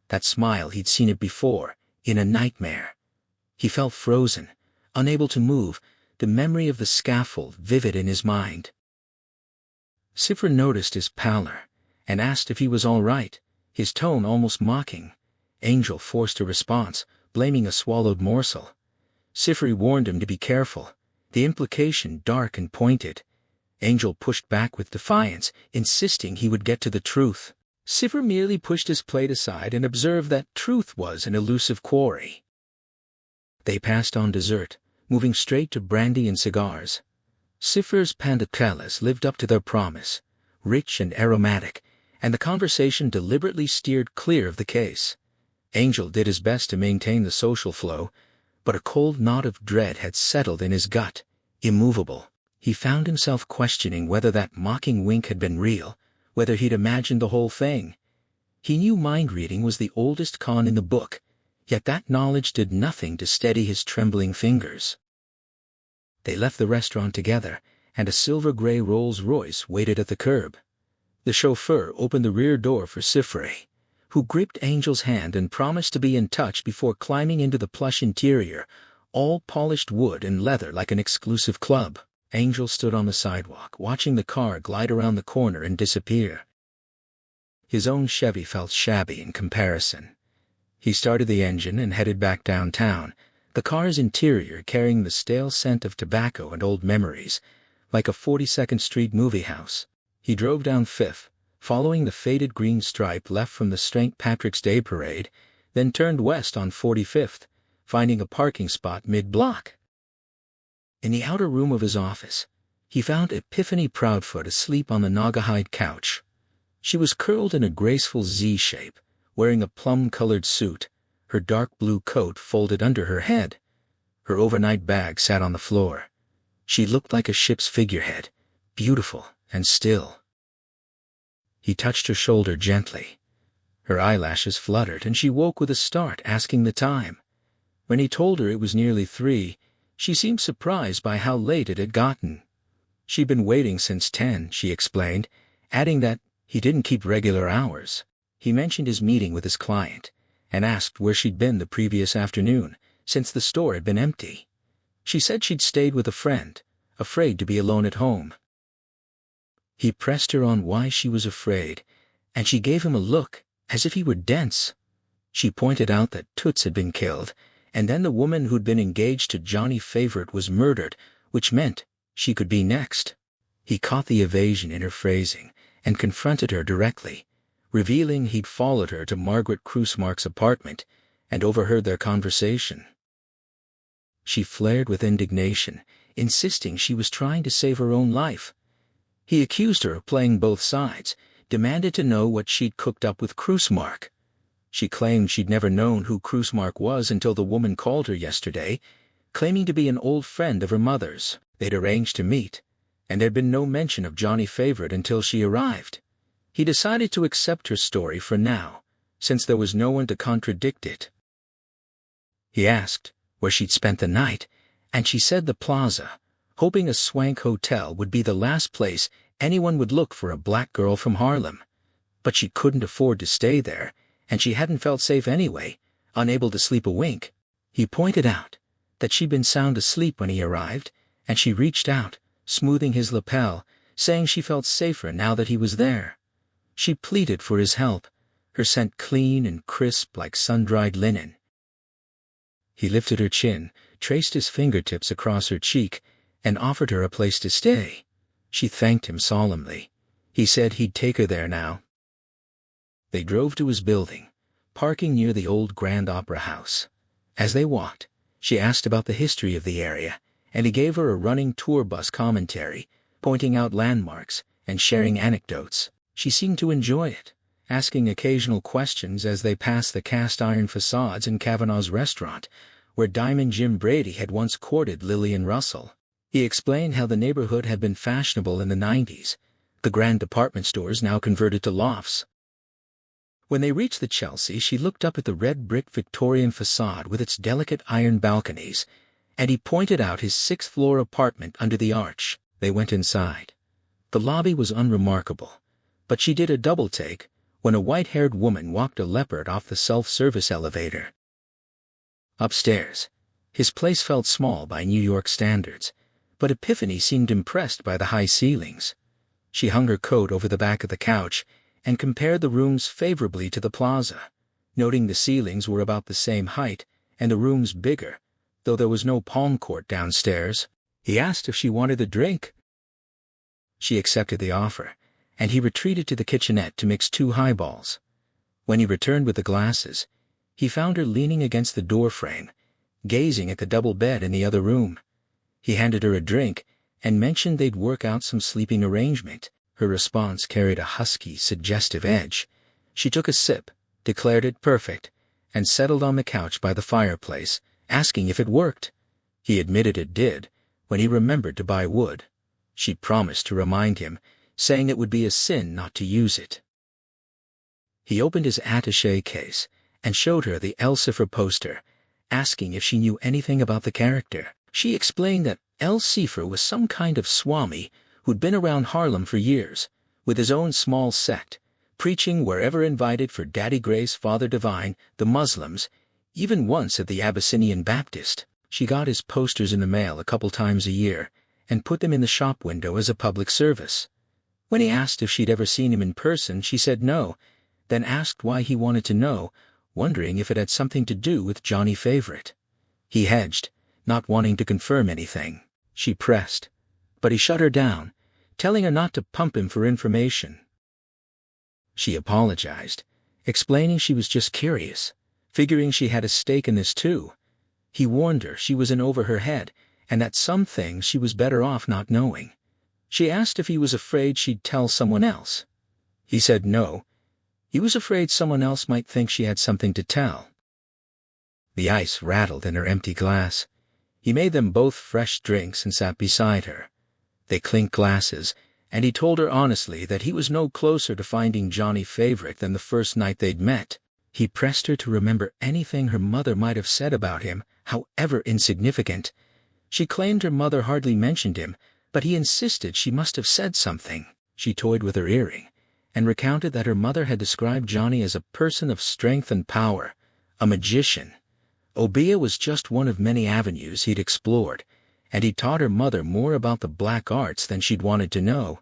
That smile, he'd seen it before, in a nightmare. He felt frozen, unable to move, the memory of the scaffold vivid in his mind. Cipher noticed his pallor, and asked if he was all right, his tone almost mocking. Angel forced a response, blaming a swallowed morsel. Cipher warned him to be careful, the implication dark and pointed. Angel pushed back with defiance, insisting he would get to the truth. Cipher merely pushed his plate aside and observed that truth was an elusive quarry. They passed on dessert, moving straight to brandy and cigars. Cipher's pandatelles lived up to their promise, rich and aromatic, and the conversation deliberately steered clear of the case. Angel did his best to maintain the social flow, but a cold knot of dread had settled in his gut, immovable. He found himself questioning whether that mocking wink had been real, whether he'd imagined the whole thing. He knew mind-reading was the oldest con in the book, yet that knowledge did nothing to steady his trembling fingers. They left the restaurant together, and a silver-gray Rolls-Royce waited at the curb. The chauffeur opened the rear door for Cipher, who gripped Angel's hand and promised to be in touch before climbing into the plush interior, all polished wood and leather like an exclusive club. Angel stood on the sidewalk, watching the car glide around the corner and disappear. His own Chevy felt shabby in comparison. He started the engine and headed back downtown, the car's interior carrying the stale scent of tobacco and old memories, like a 42nd Street movie house. He drove down Fifth, following the faded green stripe left from the St. Patrick's Day parade, then turned west on 45th, finding a parking spot mid-block. In the outer room of his office, he found Epiphany Proudfoot asleep on the Naugahyde couch. She was curled in a graceful Z shape, wearing a plum-colored suit, her dark blue coat folded under her head. Her overnight bag sat on the floor. She looked like a ship's figurehead, beautiful and still. He touched her shoulder gently. Her eyelashes fluttered, and she woke with a start, asking the time. When he told her it was nearly 3, she seemed surprised by how late it had gotten. She'd been waiting since 10, she explained, adding that he didn't keep regular hours. He mentioned his meeting with his client, and asked where she'd been the previous afternoon, since the store had been empty. She said she'd stayed with a friend, afraid to be alone at home. He pressed her on why she was afraid, and she gave him a look, as if he were dense. She pointed out that Toots had been killed, and then the woman who'd been engaged to Johnny Favorite was murdered, which meant she could be next. He caught the evasion in her phrasing, and confronted her directly, revealing he'd followed her to Margaret Crucimark's apartment and overheard their conversation. She flared with indignation, insisting she was trying to save her own life. He accused her of playing both sides, demanded to know what she'd cooked up with Krusmark. She claimed she'd never known who Krusmark was until the woman called her yesterday, claiming to be an old friend of her mother's. They'd arranged to meet, and there'd been no mention of Johnny Favorite until she arrived. He decided to accept her story for now, since there was no one to contradict it. He asked where she'd spent the night, and she said the Plaza, hoping a swank hotel would be the last place anyone would look for a black girl from Harlem. But she couldn't afford to stay there, and she hadn't felt safe anyway, unable to sleep a wink. He pointed out that she'd been sound asleep when he arrived, and she reached out, smoothing his lapel, saying she felt safer now that he was there. She pleaded for his help, her scent clean and crisp like sun-dried linen. He lifted her chin, traced his fingertips across her cheek, and offered her a place to stay. She thanked him solemnly. He said he'd take her there now. They drove to his building, parking near the old Grand Opera House. As they walked, she asked about the history of the area, and he gave her a running tour bus commentary, pointing out landmarks and sharing anecdotes. She seemed to enjoy it, asking occasional questions as they passed the cast-iron facades in Kavanaugh's restaurant, where Diamond Jim Brady had once courted Lillian Russell. He explained how the neighborhood had been fashionable in the 90s, the grand department stores now converted to lofts. When they reached the Chelsea, she looked up at the red brick Victorian facade with its delicate iron balconies, and he pointed out his 6th-floor apartment under the arch. They went inside. The lobby was unremarkable, but she did a double-take when a white-haired woman walked a leopard off the self-service elevator. Upstairs, his place felt small by New York standards, but Epiphany seemed impressed by the high ceilings. She hung her coat over the back of the couch and compared the rooms favorably to the Plaza, noting the ceilings were about the same height and the rooms bigger, though there was no palm court downstairs. He asked if she wanted a drink. She accepted the offer, and he retreated to the kitchenette to mix 2 highballs. When he returned with the glasses, he found her leaning against the doorframe, gazing at the double bed in the other room. He handed her a drink and mentioned they'd work out some sleeping arrangement. Her response carried a husky, suggestive edge. She took a sip, declared it perfect, and settled on the couch by the fireplace, asking if it worked. He admitted it did, when he remembered to buy wood. She promised to remind him, saying it would be a sin not to use it. He opened his attaché case and showed her the El Cipher poster, asking if she knew anything about the character. She explained that El Cipher was some kind of swami who'd been around Harlem for years, with his own small sect, preaching wherever invited for Daddy Grace, Father Divine, the Muslims, even once at the Abyssinian Baptist. She got his posters in the mail a couple times a year and put them in the shop window as a public service. When he asked if she'd ever seen him in person, she said no, then asked why he wanted to know, wondering if it had something to do with Johnny Favorite. He hedged, not wanting to confirm anything. She pressed, but he shut her down, telling her not to pump him for information. She apologized, explaining she was just curious, figuring she had a stake in this too. He warned her she was in over her head and that some things she was better off not knowing. She asked if he was afraid she'd tell someone else. He said no. He was afraid someone else might think she had something to tell. The ice rattled in her empty glass. He made them both fresh drinks and sat beside her. They clinked glasses, and he told her honestly that he was no closer to finding Johnny Favorite than the first night they'd met. He pressed her to remember anything her mother might have said about him, however insignificant. She claimed her mother hardly mentioned him, but he insisted she must have said something. She toyed with her earring and recounted that her mother had described Johnny as a person of strength and power, a magician. Obeah was just one of many avenues he'd explored, and he taught her mother more about the black arts than she'd wanted to know.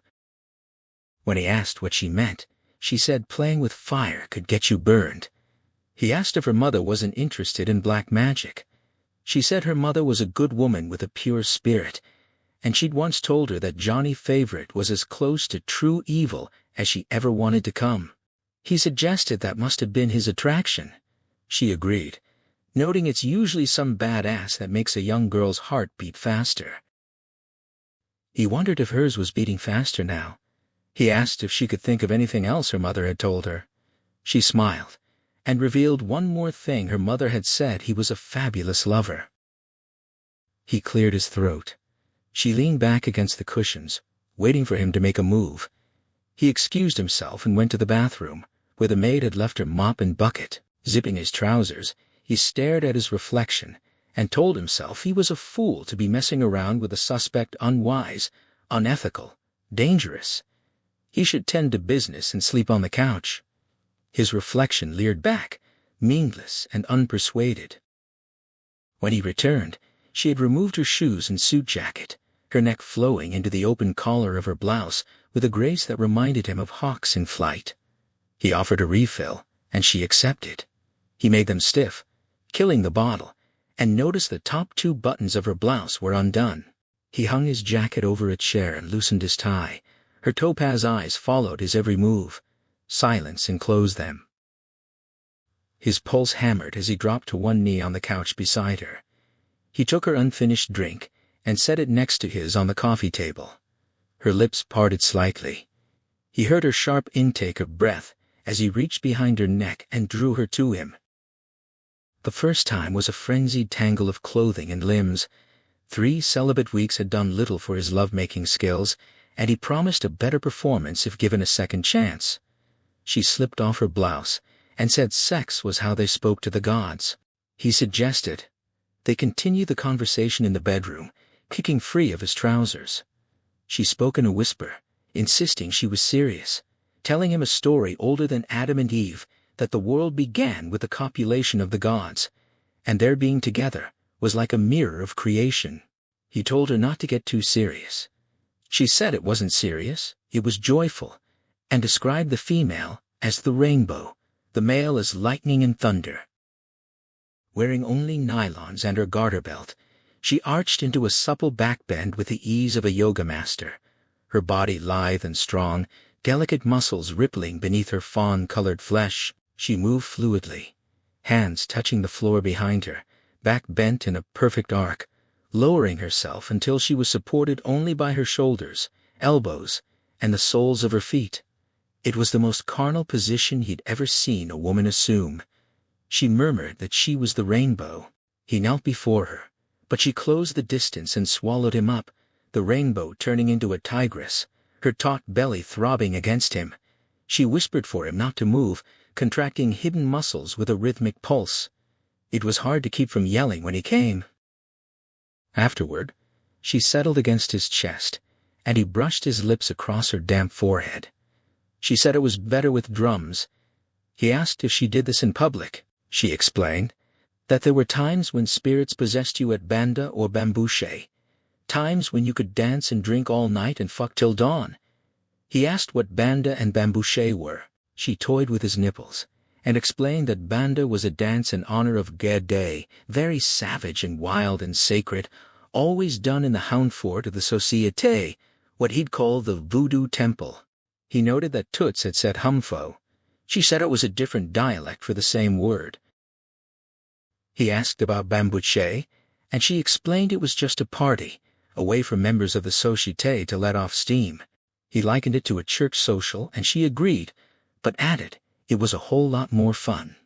When he asked what she meant, she said playing with fire could get you burned. He asked if her mother wasn't interested in black magic. She said her mother was a good woman with a pure spirit, and she'd once told her that Johnny Favorite was as close to true evil as she ever wanted to come. He suggested that must have been his attraction. She agreed, noting it's usually some badass that makes a young girl's heart beat faster. He wondered if hers was beating faster now. He asked if she could think of anything else her mother had told her. She smiled, and revealed one more thing her mother had said: he was a fabulous lover. He cleared his throat. She leaned back against the cushions, waiting for him to make a move. He excused himself and went to the bathroom, where the maid had left her mop and bucket. Zipping his trousers, he stared at his reflection and told himself he was a fool to be messing around with a suspect, unwise, unethical, dangerous. He should tend to business and sleep on the couch. His reflection leered back, meaningless and unpersuaded. When he returned, she had removed her shoes and suit jacket, her neck flowing into the open collar of her blouse with a grace that reminded him of hawks in flight. He offered a refill, and she accepted. He made them stiff, killing the bottle, and noticed the top 2 buttons of her blouse were undone. He hung his jacket over a chair and loosened his tie. Her topaz eyes followed his every move. Silence enclosed them. His pulse hammered as he dropped to one knee on the couch beside her. He took her unfinished drink and set it next to his on the coffee table. Her lips parted slightly. He heard her sharp intake of breath as he reached behind her neck and drew her to him. The first time was a frenzied tangle of clothing and limbs. 3 celibate weeks had done little for his love-making skills, and he promised a better performance if given a second chance. She slipped off her blouse and said sex was how they spoke to the gods. He suggested. They continued the conversation in the bedroom, kicking free of his trousers. She spoke in a whisper, insisting she was serious, telling him a story older than Adam and Eve, that the world began with the copulation of the gods, and their being together was like a mirror of creation. He told her not to get too serious. She said it wasn't serious, it was joyful, and described the female as the rainbow, the male as lightning and thunder. Wearing only nylons and her garter belt, she arched into a supple backbend with the ease of a yoga master, her body lithe and strong, delicate muscles rippling beneath her fawn-colored flesh. She moved fluidly, hands touching the floor behind her, back bent in a perfect arc, lowering herself until she was supported only by her shoulders, elbows, and the soles of her feet. It was the most carnal position he'd ever seen a woman assume. She murmured that she was the rainbow. He knelt before her, but she closed the distance and swallowed him up, the rainbow turning into a tigress, her taut belly throbbing against him. She whispered for him not to move, contracting hidden muscles with a rhythmic pulse. It was hard to keep from yelling when he came. Afterward, she settled against his chest, and he brushed his lips across her damp forehead. She said it was better with drums. He asked if she did this in public. She explained that there were times when spirits possessed you at banda or bambouche, times when you could dance and drink all night and fuck till dawn. He asked what banda and bambouche were. She toyed with his nipples and explained that banda was a dance in honor of Gede, very savage and wild and sacred, always done in the hound fort of the Société, what he'd call the voodoo temple. He noted that Toots had said humfo. She said it was a different dialect for the same word. He asked about bambouche, and she explained it was just a party, a way for members of the Société to let off steam. He likened it to a church social, and she agreed, but added it was a whole lot more fun.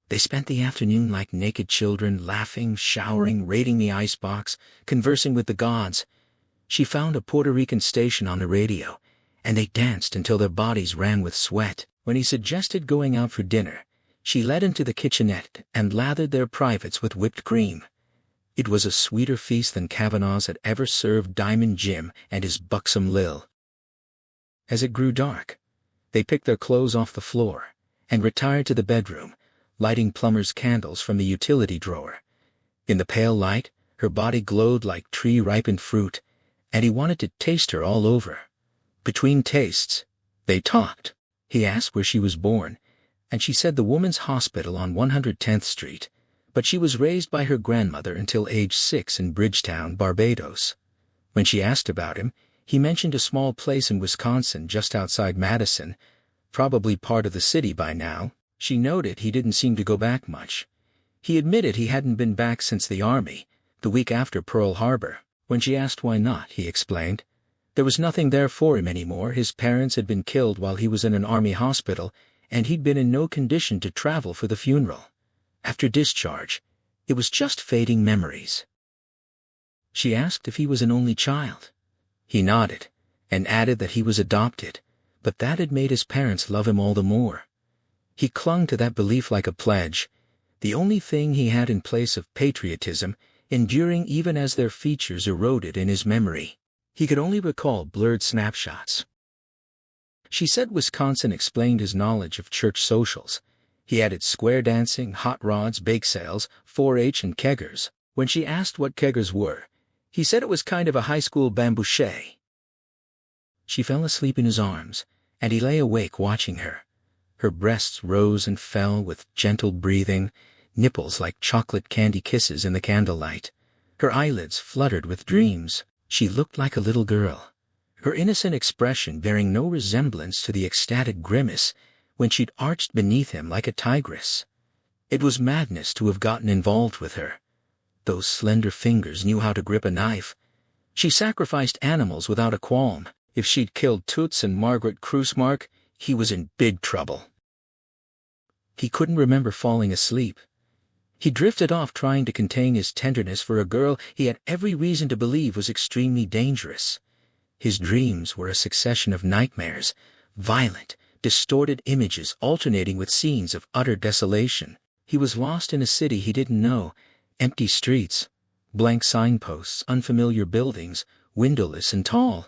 They spent the afternoon like naked children, laughing, showering, raiding the icebox, conversing with the gods. She found a Puerto Rican station on the radio, and they danced until their bodies ran with sweat. When he suggested going out for dinner, she led him to the kitchenette and lathered their privates with whipped cream. It was a sweeter feast than Kavanaugh's had ever served Diamond Jim and his buxom Lil. As it grew dark, they picked their clothes off the floor and retired to the bedroom, lighting plumber's candles from the utility drawer. In the pale light, her body glowed like tree-ripened fruit, and he wanted to taste her all over. Between tastes, they talked. He asked where she was born, and she said the Woman's Hospital on 110th Street, but she was raised by her grandmother until age 6 in Bridgetown, Barbados. When she asked about him, he mentioned a small place in Wisconsin just outside Madison, probably part of the city by now. She noted he didn't seem to go back much. He admitted he hadn't been back since the Army, the week after Pearl Harbor. When she asked why not, he explained. There was nothing there for him anymore. His parents had been killed while he was in an army hospital, and he'd been in no condition to travel for the funeral. After discharge, it was just fading memories. She asked if he was an only child. He nodded, and added that he was adopted, but that had made his parents love him all the more. He clung to that belief like a pledge, the only thing he had in place of patriotism, enduring even as their features eroded in his memory. He could only recall blurred snapshots. She said Wisconsin explained his knowledge of church socials. He added square dancing, hot rods, bake sales, 4-H, and keggers. When she asked what keggers were, he said it was kind of a high school bambouche. She fell asleep in his arms, and he lay awake watching her. Her breasts rose and fell with gentle breathing, nipples like chocolate candy kisses in the candlelight. Her eyelids fluttered with dreams. She looked like a little girl, her innocent expression bearing no resemblance to the ecstatic grimace when she'd arched beneath him like a tigress. It was madness to have gotten involved with her. Those slender fingers knew how to grip a knife. She sacrificed animals without a qualm. If she'd killed Toots and Margaret Krusmark, he was in big trouble. He couldn't remember falling asleep. He drifted off trying to contain his tenderness for a girl he had every reason to believe was extremely dangerous. His dreams were a succession of nightmares, violent, distorted images alternating with scenes of utter desolation. He was lost in a city he didn't know, empty streets, blank signposts, unfamiliar buildings, windowless and tall.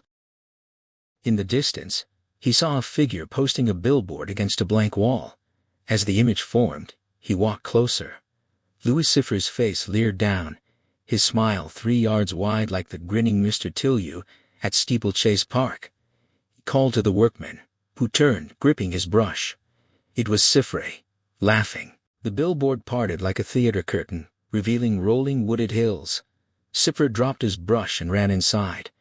In the distance, he saw a figure posting a billboard against a blank wall. As the image formed, he walked closer. Louis Siffer's face leered down, his smile 3 yards wide like the grinning Mr. Tillieu at Steeplechase Park. He called to the workman, who turned, gripping his brush. It was Siffre, laughing. The billboard parted like a theater curtain, revealing rolling wooded hills. Siffer dropped his brush and ran inside.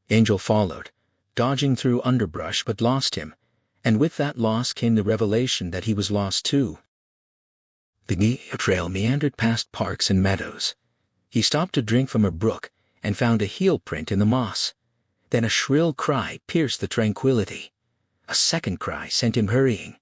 Angel followed, dodging through underbrush but lost him, and with that loss came the revelation that he was lost too. The trail meandered past parks and meadows. He stopped to drink from a brook and found a heel print in the moss. Then a shrill cry pierced the tranquility. A second cry sent him hurrying.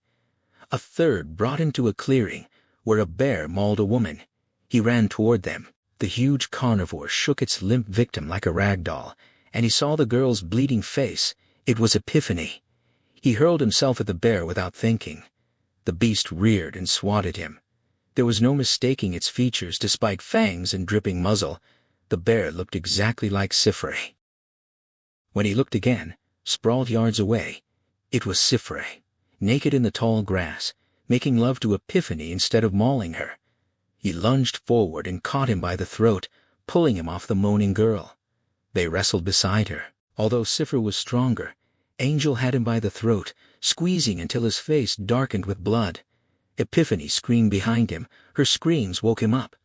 A third brought him to a clearing where a bear mauled a woman. He ran toward them. The huge carnivore shook its limp victim like a rag doll, and he saw the girl's bleeding face. It was Epiphany. He hurled himself at the bear without thinking. The beast reared and swatted him. There was no mistaking its features despite fangs and dripping muzzle. The bear looked exactly like Siffre. When he looked again, sprawled yards away, it was Siffre, naked in the tall grass, making love to Epiphany instead of mauling her. He lunged forward and caught him by the throat, pulling him off the moaning girl. They wrestled beside her. Although Siffre was stronger, Angel had him by the throat, squeezing until his face darkened with blood. Epiphany screamed behind him. Her screams woke him up.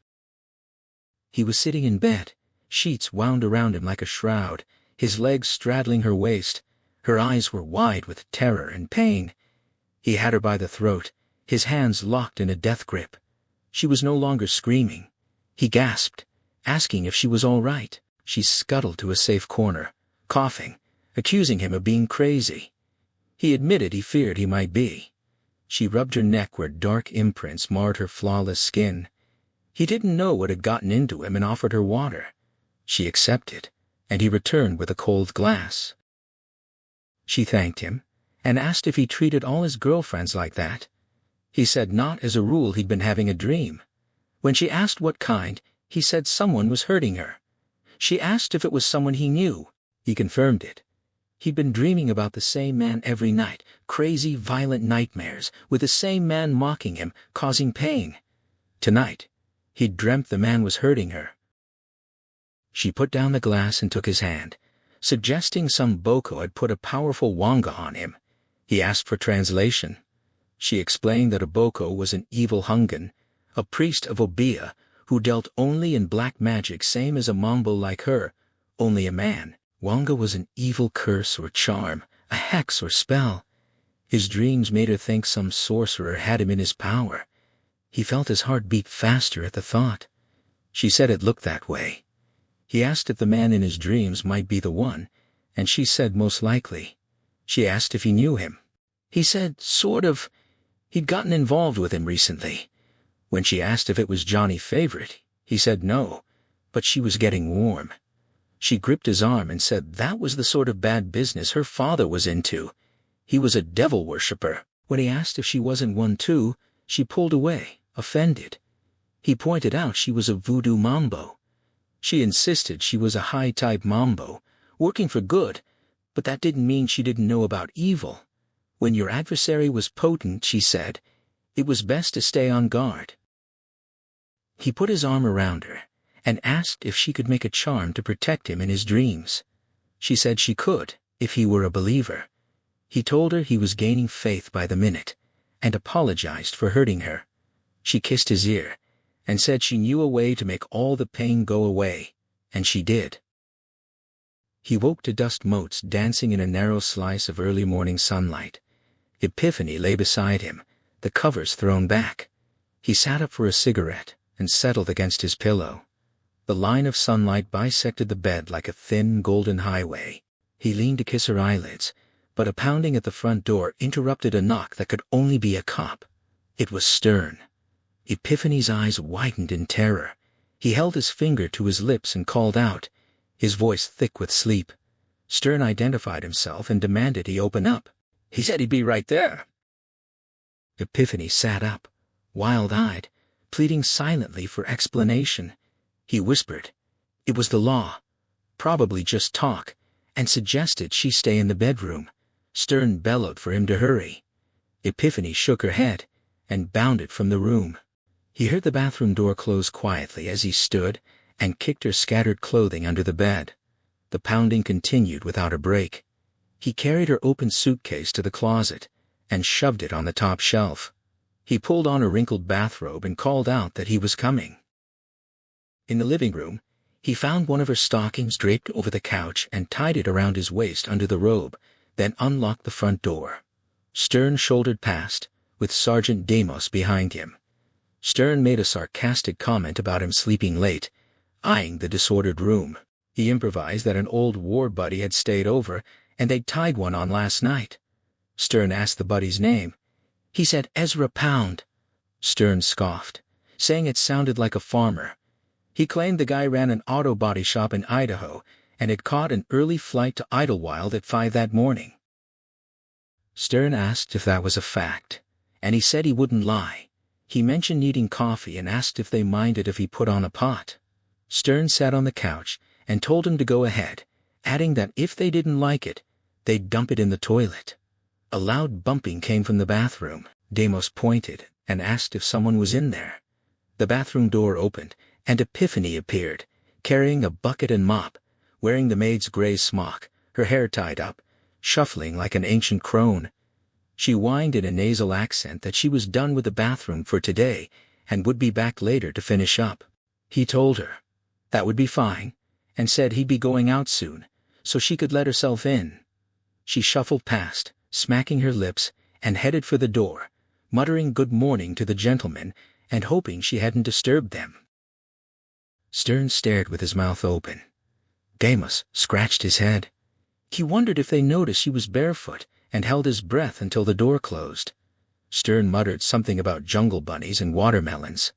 He was sitting in bed, sheets wound around him like a shroud, his legs straddling her waist. Her eyes were wide with terror and pain. He had her by the throat, his hands locked in a death grip. She was no longer screaming. He gasped, asking if she was all right. She scuttled to a safe corner, coughing, accusing him of being crazy. He admitted he feared he might be. She rubbed her neck where dark imprints marred her flawless skin. He didn't know what had gotten into him and offered her water. She accepted, and he returned with a cold glass. She thanked him, and asked if he treated all his girlfriends like that. He said not as a rule he'd been having a dream. When she asked what kind, he said someone was hurting her. She asked if it was someone he knew. He confirmed it. He'd been dreaming about the same man every night, crazy, violent nightmares, with the same man mocking him, causing pain. Tonight, he'd dreamt the man was hurting her. She put down the glass and took his hand, suggesting some boko had put a powerful wanga on him. He asked for translation. She explained that a boko was an evil hungan, a priest of Obeah, who dealt only in black magic, same as a mambo like her, only a man. Wanga was an evil curse or charm, a hex or spell. His dreams made her think some sorcerer had him in his power. He felt his heart beat faster at the thought. She said it looked that way. He asked if the man in his dreams might be the one, and she said most likely. She asked if he knew him. He said, sort of. He'd gotten involved with him recently. When she asked if it was Johnny Favorite, he said no, but she was getting warm. She gripped his arm and said that was the sort of bad business her father was into. He was a devil worshipper. When he asked if she wasn't one too, she pulled away, offended. He pointed out she was a voodoo mambo. She insisted she was a high-type mambo, working for good, but that didn't mean she didn't know about evil. When your adversary was potent, she said, it was best to stay on guard. He put his arm around her and asked if she could make a charm to protect him in his dreams. She said she could, if he were a believer. He told her he was gaining faith by the minute, and apologized for hurting her. She kissed his ear, and said she knew a way to make all the pain go away, and she did. He woke to dust motes dancing in a narrow slice of early morning sunlight. Epiphany lay beside him, the covers thrown back. He sat up for a cigarette and settled against his pillow. The line of sunlight bisected the bed like a thin golden highway. He leaned to kiss her eyelids, but a pounding at the front door interrupted a knock that could only be a cop. It was Stern. Epiphany's eyes widened in terror. He held his finger to his lips and called out, his voice thick with sleep. Stern identified himself and demanded he open up. He said he'd be right there. Epiphany sat up, wild-eyed, pleading silently for explanation. He whispered, it was the law, probably just talk, and suggested she stay in the bedroom. Stern bellowed for him to hurry. Epiphany shook her head and bounded from the room. He heard the bathroom door close quietly as he stood and kicked her scattered clothing under the bed. The pounding continued without a break. He carried her open suitcase to the closet and shoved it on the top shelf. He pulled on a wrinkled bathrobe and called out that he was coming. In the living room, he found one of her stockings draped over the couch and tied it around his waist under the robe, then unlocked the front door. Stern shouldered past, with Sergeant Demos behind him. Stern made a sarcastic comment about him sleeping late, eyeing the disordered room. He improvised that an old war buddy had stayed over and they'd tied one on last night. Stern asked the buddy's name. He said Ezra Pound. Stern scoffed, saying it sounded like a farmer. He claimed the guy ran an auto body shop in Idaho and had caught an early flight to Idlewild at 5 that morning. Stern asked if that was a fact, and he said he wouldn't lie. He mentioned needing coffee and asked if they minded if he put on a pot. Stern sat on the couch and told him to go ahead, adding that if they didn't like it, they'd dump it in the toilet. A loud bumping came from the bathroom. Demos pointed and asked if someone was in there. The bathroom door opened, and Epiphany appeared, carrying a bucket and mop, wearing the maid's gray smock, her hair tied up, shuffling like an ancient crone. She whined in a nasal accent that she was done with the bathroom for today and would be back later to finish up. He told her that would be fine, and said he'd be going out soon, so she could let herself in. She shuffled past, smacking her lips, and headed for the door, muttering good morning to the gentleman and hoping she hadn't disturbed them. Stern stared with his mouth open. Demos scratched his head. He wondered if they noticed she was barefoot and held his breath until the door closed. Stern muttered something about jungle bunnies and watermelons.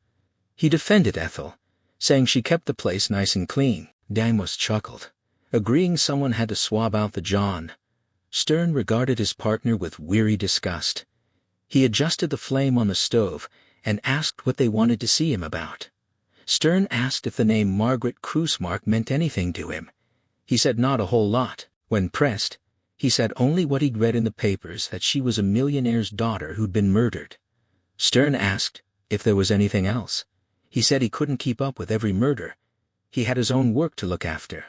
He defended Ethel, saying she kept the place nice and clean. Demos chuckled, agreeing someone had to swab out the John. Stern regarded his partner with weary disgust. He adjusted the flame on the stove and asked what they wanted to see him about. Stern asked if the name Margaret Krusmark meant anything to him. He said not a whole lot. When pressed, he said only what he'd read in the papers, that she was a millionaire's daughter who'd been murdered. Stern asked if there was anything else. He said he couldn't keep up with every murder. He had his own work to look after.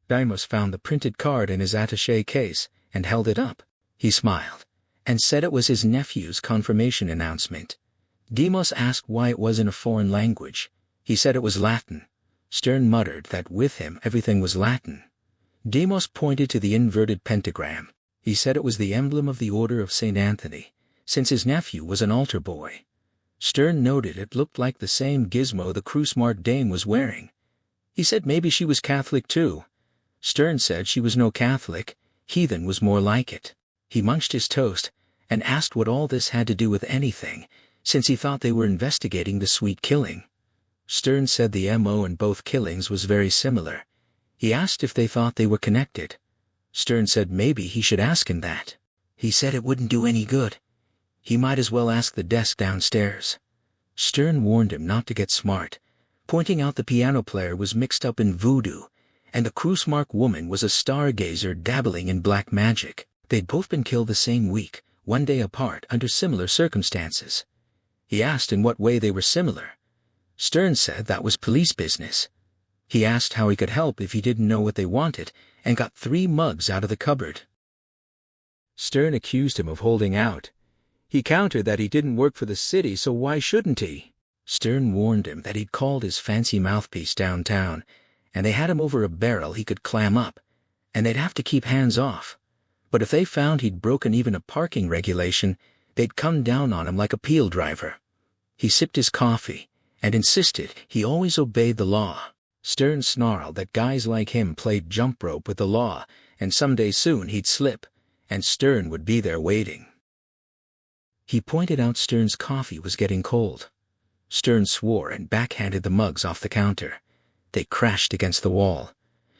Demos found the printed card in his attaché case and held it up. He smiled and said it was his nephew's confirmation announcement. Demos asked why it was in a foreign language. He said it was Latin. Stern muttered that with him everything was Latin. Demos pointed to the inverted pentagram. He said it was the emblem of the Order of St. Anthony, since his nephew was an altar boy. Stern noted it looked like the same gizmo the Krusmark dame was wearing. He said maybe she was Catholic too. Stern said she was no Catholic, heathen was more like it. He munched his toast and asked what all this had to do with anything, since he thought they were investigating the sweet killing. Stern said the MO in both killings was very similar. He asked if they thought they were connected. Stern said maybe he should ask him that. He said it wouldn't do any good. He might as well ask the desk downstairs. Stern warned him not to get smart, pointing out the piano player was mixed up in voodoo, and the cruise-mark woman was a stargazer dabbling in black magic. They'd both been killed the same week, one day apart under similar circumstances. He asked in what way they were similar. Stern said that was police business. He asked how he could help if he didn't know what they wanted, and got 3 mugs out of the cupboard. Stern accused him of holding out. He countered that he didn't work for the city, so why shouldn't he? Stern warned him that he'd called his fancy mouthpiece downtown, and they had him over a barrel he could clam up, and they'd have to keep hands off. But if they found he'd broken even a parking regulation, they'd come down on him like a peel driver. He sipped his coffee and insisted he always obeyed the law. Stern snarled that guys like him played jump rope with the law, and someday soon he'd slip, and Stern would be there waiting. He pointed out Stern's coffee was getting cold. Stern swore and backhanded the mugs off the counter. They crashed against the wall.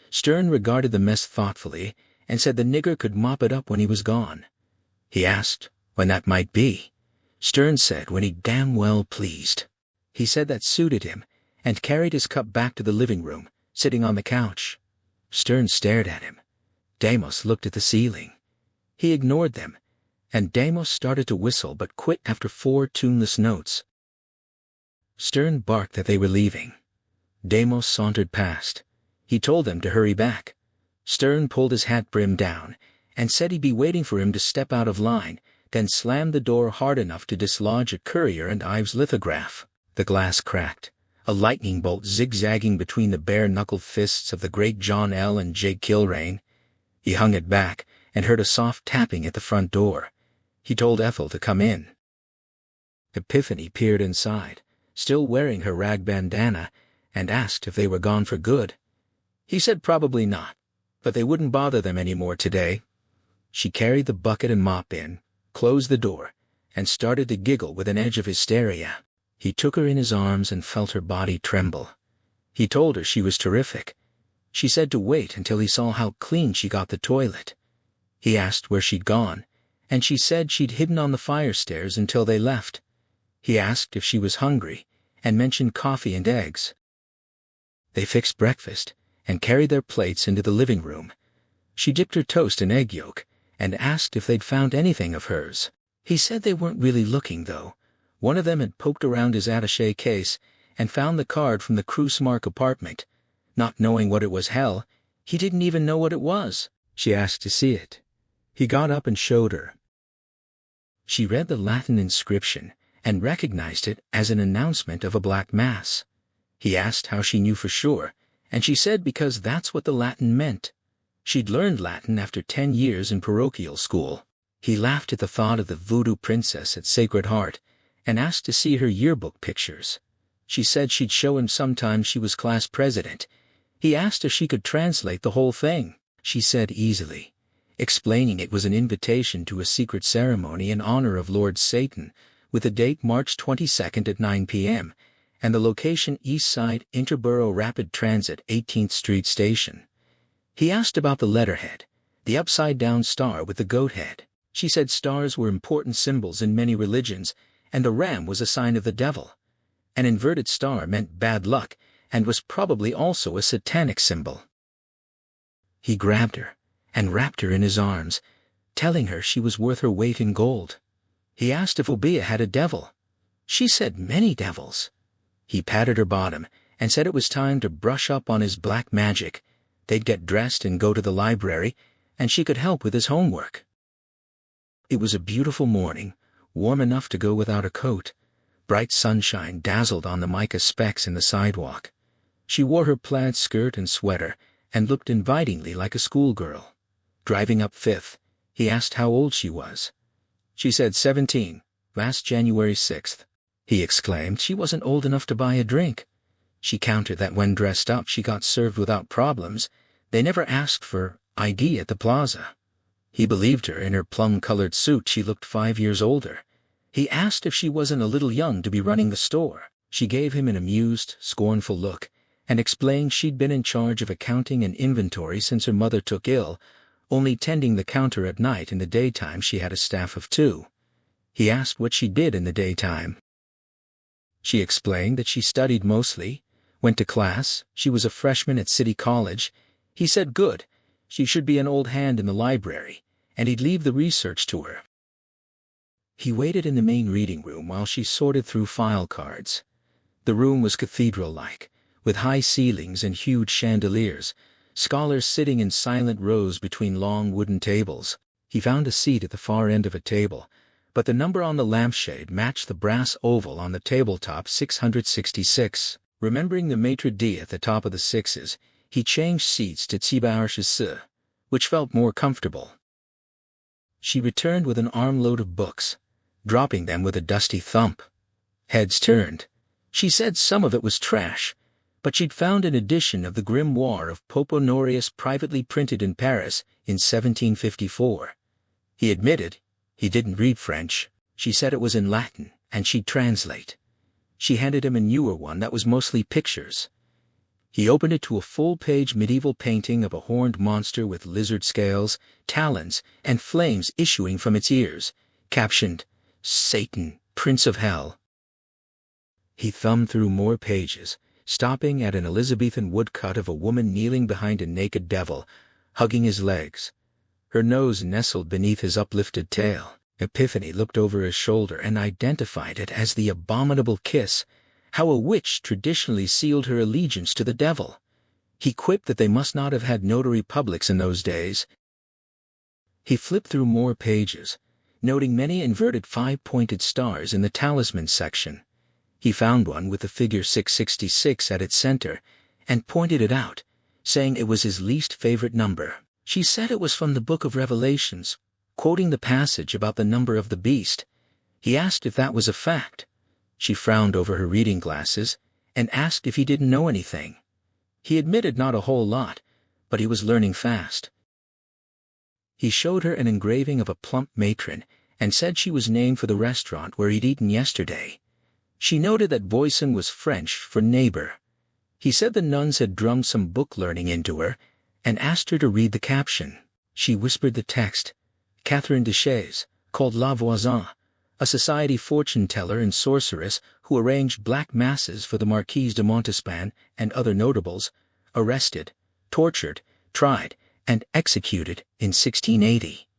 Stern regarded the mess thoughtfully and said the nigger could mop it up when he was gone. He asked when that might be. Stern said when he damn well pleased. He said that suited him, and carried his cup back to the living room, sitting on the couch. Stern stared at him. Deimos looked at the ceiling. He ignored them, and Deimos started to whistle but quit after 4 tuneless notes. Stern barked that they were leaving. Deimos sauntered past. He told them to hurry back. Stern pulled his hat brim down and said he'd be waiting for him to step out of line, then slammed the door hard enough to dislodge a Currier and Ives lithograph. The glass cracked, a lightning bolt zigzagging between the bare-knuckled fists of the great John L. and Jake Kilrain. He hung it back and heard a soft tapping at the front door. He told Ethel to come in. Epiphany peered inside, still wearing her rag bandana, and asked if they were gone for good. He said probably not, but they wouldn't bother them any more today. She carried the bucket and mop in, closed the door, and started to giggle with an edge of hysteria. He took her in his arms and felt her body tremble. He told her she was terrific. She said to wait until he saw how clean she got the toilet. He asked where she'd gone, and she said she'd hidden on the fire stairs until they left. He asked if she was hungry, and mentioned coffee and eggs. They fixed breakfast and carried their plates into the living room. She dipped her toast in egg yolk and asked if they'd found anything of hers. He said they weren't really looking, though. One of them had poked around his attaché case and found the card from the Cruise-Mark apartment. Not knowing what it was, hell, he didn't even know what it was. She asked to see it. He got up and showed her. She read the Latin inscription and recognized it as an announcement of a black mass. He asked how she knew for sure, and she said because that's what the Latin meant. She'd learned Latin after 10 years in parochial school. He laughed at the thought of the voodoo princess at Sacred Heart and asked to see her yearbook pictures. She said she'd show him sometime she was class president. He asked if she could translate the whole thing. She said easily, explaining it was an invitation to a secret ceremony in honor of Lord Satan, with the date March 22nd at 9 p.m., and the location East Side Interborough Rapid Transit 18th Street Station. He asked about the letterhead, the upside-down star with the goat head. She said stars were important symbols in many religions, and a ram was a sign of the devil. An inverted star meant bad luck, and was probably also a satanic symbol. He grabbed her and wrapped her in his arms, telling her she was worth her weight in gold. He asked if Obeah had a devil. She said many devils. He patted her bottom and said it was time to brush up on his black magic. They'd get dressed and go to the library, and she could help with his homework. It was a beautiful morning, warm enough to go without a coat. Bright sunshine dazzled on the mica specks in the sidewalk. She wore her plaid skirt and sweater and looked invitingly like a schoolgirl. Driving up 5th, he asked how old she was. She said 17, last January 6th. He exclaimed she wasn't old enough to buy a drink. She countered that when dressed up she got served without problems. They never asked for ID at the plaza. He believed her. In her plum-colored suit she looked 5 years older. He asked if she wasn't a little young to be running the store. She gave him an amused, scornful look, and explained she'd been in charge of accounting and inventory since her mother took ill, only tending the counter at night. In the daytime she had a staff of 2. He asked what she did in the daytime. She explained that she studied mostly, went to class. She was a freshman at City College. He said good, she should be an old hand in the library, and he'd leave the research to her. He waited in the main reading room while she sorted through file cards. The room was cathedral-like, with high ceilings and huge chandeliers, scholars sitting in silent rows between long wooden tables. He found a seat at the far end of a table, but the number on the lampshade matched the brass oval on the tabletop, 666. Remembering the maitre d' at the top of the sixes, he changed seats to XIII, which felt more comfortable. She returned with an armload of books, dropping them with a dusty thump. Heads turned. She said some of it was trash, but she'd found an edition of the Grimoire of Pope Honorius privately printed in Paris in 1754. He admitted he didn't read French. She said it was in Latin, and she'd translate. She handed him a newer one that was mostly pictures. He opened it to a full-page medieval painting of a horned monster with lizard scales, talons, and flames issuing from its ears, captioned, "Satan, Prince of Hell." He thumbed through more pages, stopping at an Elizabethan woodcut of a woman kneeling behind a naked devil, hugging his legs. Her nose nestled beneath his uplifted tail. Epiphany looked over his shoulder and identified it as the abominable kiss, how a witch traditionally sealed her allegiance to the devil. He quipped that they must not have had notary publics in those days. He flipped through more pages, noting many inverted 5-pointed stars in the talisman section. He found one with the figure 666 at its center, and pointed it out, saying it was his least favorite number. She said it was from the Book of Revelations, quoting the passage about the number of the beast. He asked if that was a fact. She frowned over her reading glasses, and asked if he didn't know anything. He admitted not a whole lot, but he was learning fast. He showed her an engraving of a plump matron, and said she was named for the restaurant where he'd eaten yesterday. She noted that voisin was French for neighbor. He said the nuns had drummed some book learning into her, and asked her to read the caption. She whispered the text. Catherine de Chaise, called La Voisin, a society fortune-teller and sorceress who arranged black masses for the Marquise de Montespan and other notables, arrested, tortured, tried, and executed in 1680.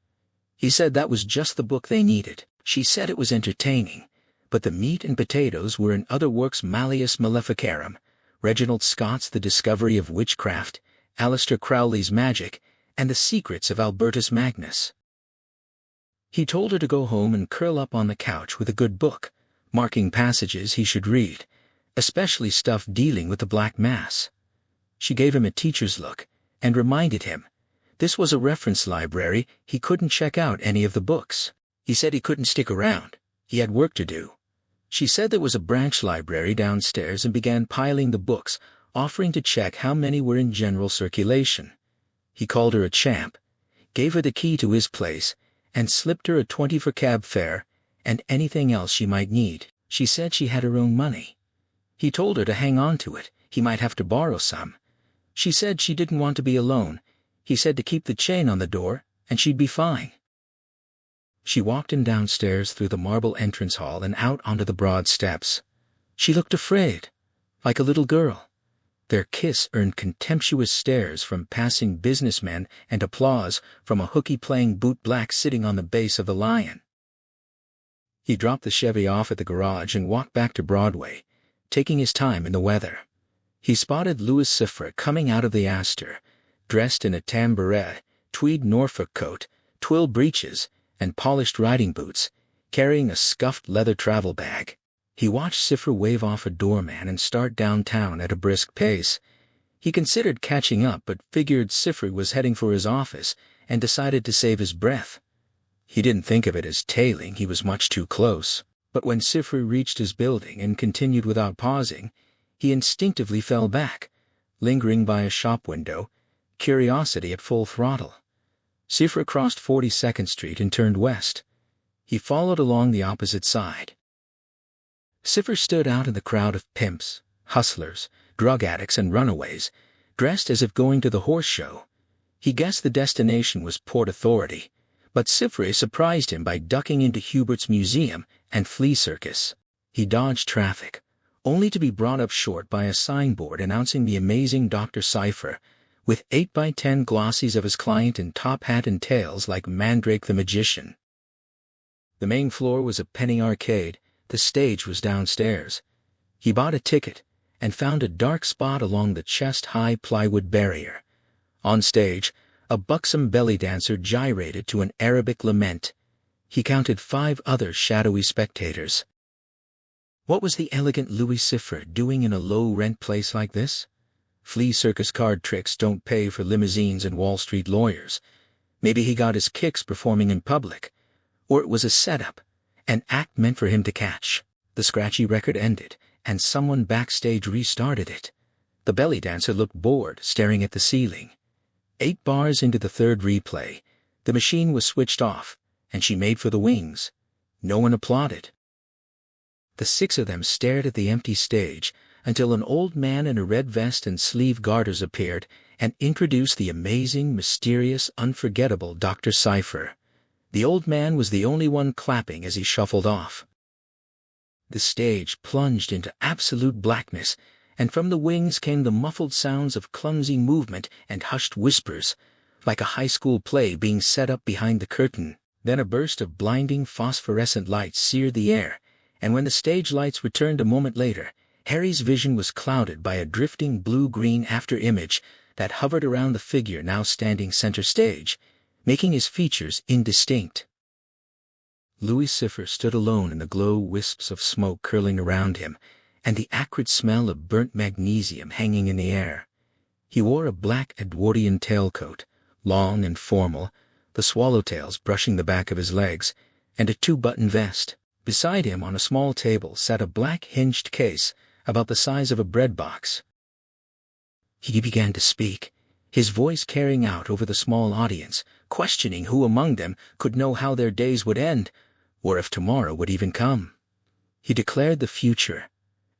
He said that was just the book they needed. She said it was entertaining, but the meat and potatoes were in other works: Malleus Maleficarum, Reginald Scott's The Discovery of Witchcraft, Aleister Crowley's Magic, and The Secrets of Albertus Magnus. He told her to go home and curl up on the couch with a good book, marking passages he should read, especially stuff dealing with the Black Mass. She gave him a teacher's look, and reminded him, this was a reference library, he couldn't check out any of the books. He said he couldn't stick around, he had work to do. She said there was a branch library downstairs and began piling the books, offering to check how many were in general circulation. He called her a champ, gave her the key to his place, and slipped her a 20 for cab fare and anything else she might need. She said she had her own money. He told her to hang on to it, he might have to borrow some. She said she didn't want to be alone. He said to keep the chain on the door, and she'd be fine. She walked him downstairs through the marble entrance hall and out onto the broad steps. She looked afraid, like a little girl. Their kiss earned contemptuous stares from passing businessmen and applause from a hooky playing bootblack sitting on the base of the lion. He dropped the Chevy off at the garage and walked back to Broadway, taking his time in the weather. He spotted Louis Siffre coming out of the Astor, dressed in a tam beret, tweed Norfolk coat, twill breeches, and polished riding boots, carrying a scuffed leather travel bag. He watched Siffre wave off a doorman and start downtown at a brisk pace. He considered catching up but figured Siffre was heading for his office and decided to save his breath. He didn't think of it as tailing, he was much too close. But when Siffre reached his building and continued without pausing, He instinctively fell back, lingering by a shop window, curiosity at full throttle. Cipher crossed 42nd Street and turned west. He followed along the opposite side. Cipher stood out in the crowd of pimps, hustlers, drug addicts, and runaways, dressed as if going to the horse show. He guessed the destination was Port Authority, but Cipher surprised him by ducking into Hubert's Museum and Flea Circus. He dodged traffic, only to be brought up short by a signboard announcing the amazing Dr. Cipher, with 8x10 glossies of his client in top hat and tails like Mandrake the Magician. The main floor was a penny arcade. The stage was downstairs. He bought a ticket and found a dark spot along the chest-high plywood barrier. On stage, a buxom belly dancer gyrated to an Arabic lament. He counted 5 other shadowy spectators. What was the elegant Louis Cipher doing in a low-rent place like this? Flea circus card tricks don't pay for limousines and Wall Street lawyers. Maybe he got his kicks performing in public. Or it was a setup, an act meant for him to catch. The scratchy record ended, and someone backstage restarted it. The belly dancer looked bored, staring at the ceiling. 8 bars into the third replay, the machine was switched off, and she made for the wings. No one applauded. The 6 of them stared at the empty stage until an old man in a red vest and sleeve garters appeared and introduced the amazing, mysterious, unforgettable Dr. Cipher. The old man was the only one clapping as he shuffled off. The stage plunged into absolute blackness, and from the wings came the muffled sounds of clumsy movement and hushed whispers, like a high school play being set up behind the curtain. Then a burst of blinding phosphorescent light seared the air, and when the stage lights returned a moment later, Harry's vision was clouded by a drifting blue-green after-image that hovered around the figure now standing center stage, making his features indistinct. Louis Cipher stood alone in the glow wisps of smoke curling around him, and the acrid smell of burnt magnesium hanging in the air. He wore a black Edwardian tailcoat, long and formal, the swallowtails brushing the back of his legs, and a 2-button vest. Beside him on a small table sat a black hinged case about the size of a bread box. He began to speak, his voice carrying out over the small audience, questioning who among them could know how their days would end, or if tomorrow would even come. He declared the future,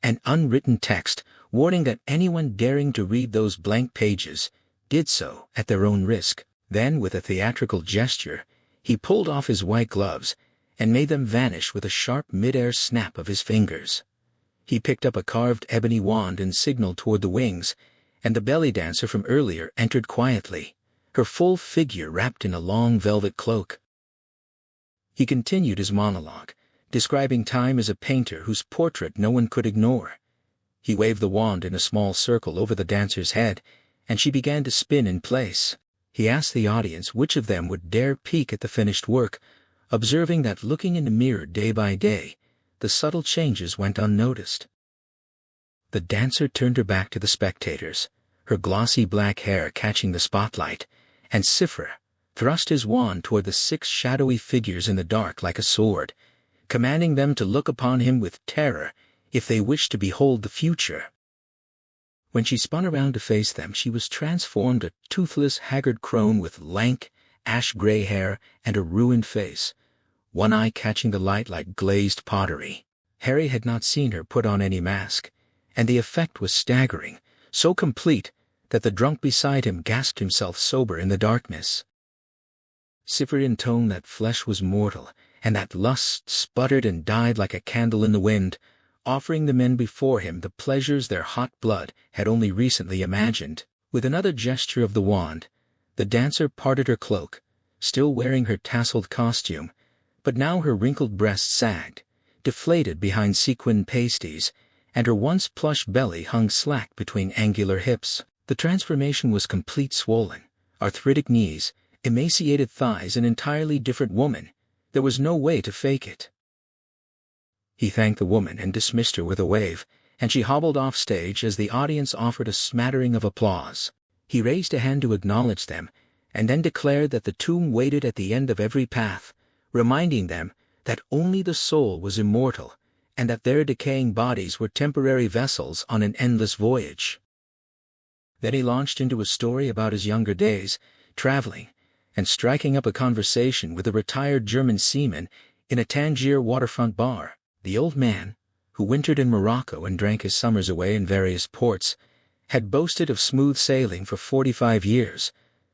an unwritten text warning that anyone daring to read those blank pages did so at their own risk. Then, with a theatrical gesture, he pulled off his white gloves and made them vanish with a sharp mid-air snap of his fingers. He picked up a carved ebony wand and signaled toward the wings, and the belly dancer from earlier entered quietly, her full figure wrapped in a long velvet cloak. He continued his monologue, describing time as a painter whose portrait no one could ignore. He waved the wand in a small circle over the dancer's head, and she began to spin in place. He asked the audience which of them would dare peek at the finished work, observing that looking in the mirror day by day, the subtle changes went unnoticed. The dancer turned her back to the spectators, her glossy black hair catching the spotlight, and Cipher thrust his wand toward the 6 shadowy figures in the dark like a sword, commanding them to look upon him with terror if they wished to behold the future. When she spun around to face them, she was transformed, a toothless, haggard crone with lank, ash-gray hair and a ruined face, one eye catching the light like glazed pottery. Harry had not seen her put on any mask, and the effect was staggering, so complete that the drunk beside him gasped himself sober in the darkness. Cipher intoned that flesh was mortal, and that lust sputtered and died like a candle in the wind, offering the men before him the pleasures their hot blood had only recently imagined. With another gesture of the wand, the dancer parted her cloak, still wearing her tasseled costume, but now her wrinkled breasts sagged, deflated behind sequined pasties, and her once plush belly hung slack between angular hips. The transformation was complete: swollen, arthritic knees, emaciated thighs, an entirely different woman. There was no way to fake it. He thanked the woman and dismissed her with a wave, and she hobbled off stage as the audience offered a smattering of applause. He raised a hand to acknowledge them, and then declared that the tomb waited at the end of every path, reminding them that only the soul was immortal, and that their decaying bodies were temporary vessels on an endless voyage. Then he launched into a story about his younger days, traveling, and striking up a conversation with a retired German seaman in a Tangier waterfront bar. The old man, who wintered in Morocco and drank his summers away in various ports, had boasted of smooth sailing for 45 years,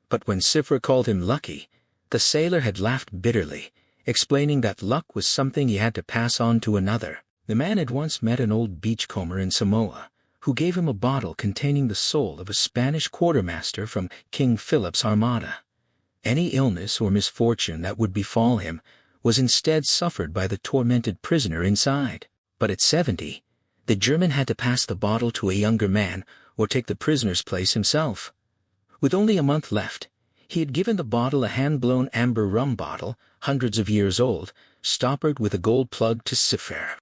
but when Cipher called him lucky, the sailor had laughed bitterly, explaining that luck was something he had to pass on to another. The man had once met an old beachcomber in Samoa, who gave him a bottle containing the soul of a Spanish quartermaster from King Philip's armada. Any illness or misfortune that would befall him was instead suffered by the tormented prisoner inside. But at 70, the German had to pass the bottle to a younger man or take the prisoner's place himself. With only a month left, he had given the bottle a hand-blown amber rum bottle, hundreds of years old, stoppered with a gold plug to Cipher.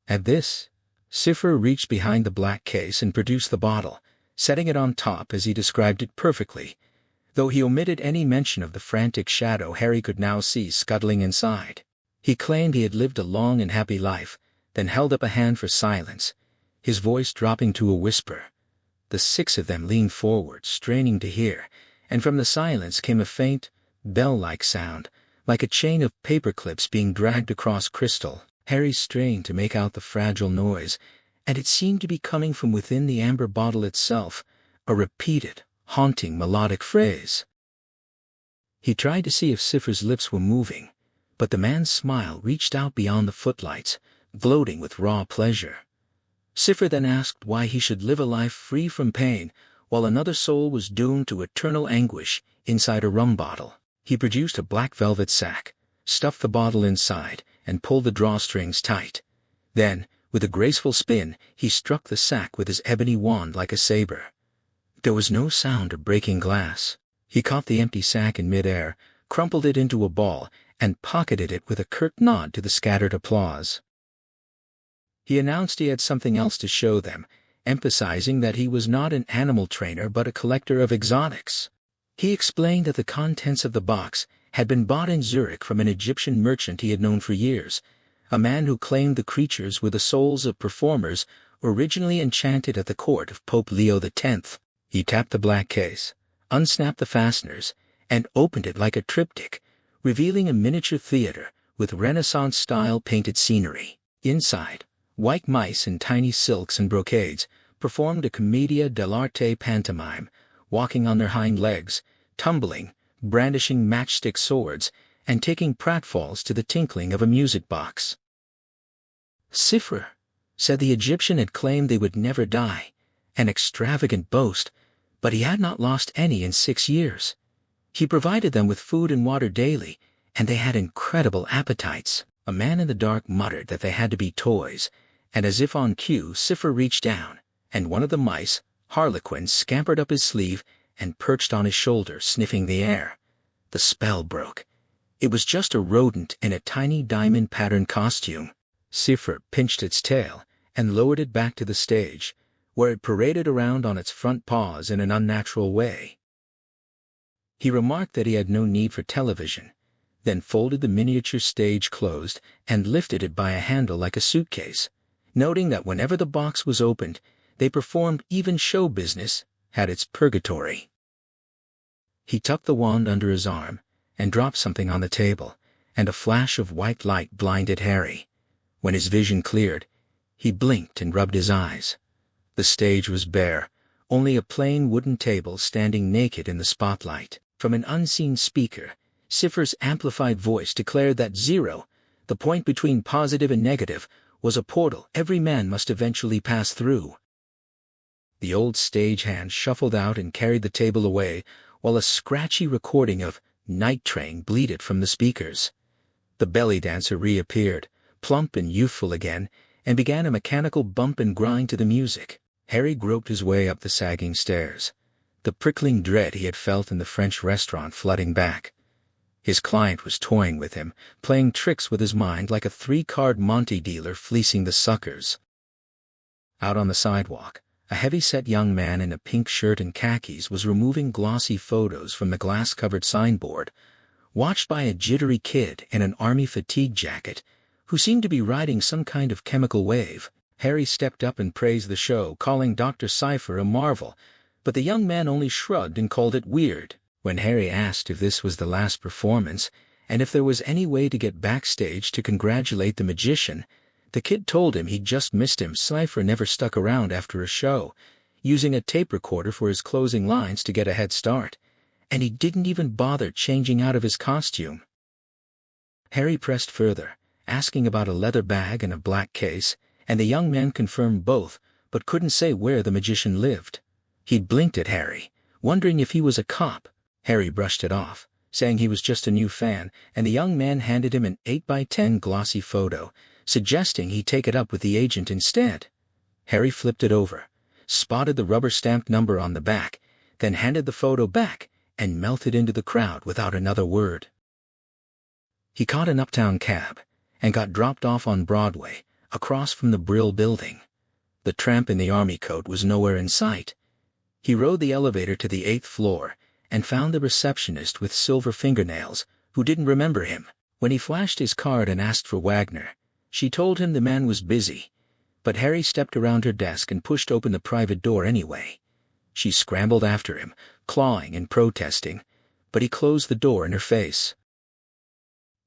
At this, Cipher reached behind the black case and produced the bottle, setting it on top as he described it perfectly, though he omitted any mention of the frantic shadow Harry could now see scuttling inside. He claimed he had lived a long and happy life, then held up a hand for silence, his voice dropping to a whisper. The 6 of them leaned forward, straining to hear, and from the silence came a faint, bell-like sound, like a chain of paper clips being dragged across crystal. Harry strained to make out the fragile noise, and it seemed to be coming from within the amber bottle itself, a repeated, haunting melodic phrase. He tried to see if Cipher's lips were moving, but the man's smile reached out beyond the footlights, gloating with raw pleasure. Cipher then asked why he should live a life free from pain while another soul was doomed to eternal anguish inside a rum bottle. He produced a black velvet sack, stuffed the bottle inside, and pulled the drawstrings tight. Then, with a graceful spin, he struck the sack with his ebony wand like a saber. There was no sound of breaking glass. He caught the empty sack in midair, crumpled it into a ball, and pocketed it with a curt nod to the scattered applause. He announced he had something else to show them, emphasizing that he was not an animal trainer but a collector of exotics. He explained that the contents of the box had been bought in Zurich from an Egyptian merchant he had known for years, a man who claimed the creatures were the souls of performers originally enchanted at the court of Pope Leo X. He tapped the black case, unsnapped the fasteners, and opened it like a triptych, revealing a miniature theater with Renaissance-style painted scenery. Inside, white mice in tiny silks and brocades performed a commedia dell'arte pantomime, walking on their hind legs, tumbling, brandishing matchstick swords, and taking pratfalls to the tinkling of a music box. Cipher said the Egyptian had claimed they would never die, an extravagant boast, but he had not lost any in 6 years. He provided them with food and water daily, and they had incredible appetites. A man in the dark muttered that they had to be toys, and as if on cue, Cipher reached down, and one of the mice, Harlequin, scampered up his sleeve and perched on his shoulder, sniffing the air. The spell broke. It was just a rodent in a tiny diamond-patterned costume. Cipher pinched its tail and lowered it back to the stage, where it paraded around on its front paws in an unnatural way. He remarked that he had no need for television, then folded the miniature stage closed and lifted it by a handle like a suitcase, noting that whenever the box was opened, they performed even show business had its purgatory. He tucked the wand under his arm and dropped something on the table, and a flash of white light blinded Harry. When his vision cleared, he blinked and rubbed his eyes. The stage was bare, only a plain wooden table standing naked in the spotlight. From an unseen speaker, Cipher's amplified voice declared that 0, the point between positive and negative, was a portal every man must eventually pass through. The old stagehand shuffled out and carried the table away, while a scratchy recording of Night Train bleated from the speakers. The belly dancer reappeared, plump and youthful again, and began a mechanical bump and grind to the music. Harry groped his way up the sagging stairs, the prickling dread he had felt in the French restaurant flooding back. His client was toying with him, playing tricks with his mind like a 3-card Monte dealer fleecing the suckers. Out on the sidewalk, a heavy-set young man in a pink shirt and khakis was removing glossy photos from the glass-covered signboard, watched by a jittery kid in an army fatigue jacket who seemed to be riding some kind of chemical wave. Harry stepped up and praised the show, calling Dr. Cypher a marvel, but the young man only shrugged and called it weird. When Harry asked if this was the last performance, and if there was any way to get backstage to congratulate the magician, the kid told him he'd just missed him. Cypher never stuck around after a show, using a tape recorder for his closing lines to get a head start, and he didn't even bother changing out of his costume. Harry pressed further, asking about a leather bag and a black case, and the young man confirmed both, but couldn't say where the magician lived. He'd blinked at Harry, wondering if he was a cop. Harry brushed it off, saying he was just a new fan, and the young man handed him an 8x10 glossy photo, suggesting he take it up with the agent instead. Harry flipped it over, spotted the rubber-stamped number on the back, then handed the photo back and melted into the crowd without another word. He caught an uptown cab and got dropped off on Broadway, across from the Brill Building. The tramp in the army coat was nowhere in sight. He rode the elevator to the 8th floor and found the receptionist with silver fingernails, who didn't remember him. When he flashed his card and asked for Wagner, she told him the man was busy, but Harry stepped around her desk and pushed open the private door anyway. She scrambled after him, clawing and protesting, but he closed the door in her face.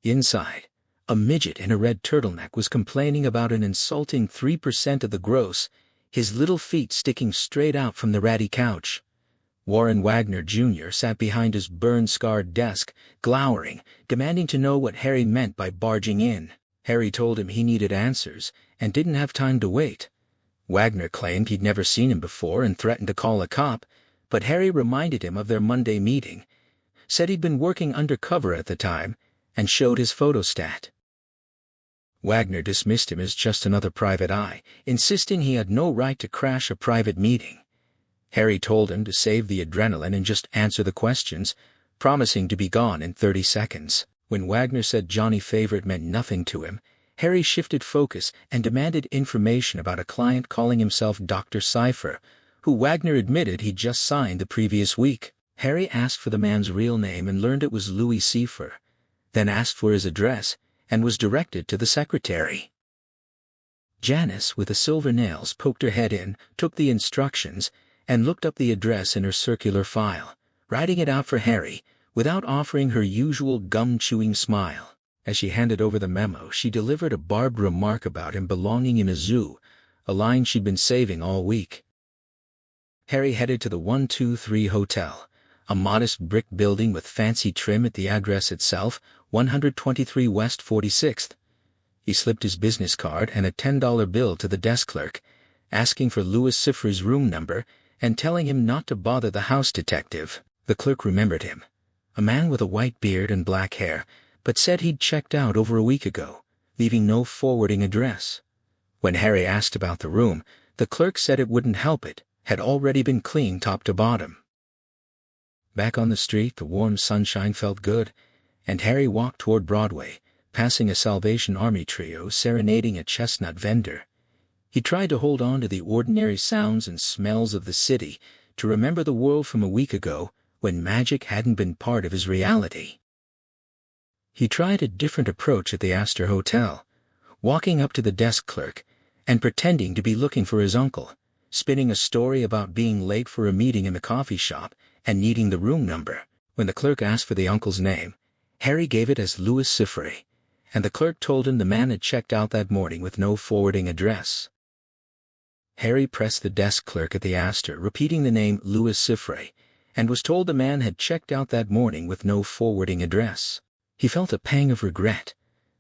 Inside, a midget in a red turtleneck was complaining about an insulting 3% of the gross, his little feet sticking straight out from the ratty couch. Warren Wagner Jr. sat behind his burn-scarred desk, glowering, demanding to know what Harry meant by barging in. Harry told him he needed answers and didn't have time to wait. Wagner claimed he'd never seen him before and threatened to call a cop, but Harry reminded him of their Monday meeting, said he'd been working undercover at the time, and showed his photostat. Wagner dismissed him as just another private eye, insisting he had no right to crash a private meeting. Harry told him to save the adrenaline and just answer the questions, promising to be gone in 30 seconds. When Wagner said Johnny Favorite meant nothing to him, Harry shifted focus and demanded information about a client calling himself Dr. Cypher, who Wagner admitted he'd just signed the previous week. Harry asked for the man's real name and learned it was Louis Cypher, then asked for his address and was directed to the secretary. Janice, with the silver nails, poked her head in, took the instructions, and looked up the address in her circular file, writing it out for Harry, without offering her usual gum-chewing smile. As she handed over the memo, she delivered a barbed remark about him belonging in a zoo, a line she'd been saving all week. Harry headed to the 123 Hotel, a modest brick building with fancy trim at the address itself, 123 West 46th. He slipped his business card and a $10 bill to the desk clerk, asking for Louis Cypher's room number and telling him not to bother the house detective. The clerk remembered him, a man with a white beard and black hair, but said he'd checked out over a week ago, leaving no forwarding address. When Harry asked about the room, the clerk said it wouldn't help, it had already been cleaned top to bottom. Back on the street, the warm sunshine felt good, and Harry walked toward Broadway, passing a Salvation Army trio serenading a chestnut vendor. He tried to hold on to the ordinary sounds and smells of the city, to remember the world from a week ago, when magic hadn't been part of his reality. He tried a different approach at the Astor Hotel, walking up to the desk clerk and pretending to be looking for his uncle, spinning a story about being late for a meeting in the coffee shop and needing the room number. When the clerk asked for the uncle's name, Harry gave it as Louis Cypher, and the clerk told him the man had checked out that morning with no forwarding address. Harry pressed the desk clerk at the Astor, repeating the name Louis Cypher, and was told the man had checked out that morning with no forwarding address. He felt a pang of regret,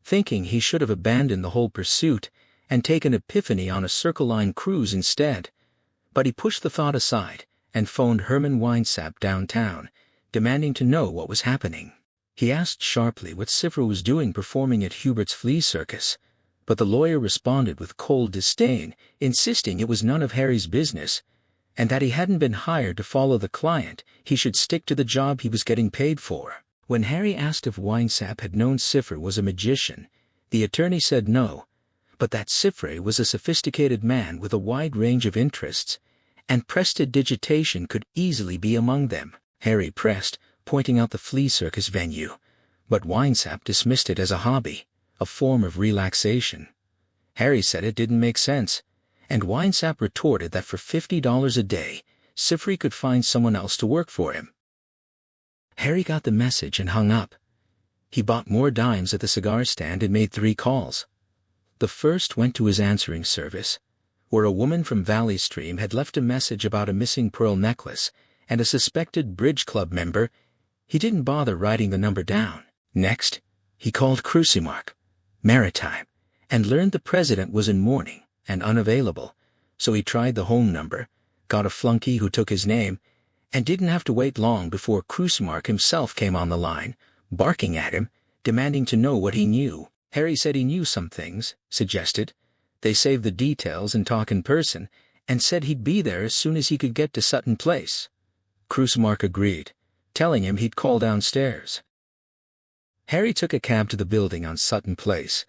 thinking he should have abandoned the whole pursuit and taken Epiphany on a Circle Line cruise instead. But he pushed the thought aside and phoned Herman Weinsap downtown, demanding to know what was happening. He asked sharply what Cypher was doing performing at Hubert's Flea Circus, but the lawyer responded with cold disdain, insisting it was none of Harry's business, and that he hadn't been hired to follow the client, he should stick to the job he was getting paid for. When Harry asked if Weinsap had known Cypher was a magician, the attorney said no, but that Cypher was a sophisticated man with a wide range of interests, and prestidigitation could easily be among them. Harry pressed, pointing out the flea circus venue, but Weinsap dismissed it as a hobby, a form of relaxation. Harry said it didn't make sense, and Winesap retorted that for $50 a day, Sifri could find someone else to work for him. Harry got the message and hung up. He bought more dimes at the cigar stand and made 3 calls. The first went to his answering service, where a woman from Valley Stream had left a message about a missing pearl necklace and a suspected bridge club member. He didn't bother writing the number down. Next, he called Crucimark, Maritime, and learned the president was in mourning and unavailable, so he tried the home number, got a flunky who took his name, and didn't have to wait long before Crucimark himself came on the line, barking at him, demanding to know what he knew. Harry said he knew some things, suggested they save the details and talk in person, and said he'd be there as soon as he could get to Sutton Place. Crucimark agreed, telling him he'd call downstairs. Harry took a cab to the building on Sutton Place,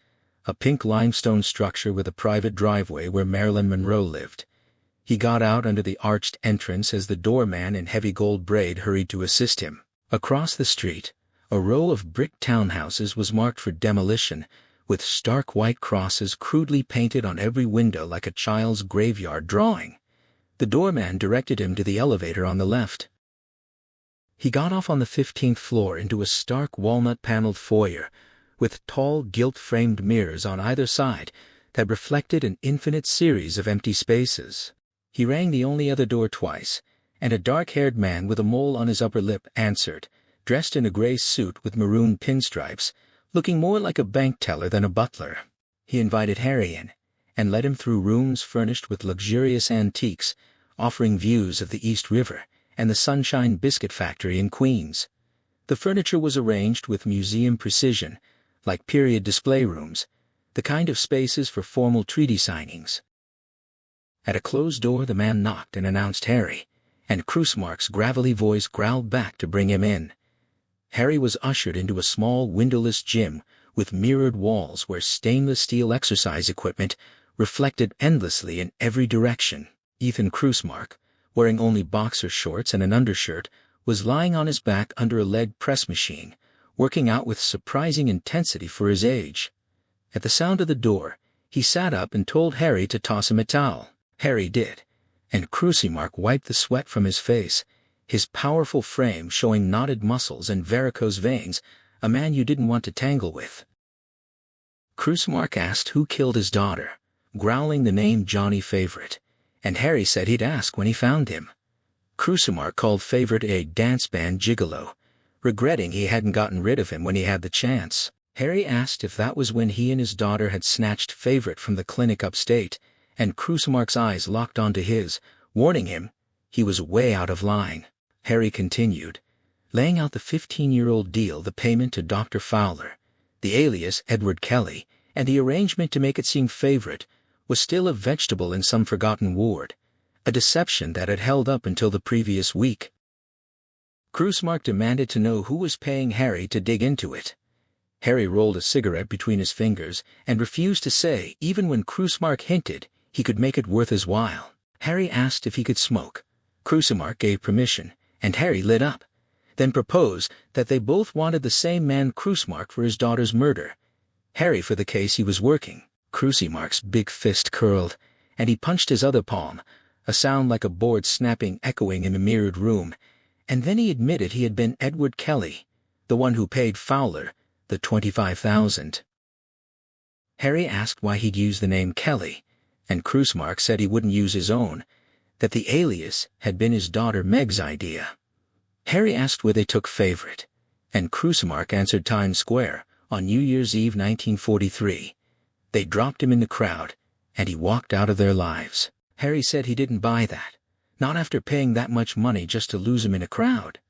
a pink limestone structure with a private driveway where Marilyn Monroe lived. He got out under the arched entrance as the doorman in heavy gold braid hurried to assist him. Across the street, a row of brick townhouses was marked for demolition, with stark white crosses crudely painted on every window like a child's graveyard drawing. The doorman directed him to the elevator on the left. He got off on the 15th floor into a stark walnut-paneled foyer, with tall gilt-framed mirrors on either side that reflected an infinite series of empty spaces. He rang the only other door twice, and a dark-haired man with a mole on his upper lip answered, dressed in a gray suit with maroon pinstripes, looking more like a bank teller than a butler. He invited Harry in, and led him through rooms furnished with luxurious antiques, offering views of the East River and the Sunshine Biscuit Factory in Queens. The furniture was arranged with museum precision, like period display rooms, the kind of spaces for formal treaty signings. At a closed door the man knocked and announced Harry, and Crucimark's gravelly voice growled back to bring him in. Harry was ushered into a small windowless gym with mirrored walls where stainless steel exercise equipment reflected endlessly in every direction. Ethan Crucimark, wearing only boxer shorts and an undershirt, was lying on his back under a leg press machine, working out with surprising intensity for his age. At the sound of the door, he sat up and told Harry to toss him a towel. Harry did, and Crucimark wiped the sweat from his face, his powerful frame showing knotted muscles and varicose veins, a man you didn't want to tangle with. Crucimark asked who killed his daughter, growling the name Johnny Favorite, and Harry said he'd ask when he found him. Crucimark called Favorite a dance band gigolo, regretting he hadn't gotten rid of him when he had the chance. Harry asked if that was when he and his daughter had snatched Favorite from the clinic upstate, and Crucimark's eyes locked onto his, warning him he was way out of line. Harry continued, laying out the 15-year-old deal, the payment to Dr. Fowler, the alias Edward Kelly, and the arrangement to make it seem Favorite was still a vegetable in some forgotten ward, a deception that had held up until the previous week. Crucimark demanded to know who was paying Harry to dig into it. Harry rolled a cigarette between his fingers and refused to say, even when Crucimark hinted he could make it worth his while. Harry asked if he could smoke. Crucimark gave permission, and Harry lit up, then proposed that they both wanted the same man, Crucimark for his daughter's murder, Harry for the case he was working. Crucimark's big fist curled, and he punched his other palm, a sound like a board snapping echoing in a mirrored room, and then he admitted he had been Edward Kelly, the one who paid Fowler the $25,000. Harry asked why he'd use the name Kelly, and Crucimark said he wouldn't use his own, that the alias had been his daughter Meg's idea. Harry asked where they took Favorite, and Crucimark answered Times Square on New Year's Eve 1943. They dropped him in the crowd, and he walked out of their lives. Harry said he didn't buy that, not after paying that much money just to lose him in a crowd.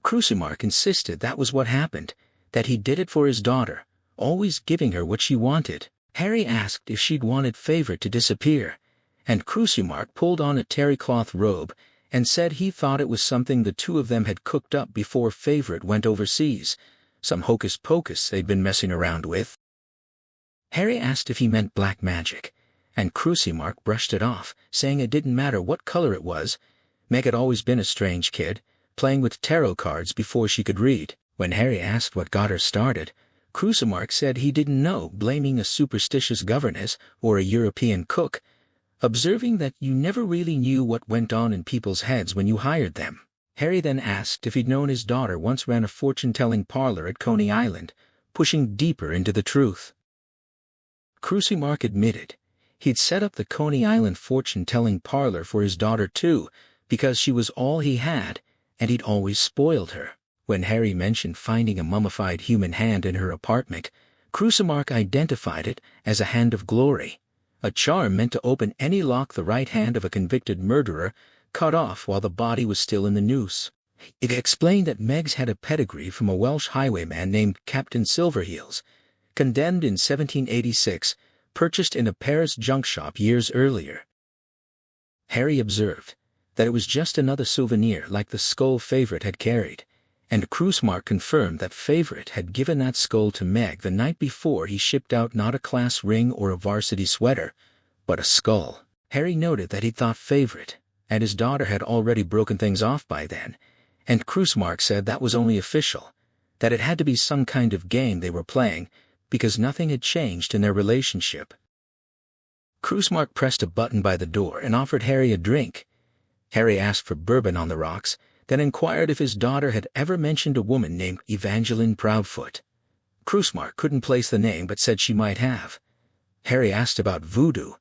Crucimark insisted that was what happened, that he did it for his daughter, always giving her what she wanted. Harry asked if she'd wanted Favorite to disappear, and Crucimark pulled on a terry cloth robe and said he thought it was something the two of them had cooked up before Favorite went overseas, some hocus pocus they'd been messing around with. Harry asked if he meant black magic, and Crucimark brushed it off, saying it didn't matter what color it was. Meg had always been a strange kid, playing with tarot cards before she could read. When Harry asked what got her started, Crucimark said he didn't know, blaming a superstitious governess or a European cook, observing that you never really knew what went on in people's heads when you hired them. Harry then asked if he'd known his daughter once ran a fortune-telling parlor at Coney Island, pushing deeper into the truth. Crucimark admitted he'd set up the Coney Island fortune-telling parlor for his daughter too, because she was all he had, and he'd always spoiled her. When Harry mentioned finding a mummified human hand in her apartment, Crucimark identified it as a hand of glory, a charm meant to open any lock the right hand of a convicted murderer cut off while the body was still in the noose. It explained that Meg's had a pedigree from a Welsh highwayman named Captain Silverheels, condemned in 1786, purchased in a Paris junk shop years earlier. Harry observed that it was just another souvenir like the skull Favourite had carried, and Crucimark confirmed that Favourite had given that skull to Meg the night before he shipped out not a class ring or a varsity sweater, but a skull. Harry noted that he thought Favourite and his daughter had already broken things off by then, and Crucimark said that was only official, that it had to be some kind of game they were playing, because nothing had changed in their relationship. Crucimark pressed a button by the door and offered Harry a drink. Harry asked for bourbon on the rocks, then inquired if his daughter had ever mentioned a woman named Evangeline Proudfoot. Crucimark couldn't place the name but said she might have. Harry asked about voodoo,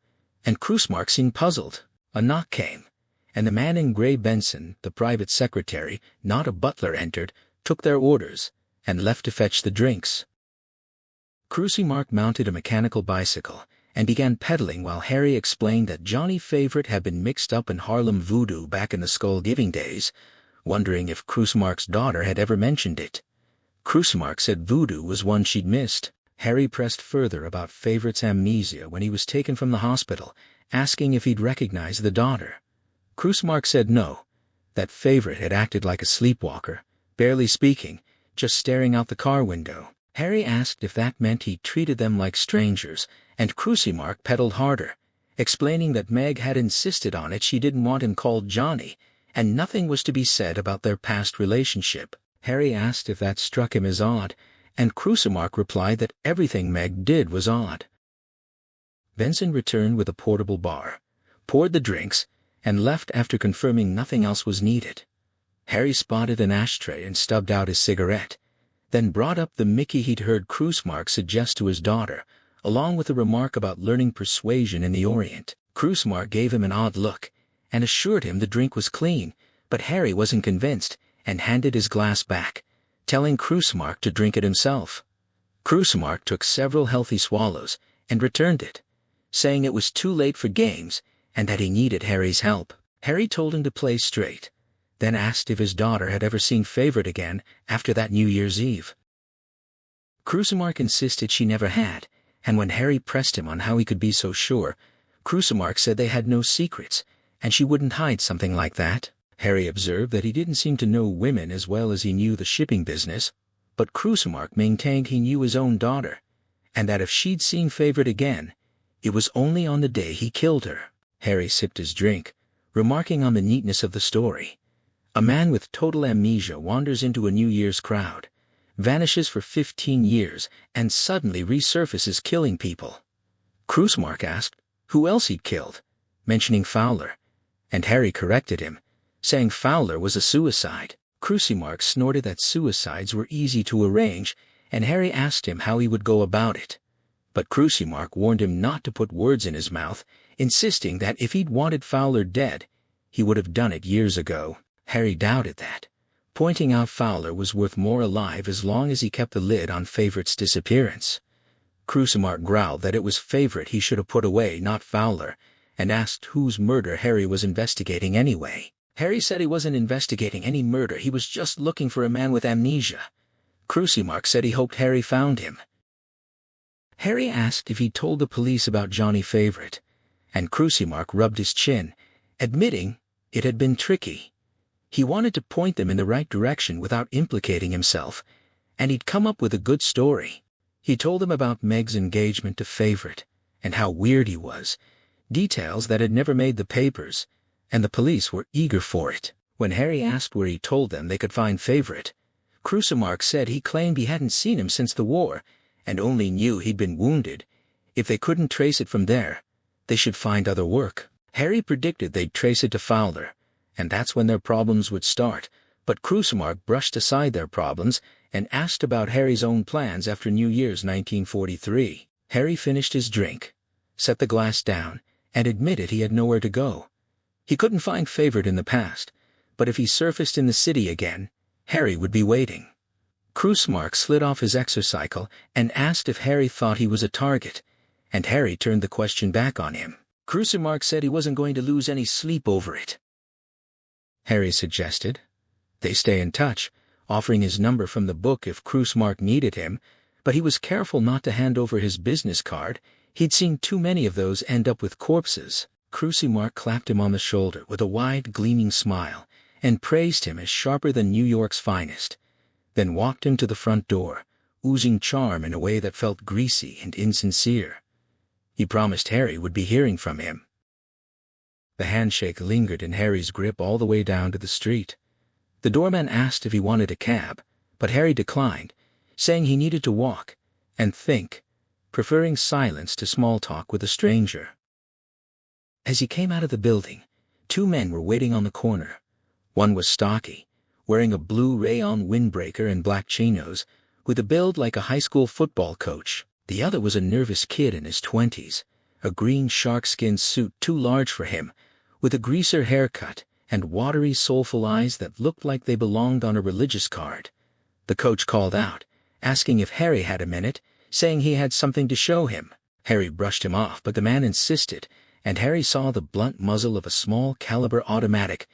and Crucimark seemed puzzled. A knock came, and the man in grey, Benson, the private secretary, not a butler, entered, took their orders, and left to fetch the drinks. Crucimark mounted a mechanical bicycle and began pedaling while Harry explained that Johnny Favourite had been mixed up in Harlem voodoo back in the skull-giving days, wondering if Crucimark's daughter had ever mentioned it. Crucimark said voodoo was one she'd missed. Harry pressed further about Favourite's amnesia when he was taken from the hospital, asking if he'd recognized the daughter. Crucimark said no, that Favourite had acted like a sleepwalker, barely speaking, just staring out the car window. Harry asked if that meant he treated them like strangers, and Crucimark pedaled harder, explaining that Meg had insisted on it. She didn't want him called Johnny, and nothing was to be said about their past relationship. Harry asked if that struck him as odd, and Crucimark replied that everything Meg did was odd. Benson returned with a portable bar, poured the drinks, and left after confirming nothing else was needed. Harry spotted an ashtray and stubbed out his cigarette, then brought up the Mickey he'd heard Crucimark suggest to his daughter, along with a remark about learning persuasion in the Orient. Crucimark gave him an odd look, and assured him the drink was clean, but Harry wasn't convinced, and handed his glass back, telling Crucimark to drink it himself. Crucimark took several healthy swallows, and returned it, saying it was too late for games, and that he needed Harry's help. Harry told him to play straight, then asked if his daughter had ever seen Favourite again after that New Year's Eve. Crucimark insisted she never had, and when Harry pressed him on how he could be so sure, Crucimark said they had no secrets, and she wouldn't hide something like that. Harry observed that he didn't seem to know women as well as he knew the shipping business, but Crucimark maintained he knew his own daughter, and that if she'd seen Favourite again, it was only on the day he killed her. Harry sipped his drink, remarking on the neatness of the story. A man with total amnesia wanders into a New Year's crowd, vanishes for 15 years, and suddenly resurfaces killing people. Crucimark asked who else he'd killed, mentioning Fowler, and Harry corrected him, saying Fowler was a suicide. Crucimark snorted that suicides were easy to arrange, and Harry asked him how he would go about it. But Crucimark warned him not to put words in his mouth, insisting that if he'd wanted Fowler dead, he would have done it years ago. Harry doubted that, pointing out Fowler was worth more alive as long as he kept the lid on Favourite's disappearance. Crucimark growled that it was Favourite he should have put away, not Fowler, and asked whose murder Harry was investigating anyway. Harry said he wasn't investigating any murder, he was just looking for a man with amnesia. Crucimark said he hoped Harry found him. Harry asked if he'd told the police about Johnny Favourite, and Crucimark rubbed his chin, admitting it had been tricky. He wanted to point them in the right direction without implicating himself, and he'd come up with a good story. He told them about Meg's engagement to Favourite, and how weird he was, details that had never made the papers, and the police were eager for it. When Harry asked where he told them they could find Favourite, Crucimark said he claimed he hadn't seen him since the war, and only knew he'd been wounded. If they couldn't trace it from there, they should find other work. Harry predicted they'd trace it to Fowler, and that's when their problems would start, but Krusemark brushed aside their problems and asked about Harry's own plans after New Year's 1943. Harry finished his drink, set the glass down, and admitted he had nowhere to go. He couldn't find Favorite in the past, but if he surfaced in the city again, Harry would be waiting. Krusemark slid off his exercycle and asked if Harry thought he was a target, and Harry turned the question back on him. Krusemark said he wasn't going to lose any sleep over it. Harry suggested they stay in touch, offering his number from the book if Krusemark needed him, but he was careful not to hand over his business card. He'd seen too many of those end up with corpses. Krusemark clapped him on the shoulder with a wide, gleaming smile and praised him as sharper than New York's finest, then walked him to the front door, oozing charm in a way that felt greasy and insincere. He promised Harry would be hearing from him. The handshake lingered in Harry's grip all the way down to the street. The doorman asked if he wanted a cab, but Harry declined, saying he needed to walk and think, preferring silence to small talk with a stranger. As he came out of the building, two men were waiting on the corner. One was stocky, wearing a blue rayon windbreaker and black chinos, with a build like a high school football coach. The other was a nervous kid in his 20s, a green sharkskin suit too large for him, with a greaser haircut and watery, soulful eyes that looked like they belonged on a religious card. The coach called out, asking if Harry had a minute, saying he had something to show him. Harry brushed him off, but the man insisted, and Harry saw the blunt muzzle of a small-caliber automatic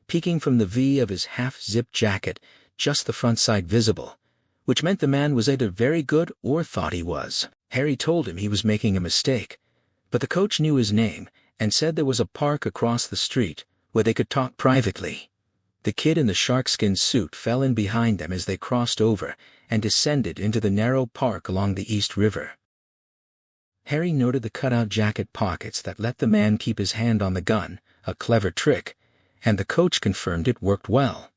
peeking from the V of his half-zipped jacket, just the front side visible, which meant the man was either very good or thought he was. Harry told him he was making a mistake, but the coach knew his name and said there was a park across the street where they could talk privately. The kid in the sharkskin suit fell in behind them as they crossed over and descended into the narrow park along the East River. Harry noted the cutout jacket pockets that let the man keep his hand on the gun, a clever trick, and the coach confirmed it worked well.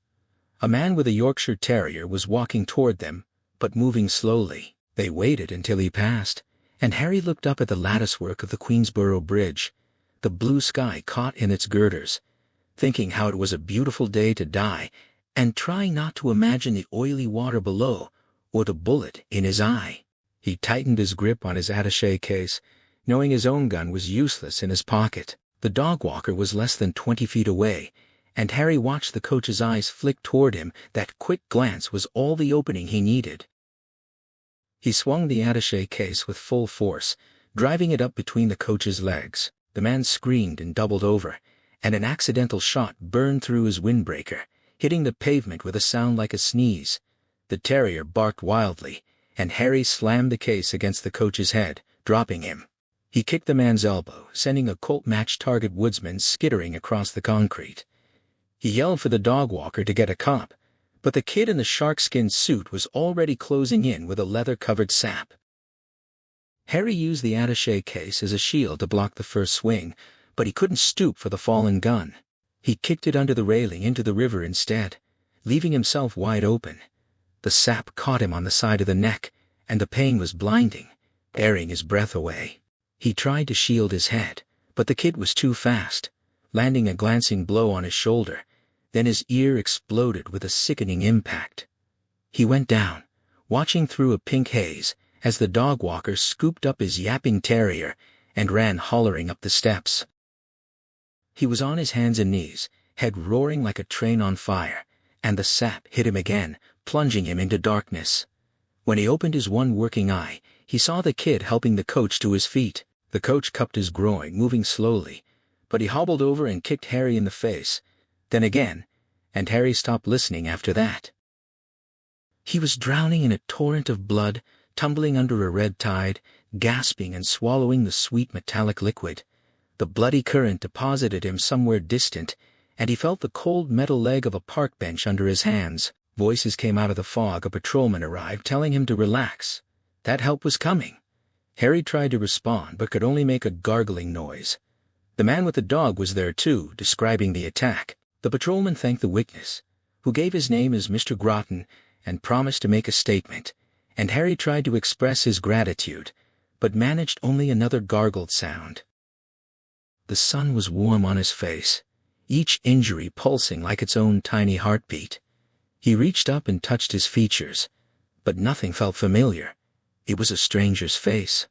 A man with a Yorkshire Terrier was walking toward them, but moving slowly. They waited until he passed, and Harry looked up at the latticework of the Queensborough Bridge, the blue sky caught in its girders, thinking how it was a beautiful day to die, and trying not to imagine the oily water below or the bullet in his eye. He tightened his grip on his attaché case, knowing his own gun was useless in his pocket. The dog walker was less than 20 feet away, and Harry watched the coach's eyes flick toward him. That quick glance was all the opening he needed. He swung the attaché case with full force, driving it up between the coach's legs. The man screamed and doubled over, and an accidental shot burned through his windbreaker, hitting the pavement with a sound like a sneeze. The terrier barked wildly, and Harry slammed the case against the coach's head, dropping him. He kicked the man's elbow, sending a Colt match target woodsman skittering across the concrete. He yelled for the dog walker to get a cop, but the kid in the sharkskin suit was already closing in with a leather-covered sap. Harry used the attaché case as a shield to block the first swing, but he couldn't stoop for the fallen gun. He kicked it under the railing into the river instead, leaving himself wide open. The sap caught him on the side of the neck, and the pain was blinding, tearing his breath away. He tried to shield his head, but the kid was too fast, landing a glancing blow on his shoulder. Then his ear exploded with a sickening impact. He went down, watching through a pink haze, as the dog walker scooped up his yapping terrier and ran hollering up the steps. He was on his hands and knees, head roaring like a train on fire, and the sap hit him again, plunging him into darkness. When he opened his one working eye, he saw the kid helping the coach to his feet. The coach cupped his groin, moving slowly, but he hobbled over and kicked Harry in the face, then again, and Harry stopped listening after that. He was drowning in a torrent of blood, tumbling under a red tide, gasping and swallowing the sweet metallic liquid. The bloody current deposited him somewhere distant, and he felt the cold metal leg of a park bench under his hands. Voices came out of the fog. A patrolman arrived, telling him to relax. That help was coming. Harry tried to respond, but could only make a gargling noise. The man with the dog was there too, describing the attack. The patrolman thanked the witness, who gave his name as Mr. Groton, and promised to make a statement, and Harry tried to express his gratitude, but managed only another gargled sound. The sun was warm on his face, each injury pulsing like its own tiny heartbeat. He reached up and touched his features, but nothing felt familiar. It was a stranger's face.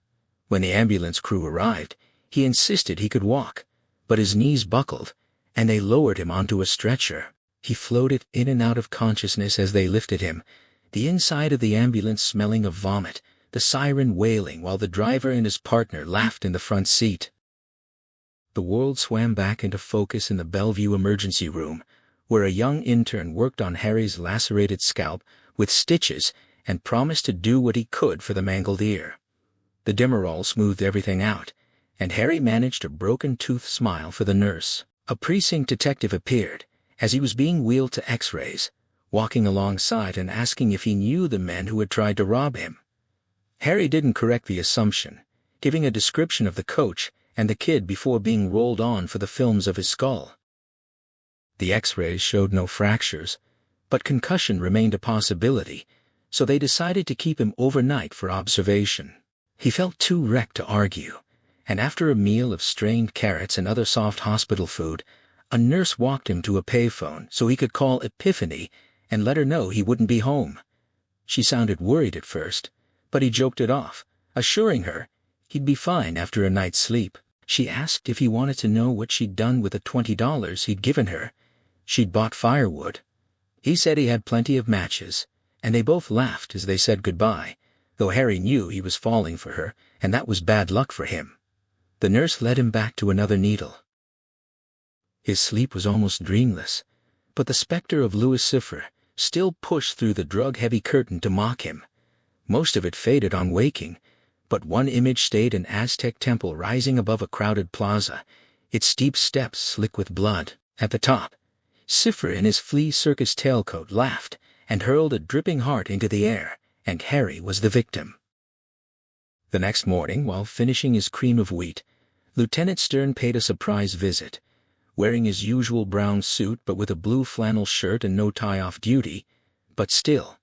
When the ambulance crew arrived, he insisted he could walk, but his knees buckled, and they lowered him onto a stretcher. He floated in and out of consciousness as they lifted him, the inside of the ambulance smelling of vomit, the siren wailing while the driver and his partner laughed in the front seat. The world swam back into focus in the Bellevue emergency room, where a young intern worked on Harry's lacerated scalp with stitches and promised to do what he could for the mangled ear. The Demerol smoothed everything out, and Harry managed a broken-tooth smile for the nurse. A precinct detective appeared, as he was being wheeled to X-rays, walking alongside and asking if he knew the men who had tried to rob him. Harry didn't correct the assumption, giving a description of the coach and the kid before being rolled on for the films of his skull. The X-rays showed no fractures, but concussion remained a possibility, so they decided to keep him overnight for observation. He felt too wrecked to argue, and after a meal of strained carrots and other soft hospital food, a nurse walked him to a payphone so he could call Epiphany and let her know he wouldn't be home. She sounded worried at first, but he joked it off, assuring her he'd be fine after a night's sleep. She asked if he wanted to know what she'd done with the $20 he'd given her. She'd bought firewood. He said he had plenty of matches, and they both laughed as they said goodbye, though Harry knew he was falling for her, and that was bad luck for him. The nurse led him back to another needle. His sleep was almost dreamless, but the specter of Lucifer still pushed through the drug-heavy curtain to mock him. Most of it faded on waking, but one image stayed: an Aztec temple rising above a crowded plaza, its steep steps slick with blood. At the top, Cipher in his flea circus tailcoat laughed and hurled a dripping heart into the air, and Harry was the victim. The next morning, while finishing his cream of wheat, Lieutenant Stern paid a surprise visit, wearing his usual brown suit but with a blue flannel shirt and no tie off duty, but still,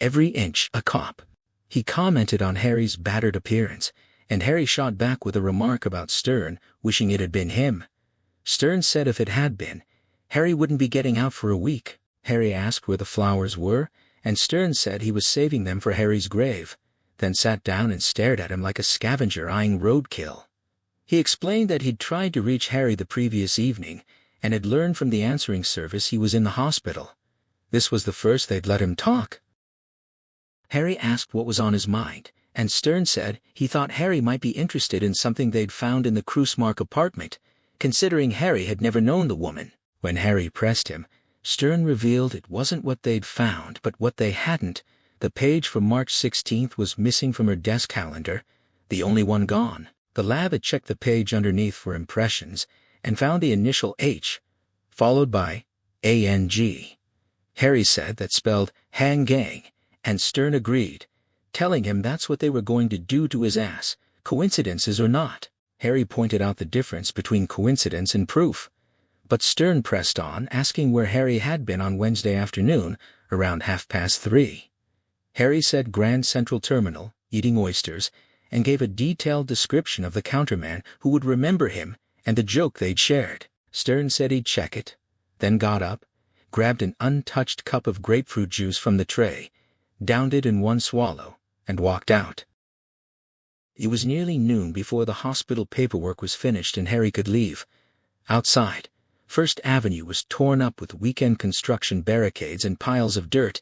every inch a cop. He commented on Harry's battered appearance, and Harry shot back with a remark about Stern, wishing it had been him. Stern said if it had been, Harry wouldn't be getting out for a week. Harry asked where the flowers were, and Stern said he was saving them for Harry's grave, then sat down and stared at him like a scavenger eyeing roadkill. He explained that he'd tried to reach Harry the previous evening and had learned from the answering service he was in the hospital. This was the first they'd let him talk. Harry asked what was on his mind, and Stern said he thought Harry might be interested in something they'd found in the Krusmark apartment, considering Harry had never known the woman. When Harry pressed him, Stern revealed it wasn't what they'd found but what they hadn't. The page for March 16th was missing from her desk calendar, the only one gone. The lab had checked the page underneath for impressions and found the initial H, followed by ANG. Harry said that spelled hang gang, and Stern agreed, telling him that's what they were going to do to his ass, coincidences or not. Harry pointed out the difference between coincidence and proof, but Stern pressed on, asking where Harry had been on Wednesday afternoon around 3:30. Harry said Grand Central Terminal, eating oysters, and gave a detailed description of the counterman who would remember him and the joke they'd shared. Stern said he'd check it, then got up, grabbed an untouched cup of grapefruit juice from the tray, downed it in one swallow, and walked out. It was nearly noon before the hospital paperwork was finished and Harry could leave. Outside, First Avenue was torn up with weekend construction barricades and piles of dirt,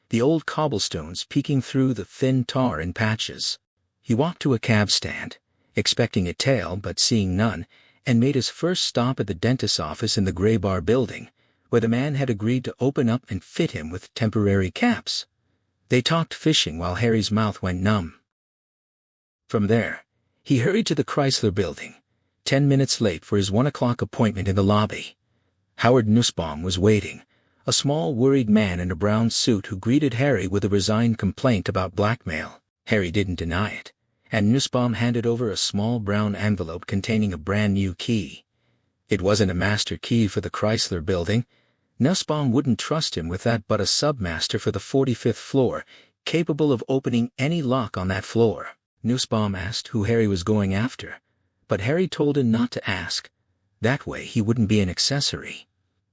the old cobblestones peeking through the thin tar in patches. He walked to a cab stand, expecting a tail but seeing none, and made his first stop at the dentist's office in the Gray Bar building, where the man had agreed to open up and fit him with temporary caps. They talked fishing while Harry's mouth went numb. From there, he hurried to the Chrysler building, 10 minutes late for his 1 o'clock appointment in the lobby. Howard Nussbaum was waiting, a small worried man in a brown suit who greeted Harry with a resigned complaint about blackmail. Harry didn't deny it, and Nussbaum handed over a small brown envelope containing a brand new key. It wasn't a master key for the Chrysler building. Nussbaum wouldn't trust him with that, but a submaster for the 45th floor, capable of opening any lock on that floor. Nussbaum asked who Harry was going after, but Harry told him not to ask. That way he wouldn't be an accessory.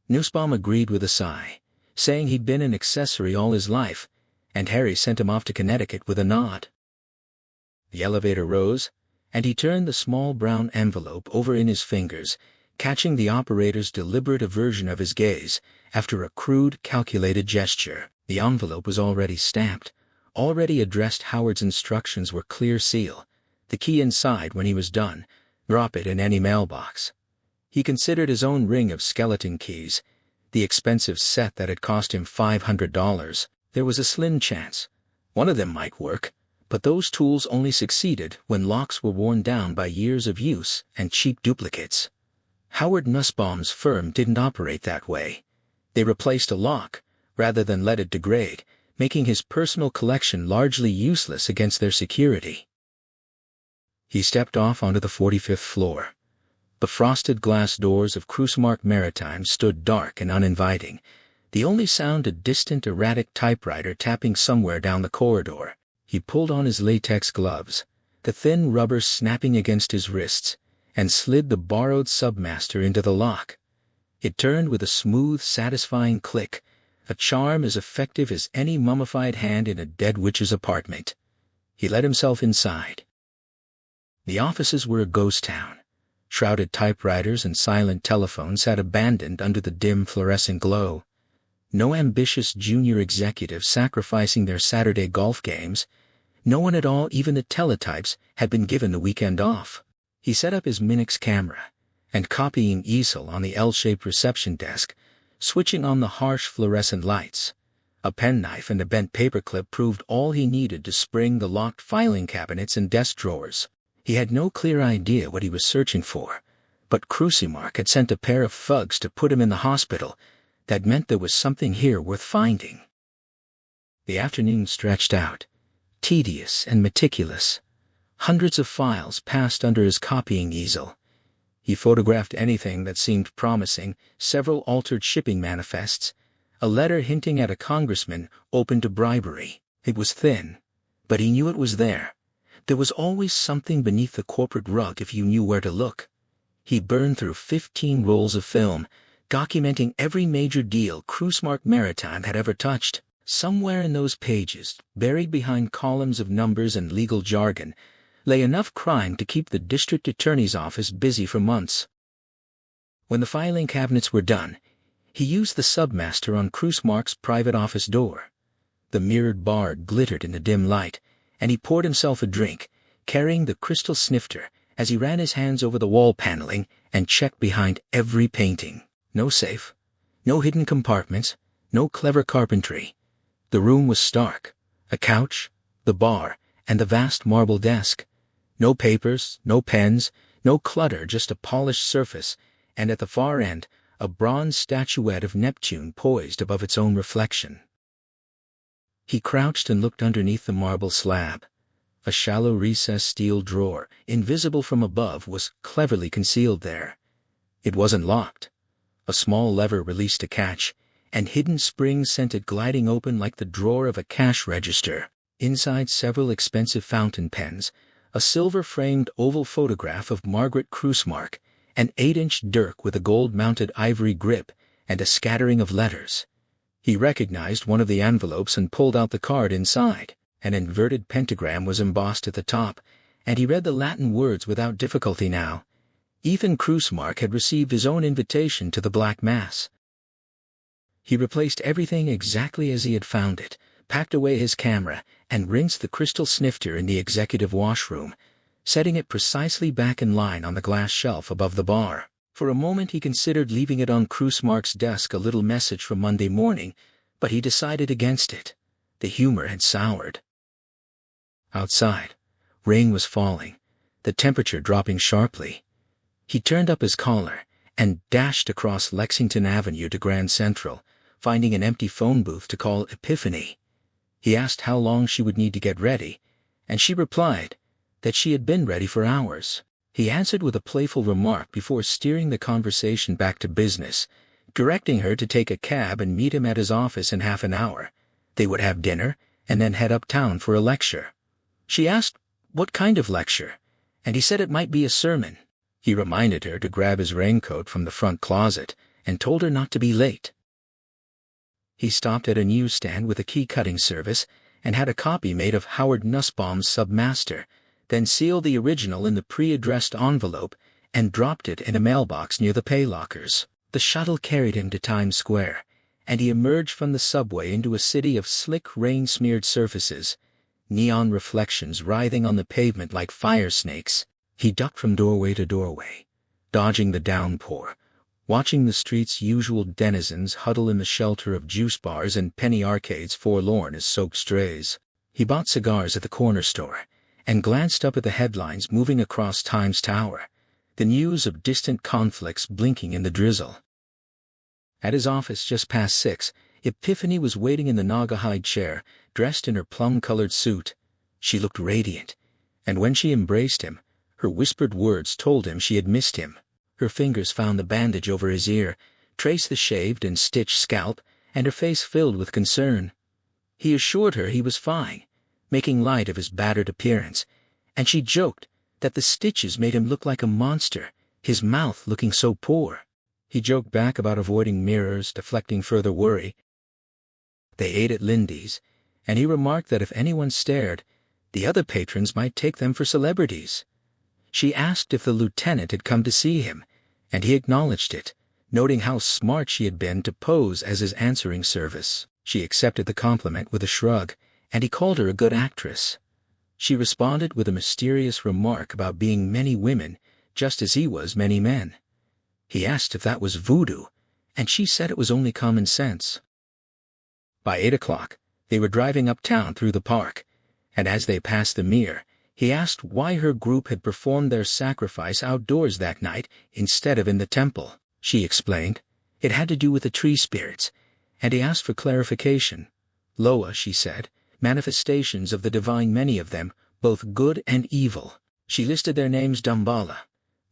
Nussbaum agreed with a sigh, saying he'd been an accessory all his life, and Harry sent him off to Connecticut with a nod. The elevator rose, and he turned the small brown envelope over in his fingers, catching the operator's deliberate aversion of his gaze after a crude, calculated gesture. The envelope was already stamped, already addressed. Howard's instructions were clear seal. The key inside when he was done. Drop it in any mailbox. He considered his own ring of skeleton keys, the expensive set that had cost him $500. There was a slim chance one of them might work, but those tools only succeeded when locks were worn down by years of use and cheap duplicates. Howard Nussbaum's firm didn't operate that way. They replaced a lock, rather than let it degrade, making his personal collection largely useless against their security. He stepped off onto the 45th floor. The frosted glass doors of Cruisemark Maritime stood dark and uninviting, the only sound a distant erratic typewriter tapping somewhere down the corridor. He pulled on his latex gloves, the thin rubber snapping against his wrists, and slid the borrowed Submaster into the lock. It turned with a smooth, satisfying click, a charm as effective as any mummified hand in a dead witch's apartment. He let himself inside. The offices were a ghost town. Shrouded typewriters and silent telephones sat abandoned under the dim fluorescent glow. No ambitious junior executives sacrificing their Saturday golf games. No one at all, even the teletypes, had been given the weekend off. He set up his Minix camera and copying easel on the L-shaped reception desk, switching on the harsh fluorescent lights. A penknife and a bent paperclip proved all he needed to spring the locked filing cabinets and desk drawers. He had no clear idea what he was searching for, but Cruisemark had sent a pair of thugs to put him in the hospital. That meant there was something here worth finding. The afternoon stretched out, tedious and meticulous. Hundreds of files passed under his copying easel. He photographed anything that seemed promising, several altered shipping manifests, a letter hinting at a congressman open to bribery. It was thin, but he knew it was there. There was always something beneath the corporate rug if you knew where to look. He burned through 15 rolls of film, documenting every major deal Cruisemark Maritime had ever touched. Somewhere in those pages, buried behind columns of numbers and legal jargon, lay enough crime to keep the district attorney's office busy for months. When the filing cabinets were done, he used the Submaster on Cruisemark's private office door. The mirrored bar glittered in the dim light, and he poured himself a drink, carrying the crystal snifter as he ran his hands over the wall paneling and checked behind every painting. No safe, no hidden compartments, no clever carpentry. The room was stark. A couch, the bar, and the vast marble desk. No papers, no pens, no clutter, just a polished surface, and at the far end, a bronze statuette of Neptune poised above its own reflection. He crouched and looked underneath the marble slab. A shallow recessed steel drawer, invisible from above, was cleverly concealed there. It wasn't locked. A small lever released a catch, and hidden springs sent it gliding open like the drawer of a cash register. Inside, several expensive fountain pens, a silver-framed oval photograph of Margaret Cruisemark, an 8-inch dirk with a gold-mounted ivory grip, and a scattering of letters. He recognized one of the envelopes and pulled out the card inside. An inverted pentagram was embossed at the top, and he read the Latin words without difficulty now. Ethan Cruisemark had received his own invitation to the Black Mass. He replaced everything exactly as he had found it, packed away his camera, and rinsed the crystal snifter in the executive washroom, setting it precisely back in line on the glass shelf above the bar. For a moment he considered leaving it on Cruisemark's desk, a little message for Monday morning, but he decided against it. The humor had soured. Outside, rain was falling, the temperature dropping sharply. He turned up his collar and dashed across Lexington Avenue to Grand Central, finding an empty phone booth to call Epiphany. He asked how long she would need to get ready, and she replied that she had been ready for hours. He answered with a playful remark before steering the conversation back to business, directing her to take a cab and meet him at his office in half an hour. They would have dinner, and then head uptown for a lecture. She asked what kind of lecture, and he said it might be a sermon. He reminded her to grab his raincoat from the front closet and told her not to be late. He stopped at a newsstand with a key-cutting service and had a copy made of Howard Nussbaum's Submaster, then sealed the original in the pre-addressed envelope and dropped it in a mailbox near the pay lockers. The shuttle carried him to Times Square, and he emerged from the subway into a city of slick, rain-smeared surfaces, neon reflections writhing on the pavement like fire snakes. He ducked from doorway to doorway, dodging the downpour, watching the street's usual denizens huddle in the shelter of juice bars and penny arcades forlorn as soaked strays. He bought cigars at the corner store and glanced up at the headlines moving across Times Tower, the news of distant conflicts blinking in the drizzle. At his office just past 6, Epiphany was waiting in the Naugahyde chair, dressed in her plum-colored suit. She looked radiant, and when she embraced him, her whispered words told him she had missed him. Her fingers found the bandage over his ear, traced the shaved and stitched scalp, and her face filled with concern. He assured her he was fine, making light of his battered appearance, and she joked that the stitches made him look like a monster, his mouth looking so poor. He joked back about avoiding mirrors, deflecting further worry. They ate at Lindy's, and he remarked that if anyone stared, the other patrons might take them for celebrities. She asked if the lieutenant had come to see him, and he acknowledged it, noting how smart she had been to pose as his answering service. She accepted the compliment with a shrug, and he called her a good actress. She responded with a mysterious remark about being many women, just as he was many men. He asked if that was voodoo, and she said it was only common sense. By 8 o'clock, they were driving uptown through the park, and as they passed the Mere, he asked why her group had performed their sacrifice outdoors that night instead of in the temple. She explained it had to do with the tree spirits, and he asked for clarification. Loa, she said, manifestations of the divine, many of them, both good and evil. She listed their names: Dambala,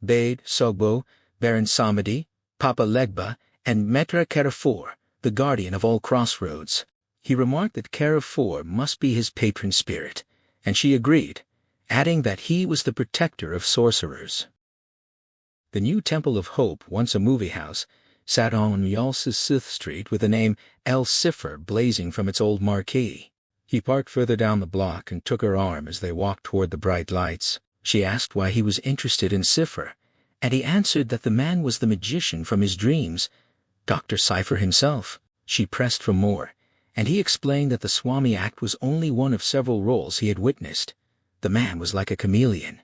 Bade, Sogbo, Baron Samedi, Papa Legba, and Metra Carrefour, the guardian of all crossroads. He remarked that Carrefour must be his patron spirit, and she agreed, adding that he was the protector of sorcerers. The new Temple of Hope, once a movie house, sat on Yalsith Street with the name El Cipher blazing from its old marquee. He parked further down the block and took her arm as they walked toward the bright lights. She asked why he was interested in Cipher, and he answered that the man was the magician from his dreams, Dr. Cipher himself. She pressed for more, and he explained that the Swami act was only one of several roles he had witnessed. The man was like a chameleon.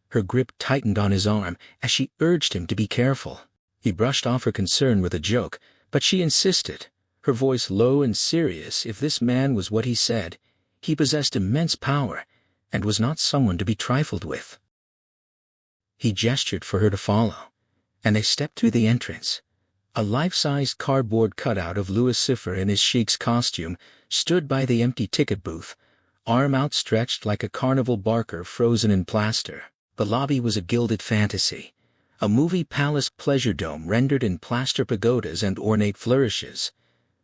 Her grip tightened on his arm as she urged him to be careful. He brushed off her concern with a joke, but she insisted, her voice low and serious. If this man was what he said, he possessed immense power and was not someone to be trifled with. He gestured for her to follow, and they stepped through the entrance. A life-sized cardboard cutout of Louis Cipher in his sheik's costume stood by the empty ticket booth, arm outstretched like a carnival barker frozen in plaster. The lobby was a gilded fantasy, a movie palace pleasure dome rendered in plaster pagodas and ornate flourishes.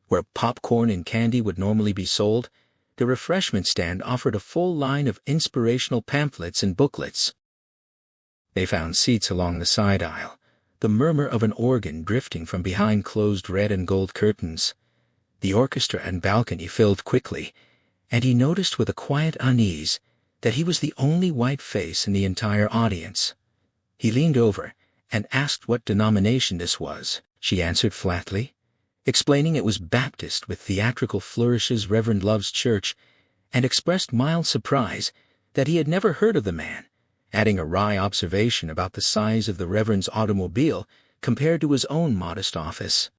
Where popcorn and candy would normally be sold, the refreshment stand offered a full line of inspirational pamphlets and booklets. They found seats along the side aisle, the murmur of an organ drifting from behind closed red and gold curtains. The orchestra and balcony filled quickly, and he noticed with a quiet unease that he was the only white face in the entire audience. He leaned over and asked what denomination this was. She answered flatly, explaining it was Baptist with theatrical flourishes, Reverend Love's Church, and expressed mild surprise that he had never heard of the man, adding a wry observation about the size of the Reverend's automobile compared to his own modest office.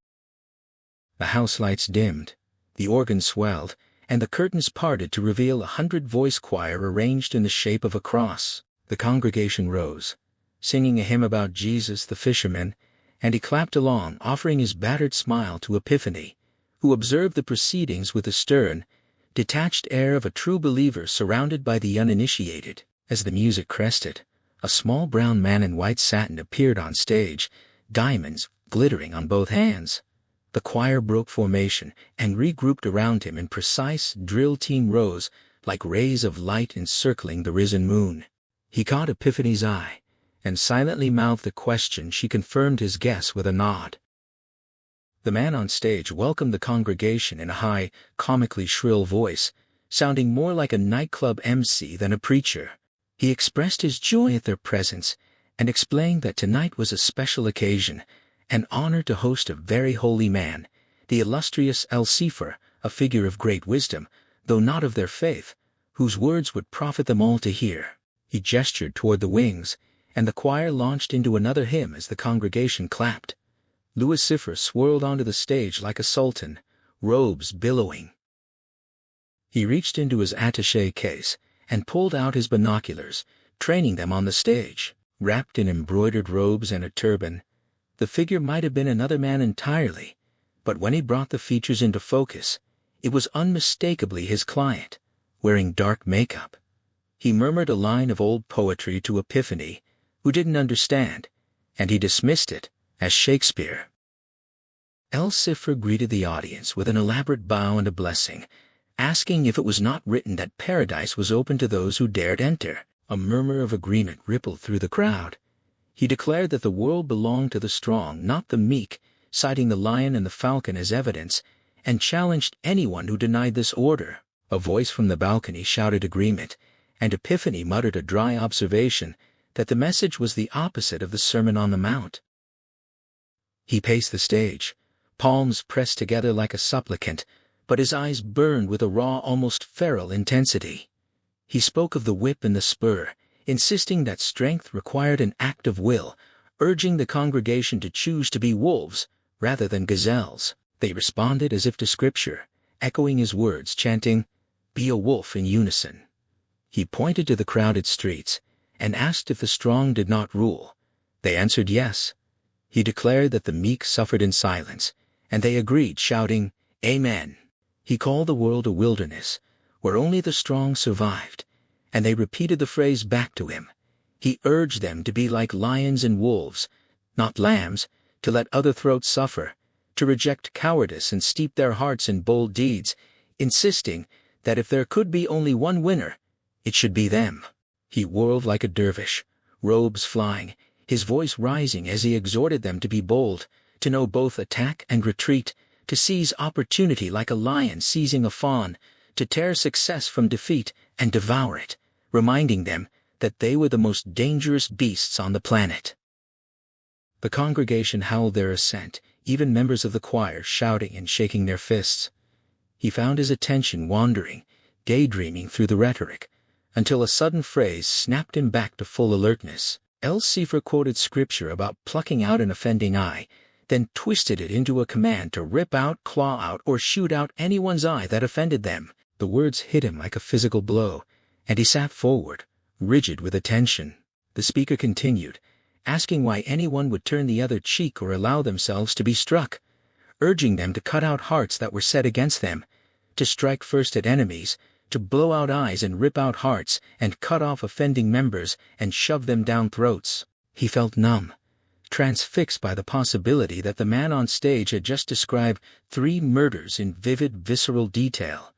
The house lights dimmed, the organ swelled, and the curtains parted to reveal a 100-voice choir arranged in the shape of a cross. The congregation rose, singing a hymn about Jesus the fisherman, and he clapped along, offering his battered smile to Epiphany, who observed the proceedings with a stern, detached air of a true believer surrounded by the uninitiated. As the music crested, a small brown man in white satin appeared on stage, diamonds glittering on both hands. The choir broke formation and regrouped around him in precise drill team rows, like rays of light encircling the risen moon. He caught Epiphany's eye, and silently mouthed a question. She confirmed his guess with a nod. The man on stage welcomed the congregation in a high, comically shrill voice, sounding more like a nightclub MC than a preacher. He expressed his joy at their presence and explained that tonight was a special occasion, an honor to host a very holy man, the illustrious XIII, a figure of great wisdom, though not of their faith, whose words would profit them all to hear. He gestured toward the wings, and the choir launched into another hymn as the congregation clapped. Lucifer swirled onto the stage like a sultan, robes billowing. He reached into his attaché case and pulled out his binoculars, training them on the stage. Wrapped in embroidered robes and a turban, the figure might have been another man entirely, but when he brought the features into focus, it was unmistakably his client, wearing dark makeup. He murmured a line of old poetry to Epiphany, who didn't understand, and he dismissed it as Shakespeare. XIII greeted the audience with an elaborate bow and a blessing, asking if it was not written that paradise was open to those who dared enter. A murmur of agreement rippled through the crowd. He declared that the world belonged to the strong, not the meek, citing the lion and the falcon as evidence, and challenged anyone who denied this order. A voice from the balcony shouted agreement, and Epiphany muttered a dry observation that the message was the opposite of the Sermon on the Mount. He paced the stage, palms pressed together like a supplicant, but his eyes burned with a raw, almost feral intensity. He spoke of the whip and the spur, insisting that strength required an act of will, urging the congregation to choose to be wolves rather than gazelles. They responded as if to scripture, echoing his words, chanting, "Be a wolf," in unison. He pointed to the crowded streets and asked if the strong did not rule. They answered yes. He declared that the meek suffered in silence, and they agreed, shouting, "Amen." He called the world a wilderness, where only the strong survived, and they repeated the phrase back to him. He urged them to be like lions and wolves, not lambs, to let other throats suffer, to reject cowardice and steep their hearts in bold deeds, insisting that if there could be only one winner, it should be them. He whirled like a dervish, robes flying, his voice rising as he exhorted them to be bold, to know both attack and retreat, to seize opportunity like a lion seizing a fawn, to tear success from defeat and devour it, reminding them that they were the most dangerous beasts on the planet. The congregation howled their assent, even members of the choir shouting and shaking their fists. He found his attention wandering, daydreaming through the rhetoric, until a sudden phrase snapped him back to full alertness. XIII quoted scripture about plucking out an offending eye, then twisted it into a command to rip out, claw out, or shoot out anyone's eye that offended them. The words hit him like a physical blow, and he sat forward, rigid with attention. The speaker continued, asking why anyone would turn the other cheek or allow themselves to be struck, urging them to cut out hearts that were set against them, to strike first at enemies, to blow out eyes and rip out hearts, and cut off offending members and shove them down throats. He felt numb, transfixed by the possibility that the man on stage had just described 3 murders in vivid, visceral detail.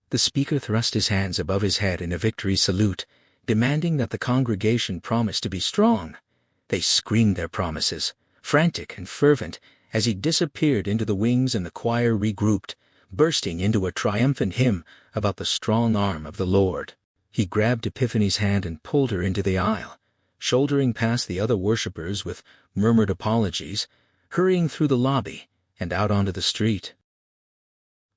The speaker thrust his hands above his head in a victory salute, demanding that the congregation promise to be strong. They screamed their promises, frantic and fervent, as he disappeared into the wings and the choir regrouped, bursting into a triumphant hymn about the strong arm of the Lord. He grabbed Epiphany's hand and pulled her into the aisle, shouldering past the other worshippers with murmured apologies, hurrying through the lobby and out onto the street.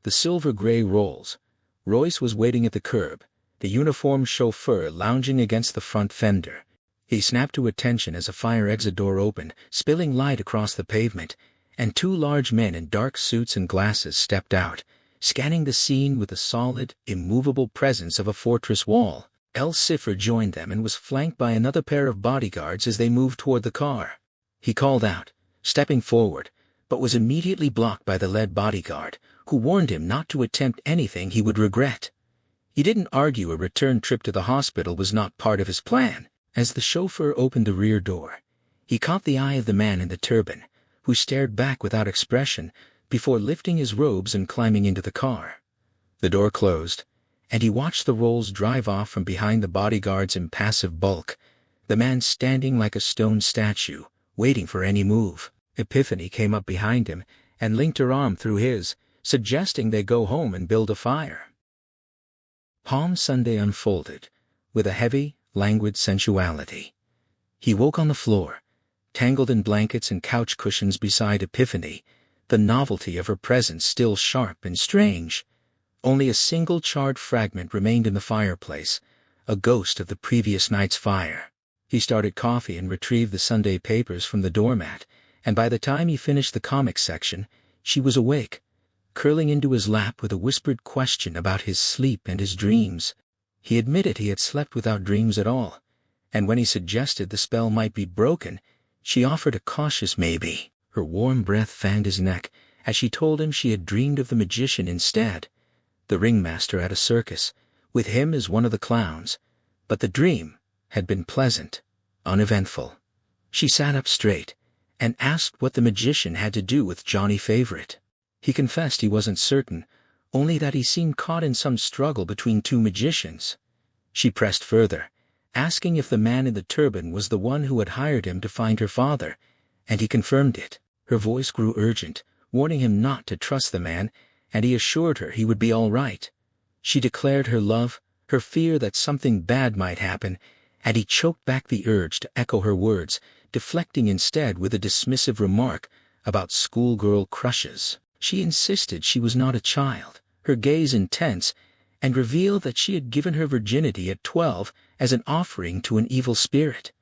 The silver-gray Rolls Royce was waiting at the curb, the uniformed chauffeur lounging against the front fender. He snapped to attention as a fire exit door opened, spilling light across the pavement, and 2 large men in dark suits and glasses stepped out, scanning the scene with the solid, immovable presence of a fortress wall. XIII joined them and was flanked by another pair of bodyguards as they moved toward the car. He called out, stepping forward, but was immediately blocked by the lead bodyguard, who warned him not to attempt anything he would regret. He didn't argue a return trip to the hospital was not part of his plan. As the chauffeur opened the rear door, he caught the eye of the man in the turban, who stared back without expression before lifting his robes and climbing into the car. The door closed, and he watched the Rolls drive off from behind the bodyguard's impassive bulk, the man standing like a stone statue, waiting for any move. Epiphany came up behind him and linked her arm through his, suggesting they go home and build a fire. Palm Sunday unfolded, with a heavy, languid sensuality. He woke on the floor, tangled in blankets and couch cushions beside Epiphany, the novelty of her presence still sharp and strange. Only a single charred fragment remained in the fireplace, a ghost of the previous night's fire. He started coffee and retrieved the Sunday papers from the doormat, and by the time he finished the comics section, she was awake, curling into his lap with a whispered question about his sleep and his dreams. He admitted he had slept without dreams at all, and when he suggested the spell might be broken, she offered a cautious maybe. Her warm breath fanned his neck as she told him she had dreamed of the magician instead, the ringmaster at a circus, with him as one of the clowns, but the dream had been pleasant, uneventful. She sat up straight and asked what the magician had to do with Johnny Favorite. He confessed he wasn't certain, only that he seemed caught in some struggle between two magicians. She pressed further, asking if the man in the turban was the one who had hired him to find her father, and he confirmed it. Her voice grew urgent, warning him not to trust the man, and he assured her he would be all right. She declared her love, her fear that something bad might happen, and he choked back the urge to echo her words, deflecting instead with a dismissive remark about schoolgirl crushes. She insisted she was not a child, her gaze intense, and revealed that she had given her virginity at 12 as an offering to an evil spirit.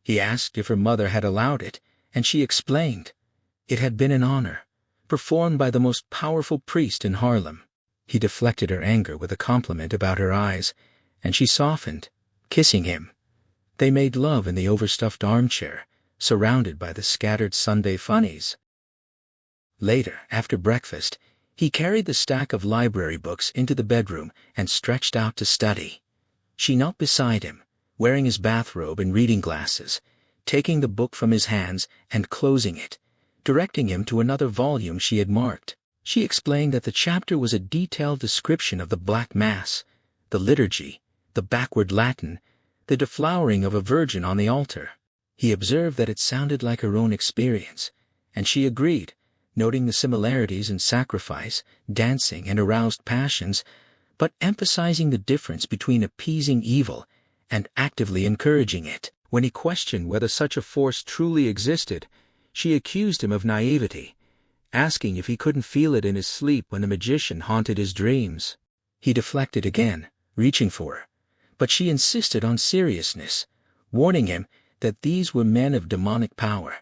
He asked if her mother had allowed it, and she explained. It had been an honor, performed by the most powerful priest in Harlem. He deflected her anger with a compliment about her eyes, and she softened, kissing him. They made love in the overstuffed armchair, surrounded by the scattered Sunday funnies. Later, after breakfast, he carried the stack of library books into the bedroom and stretched out to study. She knelt beside him, wearing his bathrobe and reading glasses, taking the book from his hands and closing it, directing him to another volume she had marked. She explained that the chapter was a detailed description of the Black Mass, the liturgy, the backward Latin, the deflowering of a virgin on the altar. He observed that it sounded like her own experience, and she agreed, noting the similarities in sacrifice, dancing, and aroused passions, but emphasizing the difference between appeasing evil and actively encouraging it. When he questioned whether such a force truly existed, she accused him of naivety, asking if he couldn't feel it in his sleep when the magician haunted his dreams. He deflected again, reaching for her, but she insisted on seriousness, warning him that these were men of demonic power,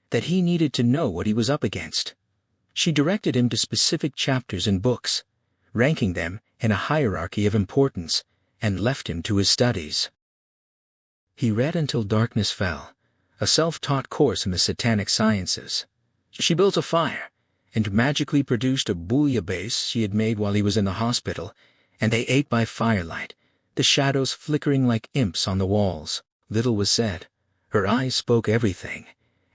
that he needed to know what he was up against. She directed him to specific chapters in books, ranking them in a hierarchy of importance, and left him to his studies. He read until darkness fell, a self-taught course in the satanic sciences. She built a fire, and magically produced a bouillabaisse she had made while he was in the hospital, and they ate by firelight, the shadows flickering like imps on the walls. Little was said. Her eyes spoke everything,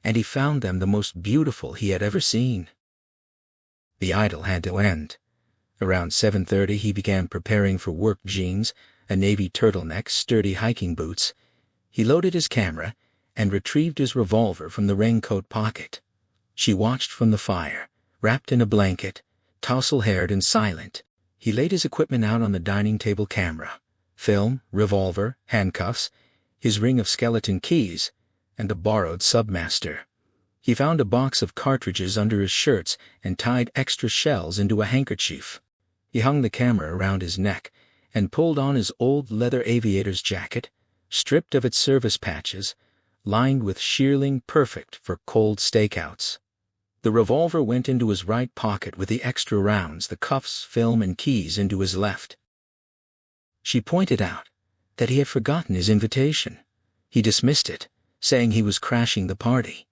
and he found them the most beautiful he had ever seen. The idyll had to end. Around 7:30 he began preparing for work: jeans, a navy turtleneck, sturdy hiking boots. He loaded his camera and retrieved his revolver from the raincoat pocket. She watched from the fire, wrapped in a blanket, tousle-haired and silent. He laid his equipment out on the dining table: camera, film, revolver, handcuffs, his ring of skeleton keys, and a borrowed Submaster. He found a box of cartridges under his shirts and tied extra shells into a handkerchief. He hung the camera around his neck and pulled on his old leather aviator's jacket, stripped of its service patches, lined with shearling, perfect for cold stakeouts. The revolver went into his right pocket with the extra rounds, the cuffs, film, and keys into his left. She pointed out that he had forgotten his invitation. He dismissed it, saying he was crashing the party.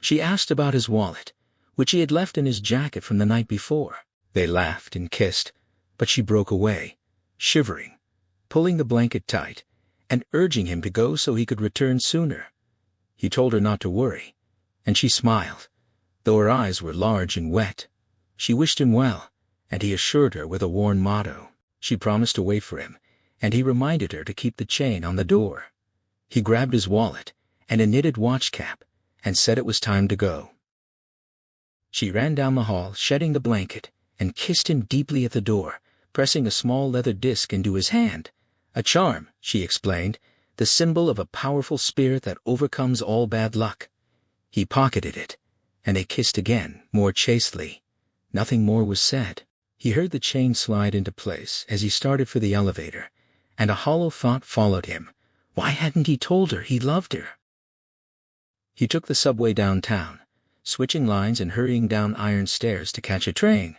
She asked about his wallet, which he had left in his jacket from the night before. They laughed and kissed, but she broke away, shivering, pulling the blanket tight, and urging him to go so he could return sooner. He told her not to worry, and she smiled, though her eyes were large and wet. She wished him well, and he assured her with a worn motto. She promised to wait for him, and he reminded her to keep the chain on the door. He grabbed his wallet and a knitted watch cap and said it was time to go. She ran down the hall, shedding the blanket, and kissed him deeply at the door, pressing a small leather disc into his hand. A charm, she explained, the symbol of a powerful spirit that overcomes all bad luck. He pocketed it, and they kissed again, more chastely. Nothing more was said. He heard the chain slide into place as he started for the elevator, and a hollow thought followed him. Why hadn't he told her he loved her? He took the subway downtown, switching lines and hurrying down iron stairs to catch a train.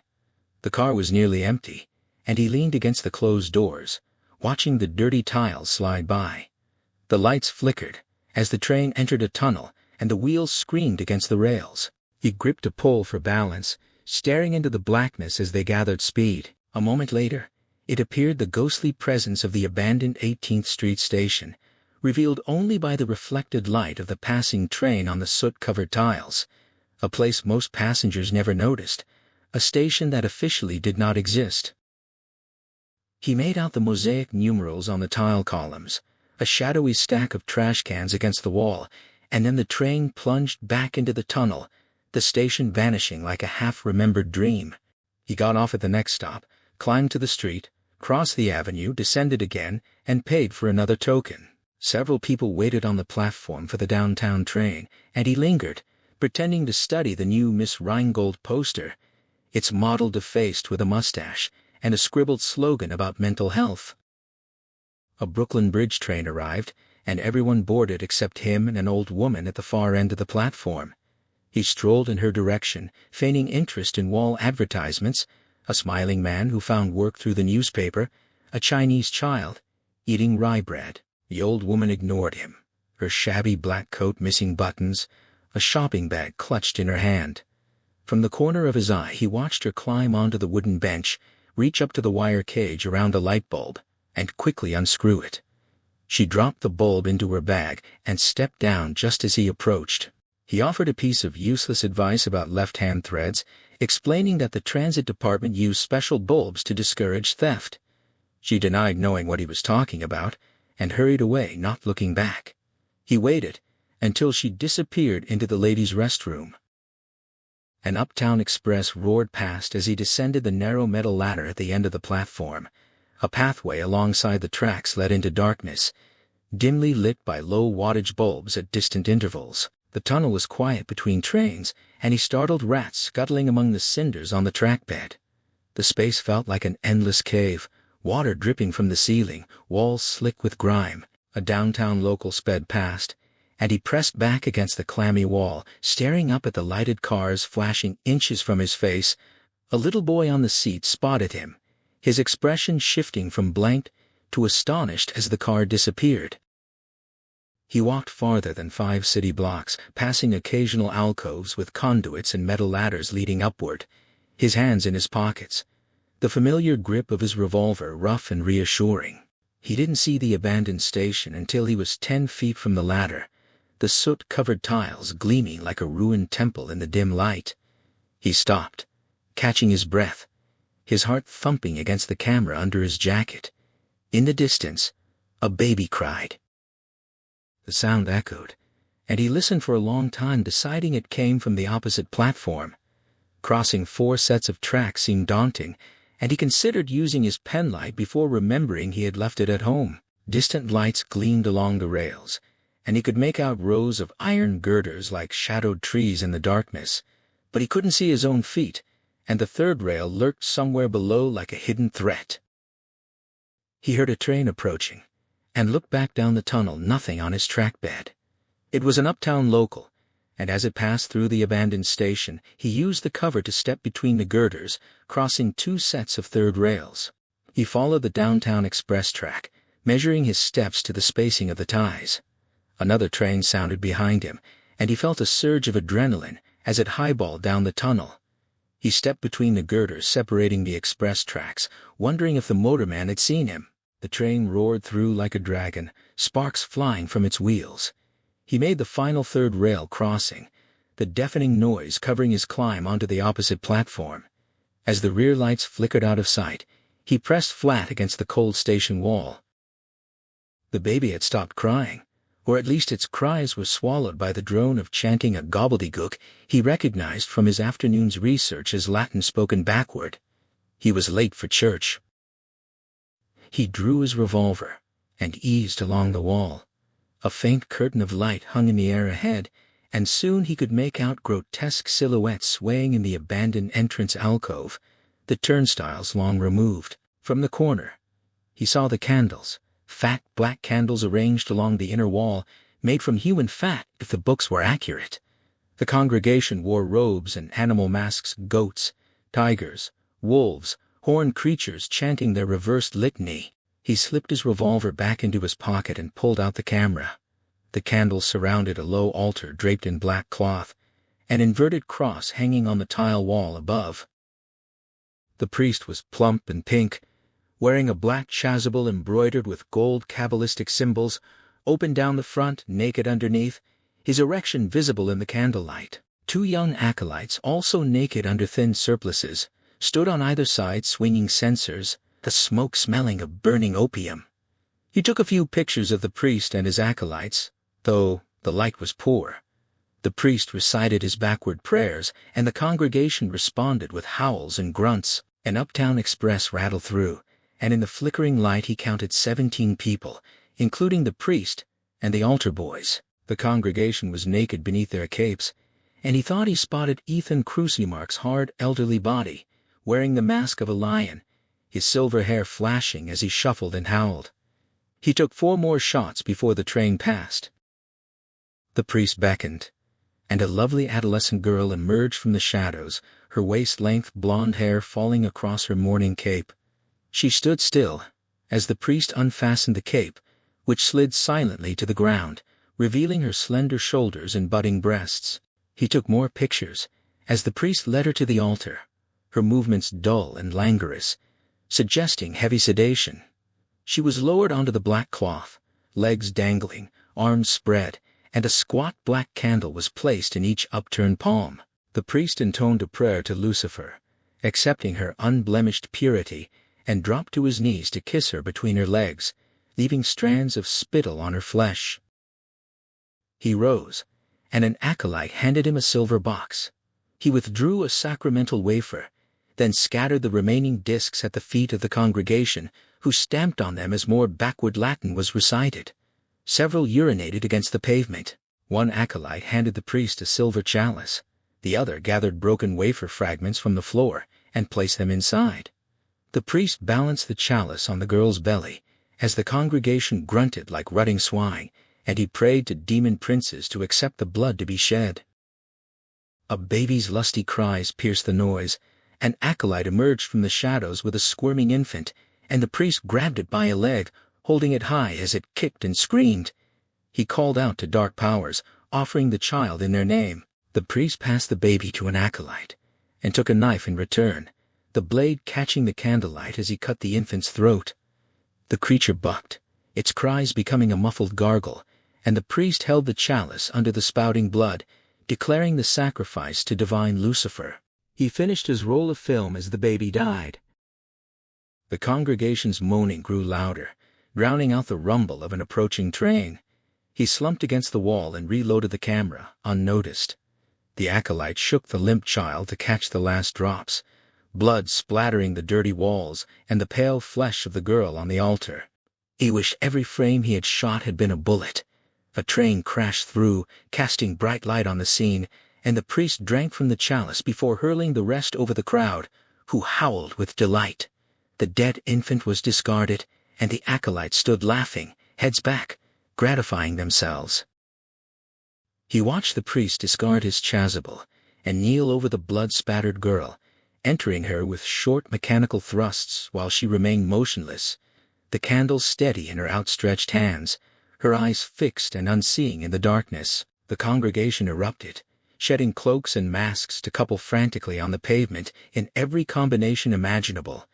The car was nearly empty, and he leaned against the closed doors, watching the dirty tiles slide by. The lights flickered as the train entered a tunnel, and the wheels screamed against the rails. He gripped a pole for balance, staring into the blackness as they gathered speed. A moment later, it appeared, the ghostly presence of the abandoned 18th Street station, revealed only by the reflected light of the passing train on the soot-covered tiles. A place most passengers never noticed, a station that officially did not exist. He made out the mosaic numerals on the tile columns, a shadowy stack of trash cans against the wall, and then the train plunged back into the tunnel, the station vanishing like a half-remembered dream. He got off at the next stop, climbed to the street, crossed the avenue, descended again, and paid for another token. Several people waited on the platform for the downtown train, and he lingered, pretending to study the new Miss Rheingold poster, its model defaced with a mustache, and a scribbled slogan about mental health. A Brooklyn Bridge train arrived, and everyone boarded except him and an old woman at the far end of the platform. He strolled in her direction, feigning interest in wall advertisements, a smiling man who found work through the newspaper, a Chinese child, eating rye bread. The old woman ignored him, her shabby black coat missing buttons, a shopping bag clutched in her hand. From the corner of his eye he watched her climb onto the wooden bench, reach up to the wire cage around a light bulb, and quickly unscrew it. She dropped the bulb into her bag and stepped down just as he approached. He offered a piece of useless advice about left-hand threads, explaining that the transit department used special bulbs to discourage theft. She denied knowing what he was talking about, and hurried away, not looking back. He waited until she disappeared into the ladies' restroom. An Uptown Express roared past as he descended the narrow metal ladder at the end of the platform. A pathway alongside the tracks led into darkness, dimly lit by low wattage bulbs at distant intervals. The tunnel was quiet between trains, and he startled rats scuttling among the cinders on the track bed. The space felt like an endless cave, water dripping from the ceiling, walls slick with grime. A downtown local sped past, and he pressed back against the clammy wall, staring up at the lighted cars flashing inches from his face. A little boy on the seat spotted him, his expression shifting from blank to astonished as the car disappeared. He walked farther than 5 city blocks, passing occasional alcoves with conduits and metal ladders leading upward, his hands in his pockets, the familiar grip of his revolver rough and reassuring. He didn't see the abandoned station until he was 10 feet from the ladder, the soot-covered tiles gleaming like a ruined temple in the dim light. He stopped, catching his breath, his heart thumping against the camera under his jacket. In the distance, a baby cried. The sound echoed, and he listened for a long time, deciding it came from the opposite platform. Crossing 4 sets of tracks seemed daunting, and he considered using his penlight before remembering he had left it at home. Distant lights gleamed along the rails, and he could make out rows of iron girders like shadowed trees in the darkness, but he couldn't see his own feet, and the third rail lurked somewhere below like a hidden threat. He heard a train approaching, and looked back down the tunnel, nothing on his track bed. It was an uptown local, and as it passed through the abandoned station, he used the cover to step between the girders, crossing 2 sets of third rails. He followed the downtown express track, measuring his steps to the spacing of the ties. Another train sounded behind him, and he felt a surge of adrenaline as it highballed down the tunnel. He stepped between the girders separating the express tracks, wondering if the motorman had seen him. The train roared through like a dragon, sparks flying from its wheels. He made the final third rail crossing, the deafening noise covering his climb onto the opposite platform. As the rear lights flickered out of sight, he pressed flat against the cold station wall. The baby had stopped crying, or at least its cries were swallowed by the drone of chanting a gobbledygook he recognized from his afternoon's research as Latin spoken backward. He was late for church. He drew his revolver and eased along the wall. A faint curtain of light hung in the air ahead, and soon he could make out grotesque silhouettes swaying in the abandoned entrance alcove, the turnstiles long removed. From the corner, he saw the candles, fat black candles arranged along the inner wall, made from human fat if the books were accurate. The congregation wore robes and animal masks, goats, tigers, wolves, horned creatures chanting their reversed litany. He slipped his revolver back into his pocket and pulled out the camera. The candles surrounded a low altar draped in black cloth, an inverted cross hanging on the tile wall above. The priest was plump and pink, wearing a black chasuble embroidered with gold Kabbalistic symbols, open down the front, naked underneath, his erection visible in the candlelight. Two young acolytes, also naked under thin surplices, stood on either side swinging censers, the smoke smelling of burning opium. He took a few pictures of the priest and his acolytes, though the light was poor. The priest recited his backward prayers, and the congregation responded with howls and grunts. An uptown express rattled through, and in the flickering light he counted 17 people, including the priest and the altar boys. The congregation was naked beneath their capes, and he thought he spotted Ethan Crucimark's hard, elderly body, wearing the mask of a lion, his silver hair flashing as he shuffled and howled. He took 4 more shots before the train passed. The priest beckoned, and a lovely adolescent girl emerged from the shadows, her waist-length blonde hair falling across her mourning cape. She stood still as the priest unfastened the cape, which slid silently to the ground, revealing her slender shoulders and budding breasts. He took more pictures as the priest led her to the altar, her movements dull and languorous, suggesting heavy sedation. She was lowered onto the black cloth, legs dangling, arms spread, and a squat black candle was placed in each upturned palm. The priest intoned a prayer to Lucifer, accepting her unblemished purity, and dropped to his knees to kiss her between her legs, leaving strands of spittle on her flesh. He rose, and an acolyte handed him a silver box. He withdrew a sacramental wafer, then scattered the remaining discs at the feet of the congregation, who stamped on them as more backward Latin was recited. Several urinated against the pavement. One acolyte handed the priest a silver chalice. The other gathered broken wafer fragments from the floor and placed them inside. The priest balanced the chalice on the girl's belly as the congregation grunted like rutting swine, and he prayed to demon princes to accept the blood to be shed. A baby's lusty cries pierced the noise. An acolyte emerged from the shadows with a squirming infant, and the priest grabbed it by a leg, holding it high as it kicked and screamed. He called out to dark powers, offering the child in their name. The priest passed the baby to an acolyte, and took a knife in return, the blade catching the candlelight as he cut the infant's throat. The creature bucked, its cries becoming a muffled gargle, and the priest held the chalice under the spouting blood, declaring the sacrifice to divine Lucifer. He finished his roll of film as the baby died. The congregation's moaning grew louder, drowning out the rumble of an approaching train. He slumped against the wall and reloaded the camera, unnoticed. The acolyte shook the limp child to catch the last drops, blood splattering the dirty walls and the pale flesh of the girl on the altar. He wished every frame he had shot had been a bullet. A train crashed through, casting bright light on the scene, and the priest drank from the chalice before hurling the rest over the crowd, who howled with delight. The dead infant was discarded, and the acolytes stood laughing, heads back, gratifying themselves. He watched the priest discard his chasuble and kneel over the blood-spattered girl, entering her with short mechanical thrusts while she remained motionless, the candle steady in her outstretched hands, her eyes fixed and unseeing in the darkness. The congregation erupted, shedding cloaks and masks to couple frantically on the pavement in every combination imaginable,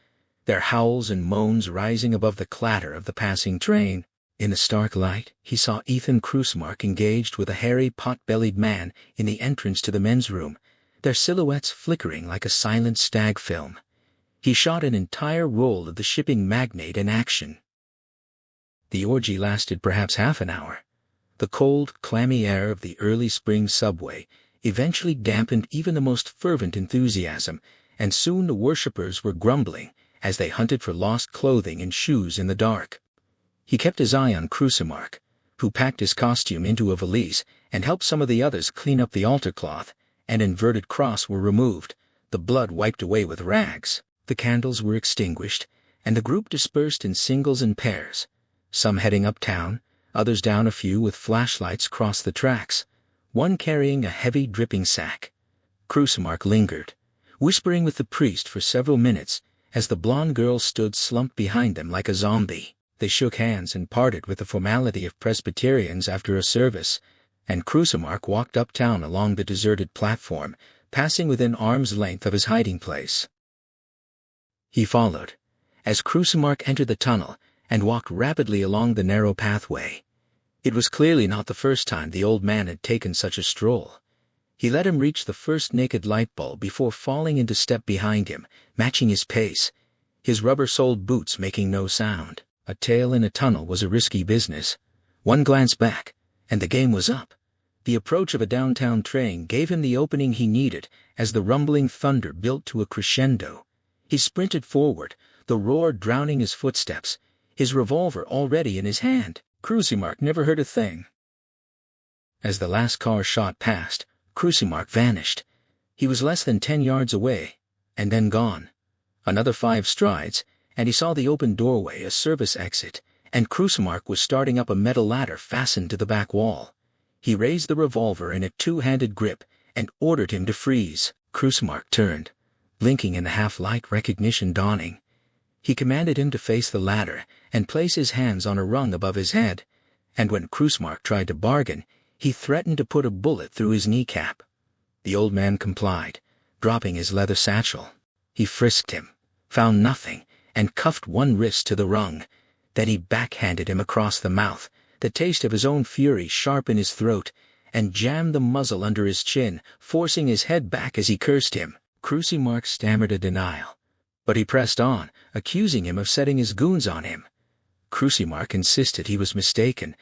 their howls and moans rising above the clatter of the passing train. In the stark light, he saw Ethan Cruisemark engaged with a hairy, pot-bellied man in the entrance to the men's room, their silhouettes flickering like a silent stag film. He shot an entire roll of the shipping magnate in action. The orgy lasted perhaps half an hour. The cold, clammy air of the early spring subway eventually dampened even the most fervent enthusiasm, and soon the worshippers were grumbling as they hunted for lost clothing and shoes in the dark. He kept his eye on Cruisemark, who packed his costume into a valise and helped some of the others clean up the altar cloth. An inverted cross were removed, the blood wiped away with rags. The candles were extinguished, and the group dispersed in singles and pairs, some heading uptown, others down a few with flashlights across the tracks, one carrying a heavy dripping sack. Cruisemark lingered, whispering with the priest for several minutes as the blonde girl stood slumped behind them like a zombie. They shook hands and parted with the formality of Presbyterians after a service, and Cruisemark walked uptown along the deserted platform, passing within arm's length of his hiding place. He followed, as Cruisemark entered the tunnel and walked rapidly along the narrow pathway. It was clearly not the first time the old man had taken such a stroll. He let him reach the first naked light bulb before falling into step behind him, matching his pace, his rubber-soled boots making no sound. A tail in a tunnel was a risky business. One glance back, and the game was up. The approach of a downtown train gave him the opening he needed as the rumbling thunder built to a crescendo. He sprinted forward, the roar drowning his footsteps, his revolver already in his hand. Cruisemark never heard a thing. As the last car shot past, Cruisemark vanished. He was less than 10 yards away, and then gone. Another 5 strides, and he saw the open doorway, a service exit, and Cruisemark was starting up a metal ladder fastened to the back wall. He raised the revolver in a 2-handed grip and ordered him to freeze. Cruisemark turned, blinking in the half-light, recognition dawning. He commanded him to face the ladder and place his hands on a rung above his head, and when Cruisemark tried to bargain, he threatened to put a bullet through his kneecap. The old man complied, dropping his leather satchel. He frisked him, found nothing, and cuffed one wrist to the rung. Then he backhanded him across the mouth, the taste of his own fury sharp in his throat, and jammed the muzzle under his chin, forcing his head back as he cursed him. Cruisemark stammered a denial, but he pressed on, accusing him of setting his goons on him. Cruisemark insisted he was mistaken,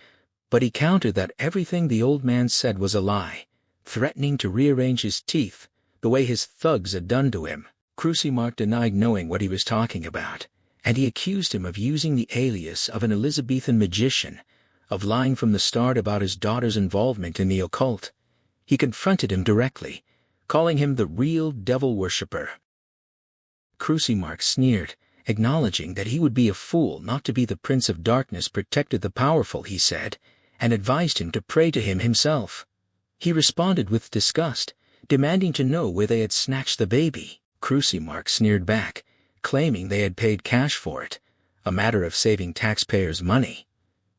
but he countered that everything the old man said was a lie, threatening to rearrange his teeth, the way his thugs had done to him. Cruisemark denied knowing what he was talking about, and he accused him of using the alias of an Elizabethan magician, of lying from the start about his daughter's involvement in the occult. He confronted him directly, calling him the real devil worshipper. Cruisemark sneered, acknowledging that he would be a fool not to be the Prince of Darkness protected the powerful, he said, and advised him to pray to him himself. He responded with disgust, demanding to know where they had snatched the baby. Cruisemark sneered back, claiming they had paid cash for it, a matter of saving taxpayers' money.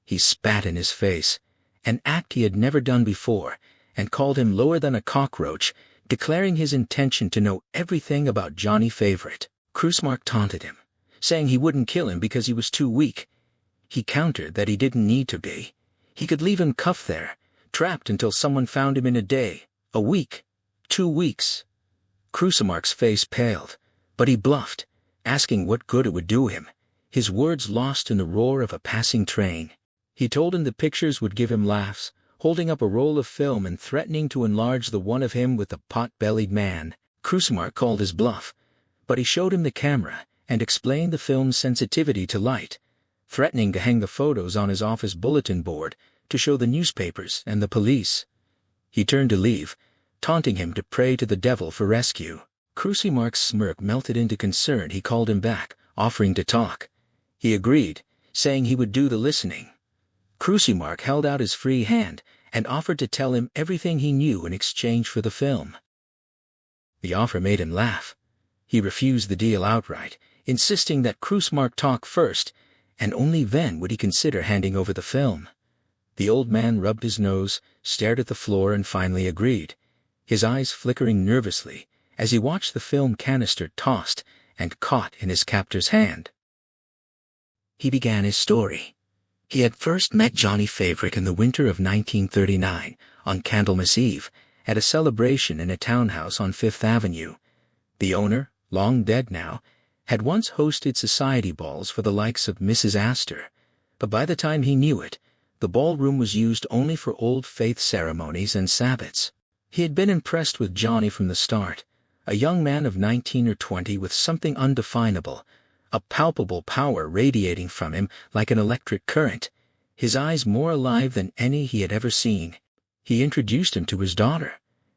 He spat in his face, an act he had never done before, and called him lower than a cockroach, declaring his intention to know everything about Johnny Favorite. Cruisemark taunted him, saying he wouldn't kill him because he was too weak. He countered that he didn't need to be. He could leave him cuffed there, trapped until someone found him in a day, a week, 2 weeks. Cruisemark's face paled, but he bluffed, asking what good it would do him, his words lost in the roar of a passing train. He told him the pictures would give him laughs, holding up a roll of film and threatening to enlarge the one of him with the pot-bellied man. Cruisemark called his bluff, but he showed him the camera and explained the film's sensitivity to light, threatening to hang the photos on his office bulletin board to show the newspapers and the police. He turned to leave, taunting him to pray to the devil for rescue. Cruisemark's smirk melted into concern. He called him back, offering to talk. He agreed, saying he would do the listening. Cruisemark held out his free hand and offered to tell him everything he knew in exchange for the film. The offer made him laugh. He refused the deal outright, insisting that Cruisemark talk first, and only then would he consider handing over the film. The old man rubbed his nose, stared at the floor, and finally agreed, his eyes flickering nervously as he watched the film canister tossed and caught in his captor's hand. He began his story. He had first met Johnny Favorick in the winter of 1939 on Candlemas Eve at a celebration in a townhouse on Fifth Avenue. The owner, long dead now, had once hosted society balls for the likes of Mrs. Astor, but by the time he knew it, the ballroom was used only for old faith ceremonies and sabbats. He had been impressed with Johnny from the start, a young man of 19 or 20 with something undefinable, a palpable power radiating from him like an electric current, his eyes more alive than any he had ever seen. He introduced him to his daughter,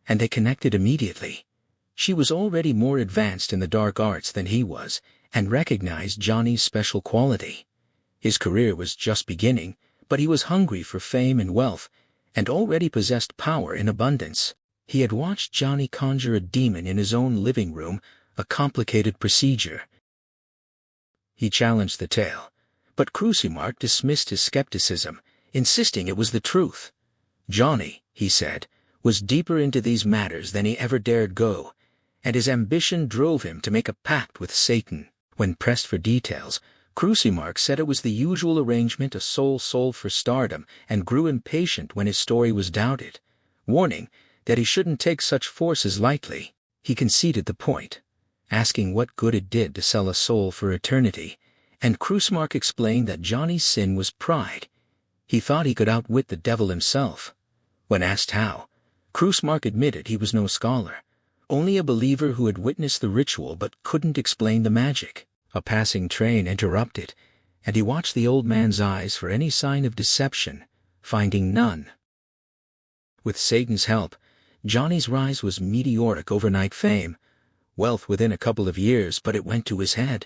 and they connected immediately. She was already more advanced in the dark arts than he was, and recognized Johnny's special quality. His career was just beginning, but he was hungry for fame and wealth, and already possessed power in abundance. He had watched Johnny conjure a demon in his own living room, a complicated procedure. He challenged the tale, but Crucimark dismissed his skepticism, insisting it was the truth. Johnny, he said, was deeper into these matters than he ever dared go, and his ambition drove him to make a pact with Satan. When pressed for details, Crucimark said it was the usual arrangement a soul sold for stardom, and grew impatient when his story was doubted, warning that he shouldn't take such forces lightly. He conceded the point, asking what good it did to sell a soul for eternity, and Crucimark explained that Johnny's sin was pride. He thought he could outwit the devil himself. When asked how, Crucimark admitted he was no scholar, only a believer who had witnessed the ritual but couldn't explain the magic. A passing train interrupted, and he watched the old man's eyes for any sign of deception, finding none. With Satan's help, Johnny's rise was meteoric overnight fame, wealth within a couple of years, but it went to his head.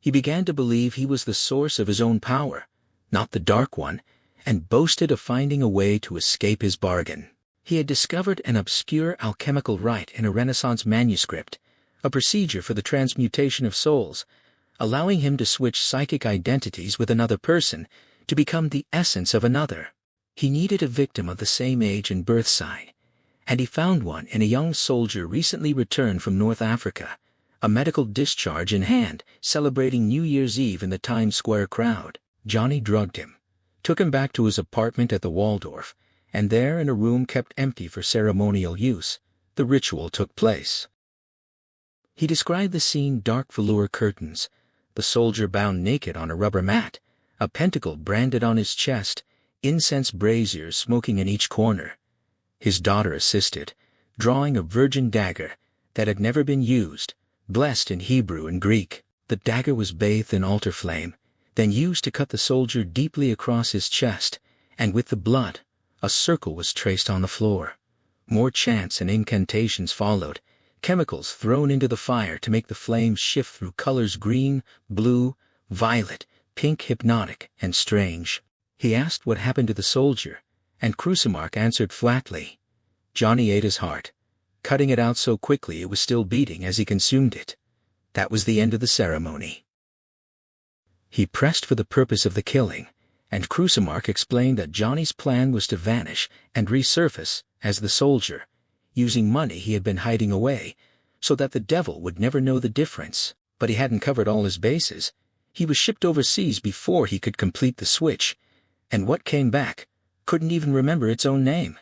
He began to believe he was the source of his own power, not the dark one, and boasted of finding a way to escape his bargain. He had discovered an obscure alchemical rite in a Renaissance manuscript, a procedure for the transmutation of souls, allowing him to switch psychic identities with another person to become the essence of another. He needed a victim of the same age and birth sign, and he found one in a young soldier recently returned from North Africa, a medical discharge in hand, celebrating New Year's Eve in the Times Square crowd. Johnny drugged him, took him back to his apartment at the Waldorf, and there, in a room kept empty for ceremonial use, the ritual took place. He described the scene: dark velour curtains, the soldier bound naked on a rubber mat, a pentacle branded on his chest, incense braziers smoking in each corner. His daughter assisted, drawing a virgin dagger that had never been used, blessed in Hebrew and Greek. The dagger was bathed in altar flame, then used to cut the soldier deeply across his chest, and with the blood, a circle was traced on the floor. More chants and incantations followed, chemicals thrown into the fire to make the flames shift through colors: green, blue, violet, pink, hypnotic, and strange. He asked what happened to the soldier, and Crucimark answered flatly. Johnny ate his heart, cutting it out so quickly it was still beating as he consumed it. That was the end of the ceremony. He pressed for the purpose of the killing, and Crucimark explained that Johnny's plan was to vanish and resurface as the soldier, using money he had been hiding away, so that the devil would never know the difference. But he hadn't covered all his bases. He was shipped overseas before he could complete the switch, and what came back couldn't even remember its own name.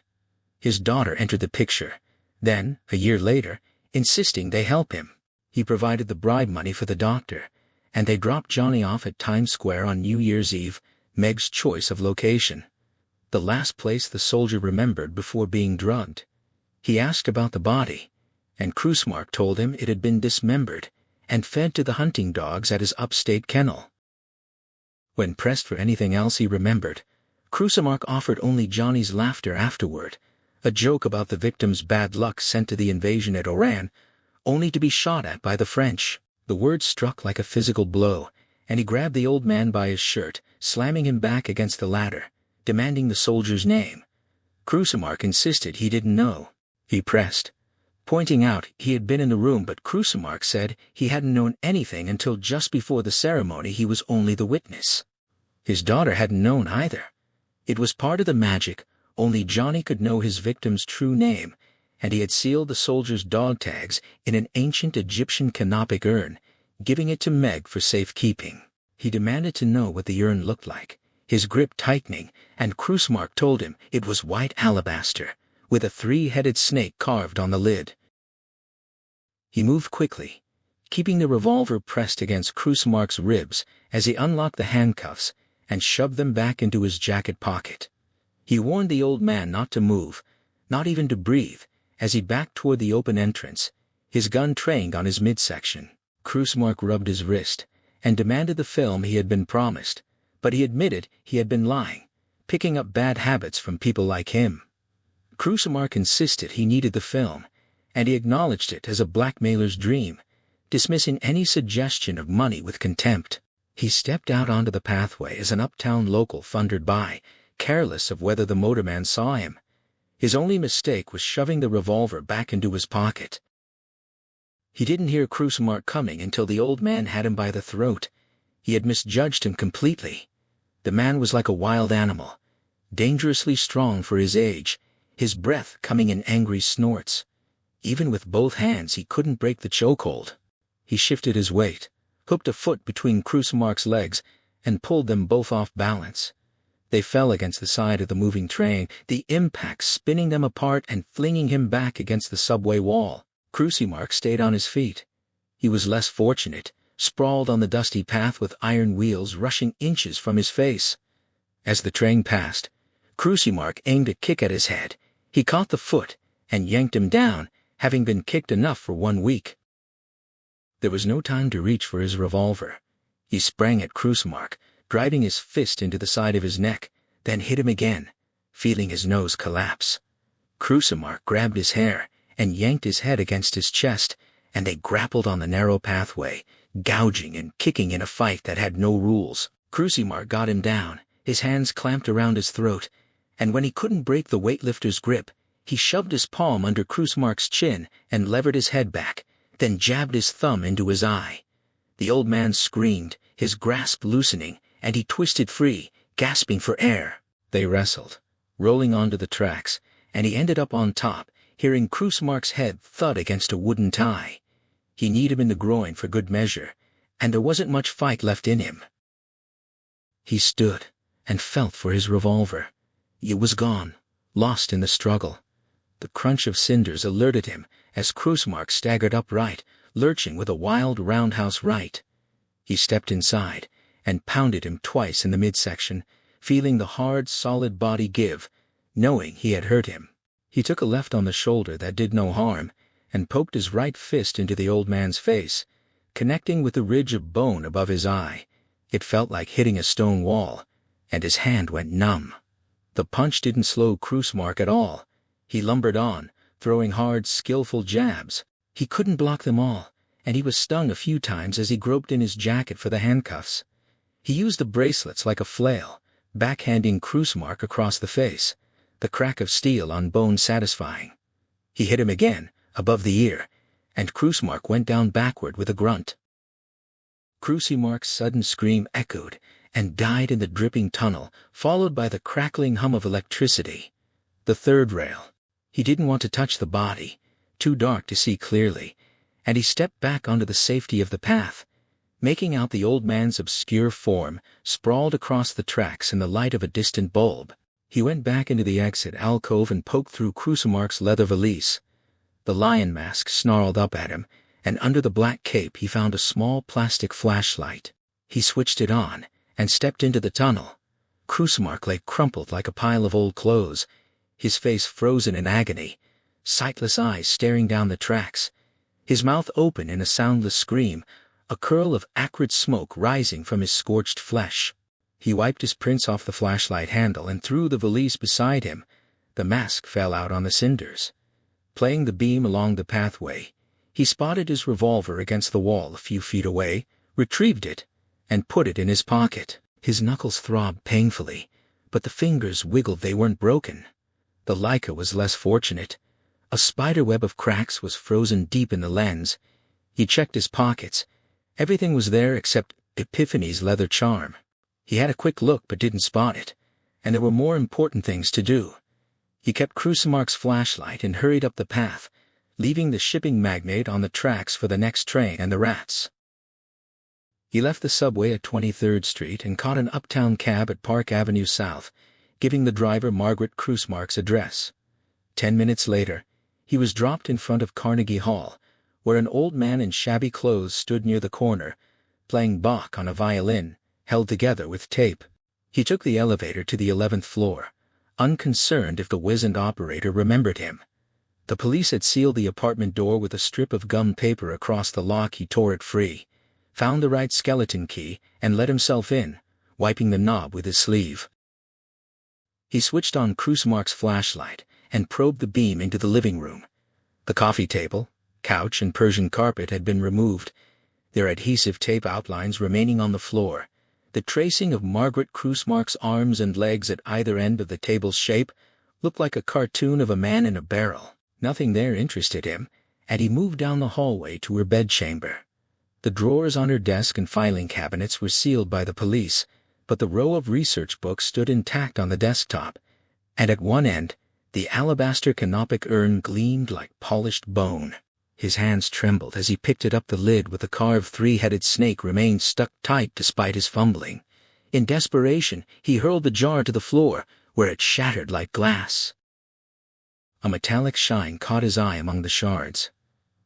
His daughter entered the picture, then, a year later, insisting they help him. He provided the bribe money for the doctor, and they dropped Johnny off at Times Square on New Year's Eve, Meg's choice of location. The last place the soldier remembered before being drugged. He asked about the body, and Crucimark told him it had been dismembered and fed to the hunting dogs at his upstate kennel. When pressed for anything else he remembered, Crucimark offered only Johnny's laughter afterward, a joke about the victim's bad luck sent to the invasion at Oran, only to be shot at by the French. The word struck like a physical blow, and he grabbed the old man by his shirt, slamming him back against the ladder, demanding the soldier's name. Crucimark insisted he didn't know. He pressed, pointing out he had been in the room, but Crucimark said he hadn't known anything until just before the ceremony. He was only the witness. His daughter hadn't known either. It was part of the magic. Only Johnny could know his victim's true name, and he had sealed the soldier's dog tags in an ancient Egyptian canopic urn, giving it to Meg for safekeeping. He demanded to know what the urn looked like, his grip tightening, and Krusmark told him it was white alabaster, with a three-headed snake carved on the lid. He moved quickly, keeping the revolver pressed against Krusmark's ribs as he unlocked the handcuffs and shoved them back into his jacket pocket. He warned the old man not to move, not even to breathe, as he backed toward the open entrance, his gun trained on his midsection. Krusmark rubbed his wrist and demanded the film he had been promised, but he admitted he had been lying, picking up bad habits from people like him. Krusmark insisted he needed the film, and he acknowledged it as a blackmailer's dream, dismissing any suggestion of money with contempt. He stepped out onto the pathway as an uptown local thundered by, careless of whether the motorman saw him. His only mistake was shoving the revolver back into his pocket. He didn't hear Krusmark coming until the old man had him by the throat. He had misjudged him completely. The man was like a wild animal, dangerously strong for his age, his breath coming in angry snorts. Even with both hands he couldn't break the chokehold. He shifted his weight, hooked a foot between Krusmark's legs, and pulled them both off balance. They fell against the side of the moving train, the impact spinning them apart and flinging him back against the subway wall. Krusmark stayed on his feet. He was less fortunate, sprawled on the dusty path with iron wheels rushing inches from his face. As the train passed, Krusmark aimed a kick at his head. He caught the foot and yanked him down, having been kicked enough for 1 week. There was no time to reach for his revolver. He sprang at Krusmark, driving his fist into the side of his neck, then hit him again, feeling his nose collapse. Krusmark grabbed his hair and yanked his head against his chest, and they grappled on the narrow pathway, gouging and kicking in a fight that had no rules. Krusmark got him down, his hands clamped around his throat, and when he couldn't break the weightlifter's grip, he shoved his palm under Krusmark's chin and levered his head back, then jabbed his thumb into his eye. The old man screamed, his grasp loosening, and he twisted free, gasping for air. They wrestled, rolling onto the tracks, and he ended up on top, hearing Krusmark's head thud against a wooden tie. He kneed him in the groin for good measure, and there wasn't much fight left in him. He stood and felt for his revolver. It was gone, lost in the struggle. The crunch of cinders alerted him as Krusmark staggered upright, lurching with a wild roundhouse right. He stepped inside and pounded him twice in the midsection, feeling the hard, solid body give, knowing he had hurt him. He took a left on the shoulder that did no harm, and poked his right fist into the old man's face, connecting with the ridge of bone above his eye. It felt like hitting a stone wall, and his hand went numb. The punch didn't slow Krusmark at all. He lumbered on, throwing hard, skillful jabs. He couldn't block them all, and he was stung a few times as he groped in his jacket for the handcuffs. He used the bracelets like a flail, backhanding Krusmark across the face, the crack of steel on bone satisfying. He hit him again, above the ear, and Krusmark went down backward with a grunt. Krusmark's sudden scream echoed and died in the dripping tunnel, followed by the crackling hum of electricity. The third rail. He didn't want to touch the body, too dark to see clearly, and he stepped back onto the safety of the path, making out the old man's obscure form sprawled across the tracks in the light of a distant bulb. He went back into the exit alcove and poked through Krusmark's leather valise. The lion mask snarled up at him, and under the black cape he found a small plastic flashlight. He switched it on and stepped into the tunnel. Krusmark lay crumpled like a pile of old clothes, his face frozen in agony, sightless eyes staring down the tracks, his mouth open in a soundless scream, a curl of acrid smoke rising from his scorched flesh. He wiped his prints off the flashlight handle and threw the valise beside him. The mask fell out on the cinders. Playing the beam along the pathway, he spotted his revolver against the wall a few feet away, retrieved it, and put it in his pocket. His knuckles throbbed painfully, but the fingers wiggled. They weren't broken. The Leica was less fortunate. A spiderweb of cracks was frozen deep in the lens. He checked his pockets. Everything was there except Epiphany's leather charm. He had a quick look but didn't spot it, and there were more important things to do. He kept Krusmark's flashlight and hurried up the path, leaving the shipping magnate on the tracks for the next train and the rats. He left the subway at 23rd Street and caught an uptown cab at Park Avenue South, giving the driver Margaret Krusmark's address. 10 minutes later, he was dropped in front of Carnegie Hall, where an old man in shabby clothes stood near the corner, playing Bach on a violin, held together with tape. He took the elevator to the 11th floor, unconcerned if the wizened operator remembered him. The police had sealed the apartment door with a strip of gummed paper across the lock. He tore it free, found the right skeleton key, and let himself in, wiping the knob with his sleeve. He switched on Krusmark's flashlight and probed the beam into the living room. The coffee table, couch, and Persian carpet had been removed, their adhesive tape outlines remaining on the floor. The tracing of Margaret Krusmark's arms and legs at either end of the table's shape looked like a cartoon of a man in a barrel. Nothing there interested him, and he moved down the hallway to her bedchamber. The drawers on her desk and filing cabinets were sealed by the police, but the row of research books stood intact on the desktop, and at one end, the alabaster canopic urn gleamed like polished bone. His hands trembled as he picked it up. The lid with the carved three-headed snake remained stuck tight despite his fumbling. In desperation, he hurled the jar to the floor, where it shattered like glass. A metallic shine caught his eye among the shards.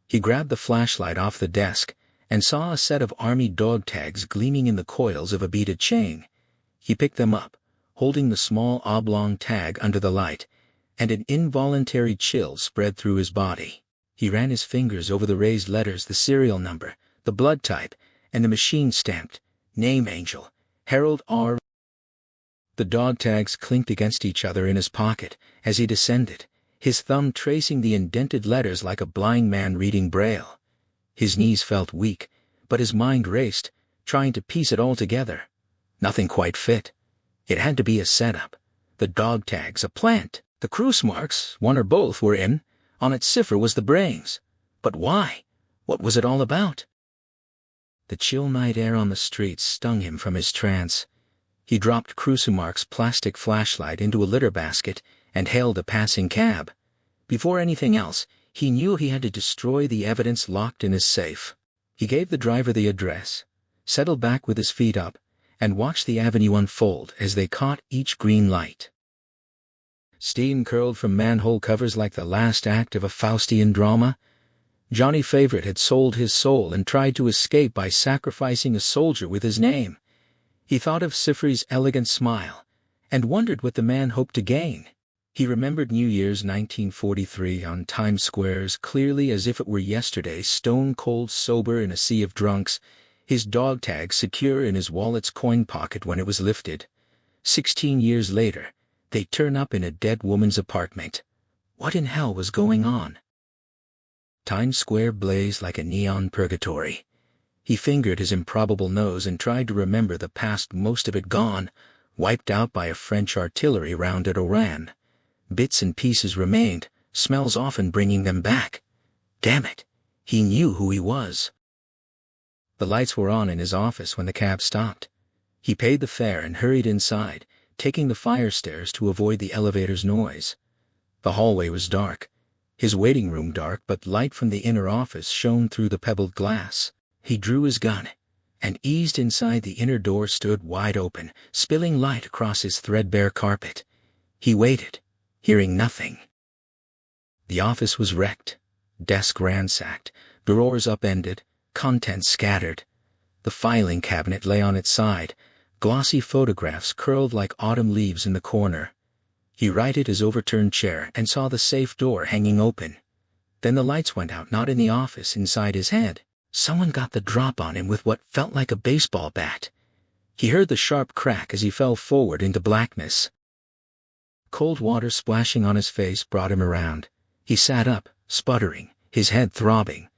He grabbed the flashlight off the desk and saw a set of army dog tags gleaming in the coils of a beaded chain. He picked them up, holding the small oblong tag under the light, and an involuntary chill spread through his body. He ran his fingers over the raised letters, the serial number, the blood type, and the machine-stamped name Angel, Harold R. The dog tags clinked against each other in his pocket as he descended, his thumb tracing the indented letters like a blind man reading Braille. His knees felt weak, but his mind raced, trying to piece it all together. Nothing quite fit. It had to be a setup. The dog tags, a plant. The Krusmarks, one or both, were in. On its cipher was the brains. But why? What was it all about? The chill night air on the streets stung him from his trance. He dropped Krusmark's plastic flashlight into a litter basket and hailed a passing cab. Before anything else, he knew he had to destroy the evidence locked in his safe. He gave the driver the address, settled back with his feet up, and watched the avenue unfold as they caught each green light. Steam curled from manhole covers like the last act of a Faustian drama. Johnny Favorite had sold his soul and tried to escape by sacrificing a soldier with his name. He thought of Sifri's elegant smile and wondered what the man hoped to gain. He remembered New Year's 1943 on Times Square as clearly as if it were yesterday, stone-cold sober in a sea of drunks, his dog tag secure in his wallet's coin pocket when it was lifted. 16 years later, they turn up in a dead woman's apartment. What in hell was going on? Times Square blazed like a neon purgatory. He fingered his improbable nose and tried to remember the past, most of it gone, wiped out by a French artillery round at Oran. Bits and pieces remained, smells often bringing them back. Damn it, he knew who he was. The lights were on in his office when the cab stopped. He paid the fare and hurried inside, taking the fire stairs to avoid the elevator's noise. The hallway was dark, his waiting room dark, but light from the inner office shone through the pebbled glass. He drew his gun and eased inside. The inner door stood wide open, spilling light across his threadbare carpet. He waited, hearing nothing. The office was wrecked, desk ransacked, drawers upended, contents scattered. The filing cabinet lay on its side, glossy photographs curled like autumn leaves in the corner. He righted his overturned chair and saw the safe door hanging open. Then the lights went out, not in the office, inside his head. Someone got the drop on him with what felt like a baseball bat. He heard the sharp crack as he fell forward into blackness. Cold water splashing on his face brought him around. He sat up, sputtering, his head throbbing.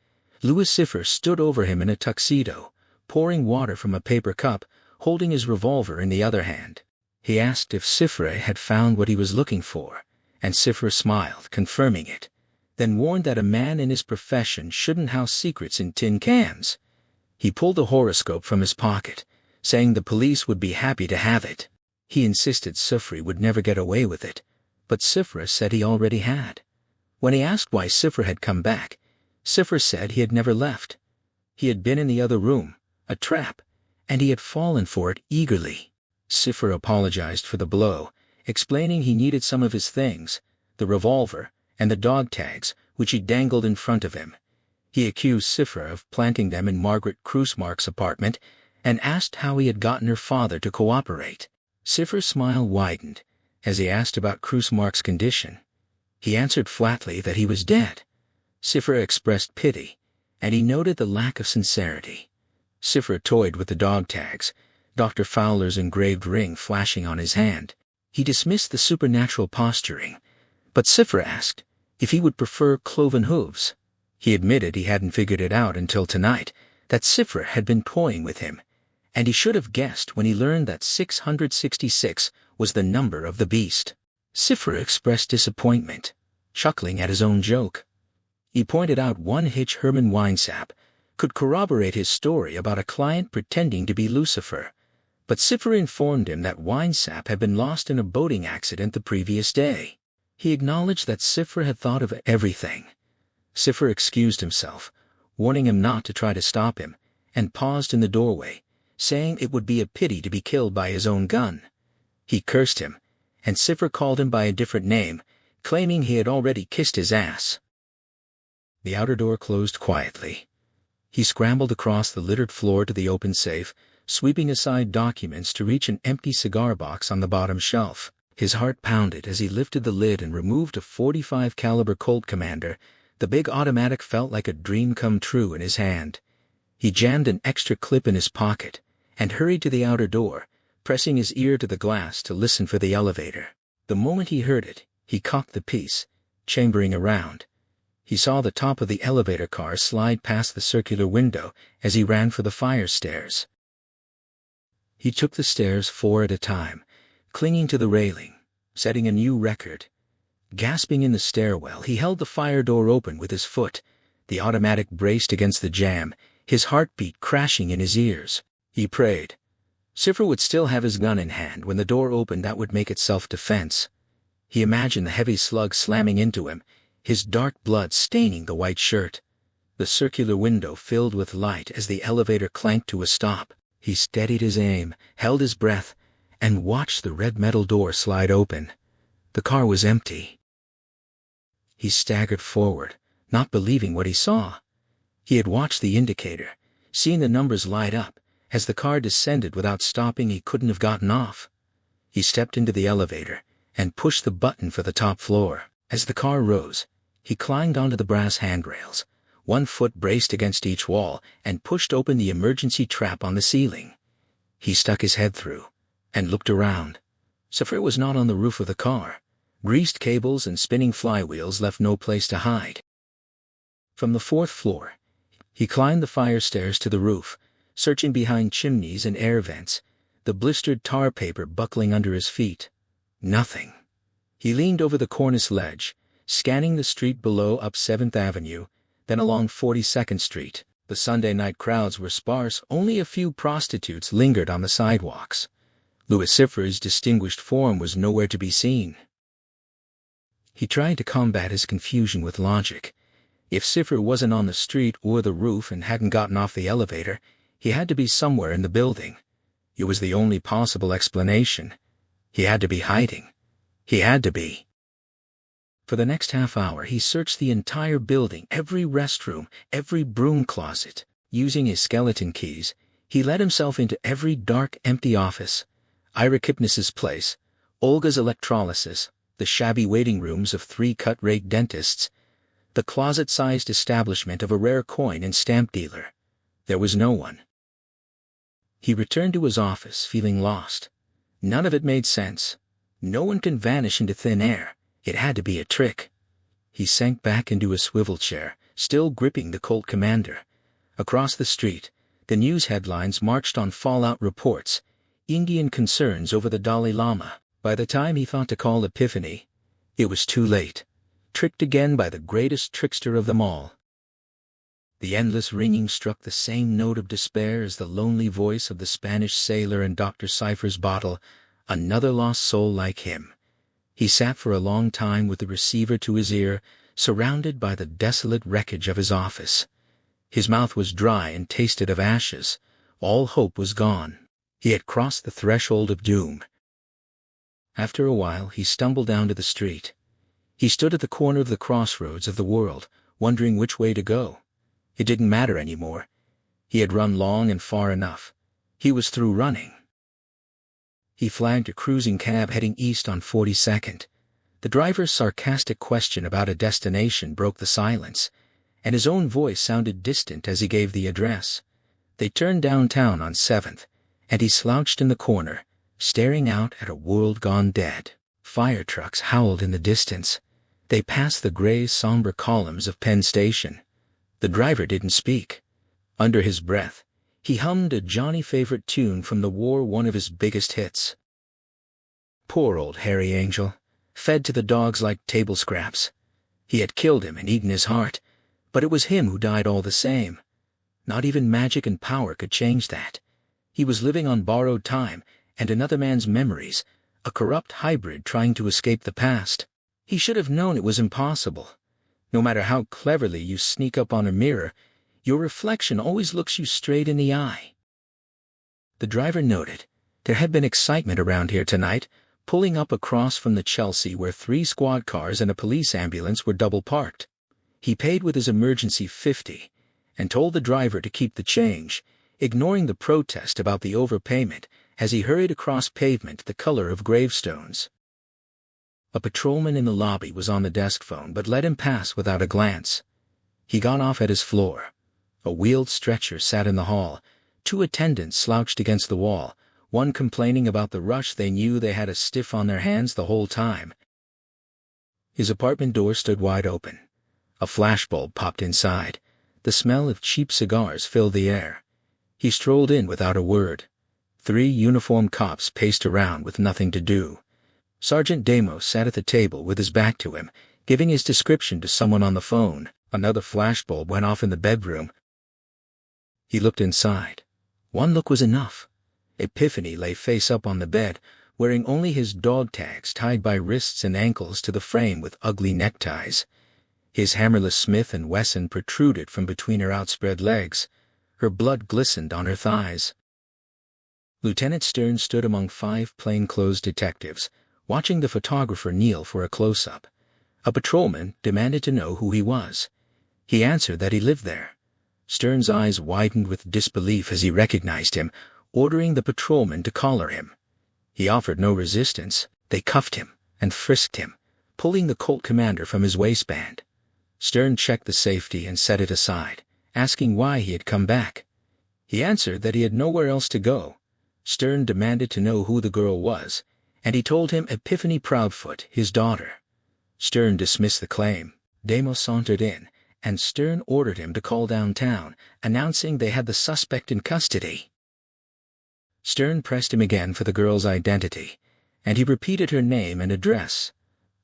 Louis Siffer stood over him in a tuxedo, pouring water from a paper cup, holding his revolver in the other hand. He asked if Sifre had found what he was looking for, and Sifre smiled, confirming it, then warned that a man in his profession shouldn't house secrets in tin cans. He pulled a horoscope from his pocket, saying the police would be happy to have it. He insisted Sifre would never get away with it, but Sifre said he already had. When he asked why Sifre had come back, Sifre said he had never left. He had been in the other room, a trap, and he had fallen for it eagerly. Cipher apologized for the blow, explaining he needed some of his things, the revolver and the dog tags, which he dangled in front of him. He accused Cipher of planting them in Margaret Krusmark's apartment and asked how he had gotten her father to cooperate. Cipher's smile widened as he asked about Krusmark's condition. He answered flatly that he was dead. Cipher expressed pity, and he noted the lack of sincerity. Cipher toyed with the dog tags, Dr. Fowler's engraved ring flashing on his hand. He dismissed the supernatural posturing, but Cipher asked if he would prefer cloven hooves. He admitted he hadn't figured it out until tonight, that Cipher had been toying with him, and he should have guessed when he learned that 666 was the number of the beast. Cipher expressed disappointment, chuckling at his own joke. He pointed out one hitch Herman Weinsap could corroborate his story about a client pretending to be Lucifer, but Cipher informed him that Weinsap had been lost in a boating accident the previous day. He acknowledged that Cipher had thought of everything. Cipher excused himself, warning him not to try to stop him, and paused in the doorway, saying it would be a pity to be killed by his own gun. He cursed him, and Cipher called him by a different name, claiming he had already kissed his ass. The outer door closed quietly. He scrambled across the littered floor to the open safe, sweeping aside documents to reach an empty cigar box on the bottom shelf. His heart pounded as he lifted the lid and removed a .45 caliber Colt Commander. The big automatic felt like a dream come true in his hand. He jammed an extra clip in his pocket and hurried to the outer door, pressing his ear to the glass to listen for the elevator. The moment he heard it, he cocked the piece, chambering around. He saw the top of the elevator car slide past the circular window as he ran for the fire stairs. He took the stairs 4 at a time, clinging to the railing, setting a new record. Gasping in the stairwell, he held the fire door open with his foot, the automatic braced against the jamb, his heartbeat crashing in his ears. He prayed Cipher would still have his gun in hand when the door opened. That would make it self-defense. He imagined the heavy slug slamming into him, his dark blood staining the white shirt. The circular window filled with light as the elevator clanked to a stop. He steadied his aim, held his breath, and watched the red metal door slide open. The car was empty. He staggered forward, not believing what he saw. He had watched the indicator, seen the numbers light up. As the car descended without stopping, he couldn't have gotten off. He stepped into the elevator and pushed the button for the top floor. As the car rose, he climbed onto the brass handrails, one foot braced against each wall, and pushed open the emergency trap on the ceiling. He stuck his head through and looked around. Cipher was not on the roof of the car. Greased cables and spinning flywheels left no place to hide. From the 4th floor, he climbed the fire stairs to the roof, searching behind chimneys and air vents, the blistered tar paper buckling under his feet. Nothing. He leaned over the cornice ledge, scanning the street below up 7th Avenue, then along 42nd Street. The Sunday night crowds were sparse. Only a few prostitutes lingered on the sidewalks. Louis Cipher's distinguished form was nowhere to be seen. He tried to combat his confusion with logic. If Cipher wasn't on the street or the roof and hadn't gotten off the elevator, he had to be somewhere in the building. It was the only possible explanation. He had to be hiding. He had to be. For the next half hour, he searched the entire building, every restroom, every broom closet. Using his skeleton keys, he let himself into every dark, empty office. Ira Kipnis's place, Olga's electrolysis, the shabby waiting rooms of 3 cut-rate dentists, the closet-sized establishment of a rare coin and stamp dealer. There was no one. He returned to his office, feeling lost. None of it made sense. No one can vanish into thin air. It had to be a trick. He sank back into a swivel chair, still gripping the Colt Commander. Across the street, the news headlines marched on fallout reports, Indian concerns over the Dalai Lama. By the time he thought to call Epiphany, it was too late. Tricked again by the greatest trickster of them all. The endless ringing struck the same note of despair as the lonely voice of the Spanish sailor in Dr. Cypher's bottle, another lost soul like him. He sat for a long time with the receiver to his ear, surrounded by the desolate wreckage of his office. His mouth was dry and tasted of ashes, All hope was gone. He had crossed the threshold of doom. After a while, he stumbled down to the street. He stood at the corner of the crossroads of the world, wondering which way to go. It didn't matter anymore. He had run long and far enough. He was through running. He flagged a cruising cab heading east on 42nd. The driver's sarcastic question about a destination broke the silence, and his own voice sounded distant as he gave the address. They turned downtown on 7th, and he slouched in the corner, staring out at a world gone dead. Fire trucks howled in the distance. They passed the gray, somber columns of Penn Station. The driver didn't speak. Under his breath, he hummed a Johnny favorite tune from the war, one of his biggest hits. Poor old Harry Angel, fed to the dogs like table scraps. He had killed him and eaten his heart, but it was him who died all the same. Not even magic and power could change that. He was living on borrowed time and another man's memories, a corrupt hybrid trying to escape the past. He should have known it was impossible. No matter how cleverly you sneak up on a mirror, your reflection always looks you straight in the eye. The driver noted there had been excitement around here tonight, pulling up across from the Chelsea where 3 squad cars and a police ambulance were double parked. He paid with his emergency 50 and told the driver to keep the change, ignoring the protest about the overpayment as he hurried across pavement the color of gravestones. A patrolman in the lobby was on the desk phone but let him pass without a glance. He got off at his floor. A wheeled stretcher sat in the hall. 2 attendants slouched against the wall, one complaining about the rush. They knew they had a stiff on their hands the whole time. His apartment door stood wide open. A flashbulb popped inside. The smell of cheap cigars filled the air. He strolled in without a word. 3 uniformed cops paced around with nothing to do. Sergeant Damos sat at the table with his back to him, giving his description to someone on the phone. Another flashbulb went off in the bedroom. He looked inside. One look was enough. Epiphany lay face up on the bed, wearing only his dog tags tied by wrists and ankles to the frame with ugly neckties. His hammerless Smith & Wesson protruded from between her outspread legs. Her blood glistened on her thighs. Lieutenant Stern stood among 5 plainclothes detectives, watching the photographer kneel for a close-up. A patrolman demanded to know who he was. He answered that he lived there. Stern's eyes widened with disbelief as he recognized him, ordering the patrolman to collar him. He offered no resistance. They cuffed him and frisked him, pulling the Colt commander from his waistband. Stern checked the safety and set it aside, asking why he had come back. He answered that he had nowhere else to go. Stern demanded to know who the girl was, and he told him Epiphany Proudfoot, his daughter. Stern dismissed the claim. Damos sauntered in, and Stern ordered him to call downtown, announcing they had the suspect in custody. Stern pressed him again for the girl's identity, and he repeated her name and address.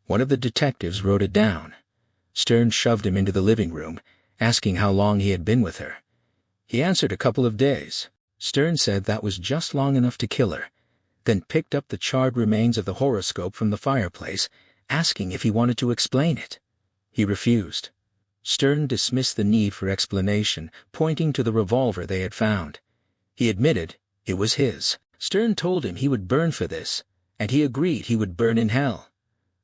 One of the detectives wrote it down. Stern shoved him into the living room, asking how long he had been with her. He answered a couple of days. Stern said that was just long enough to kill her, then picked up the charred remains of the horoscope from the fireplace, asking if he wanted to explain it. He refused. Stern dismissed the need for explanation, pointing to the revolver they had found. He admitted it was his. Stern told him he would burn for this, and he agreed he would burn in hell.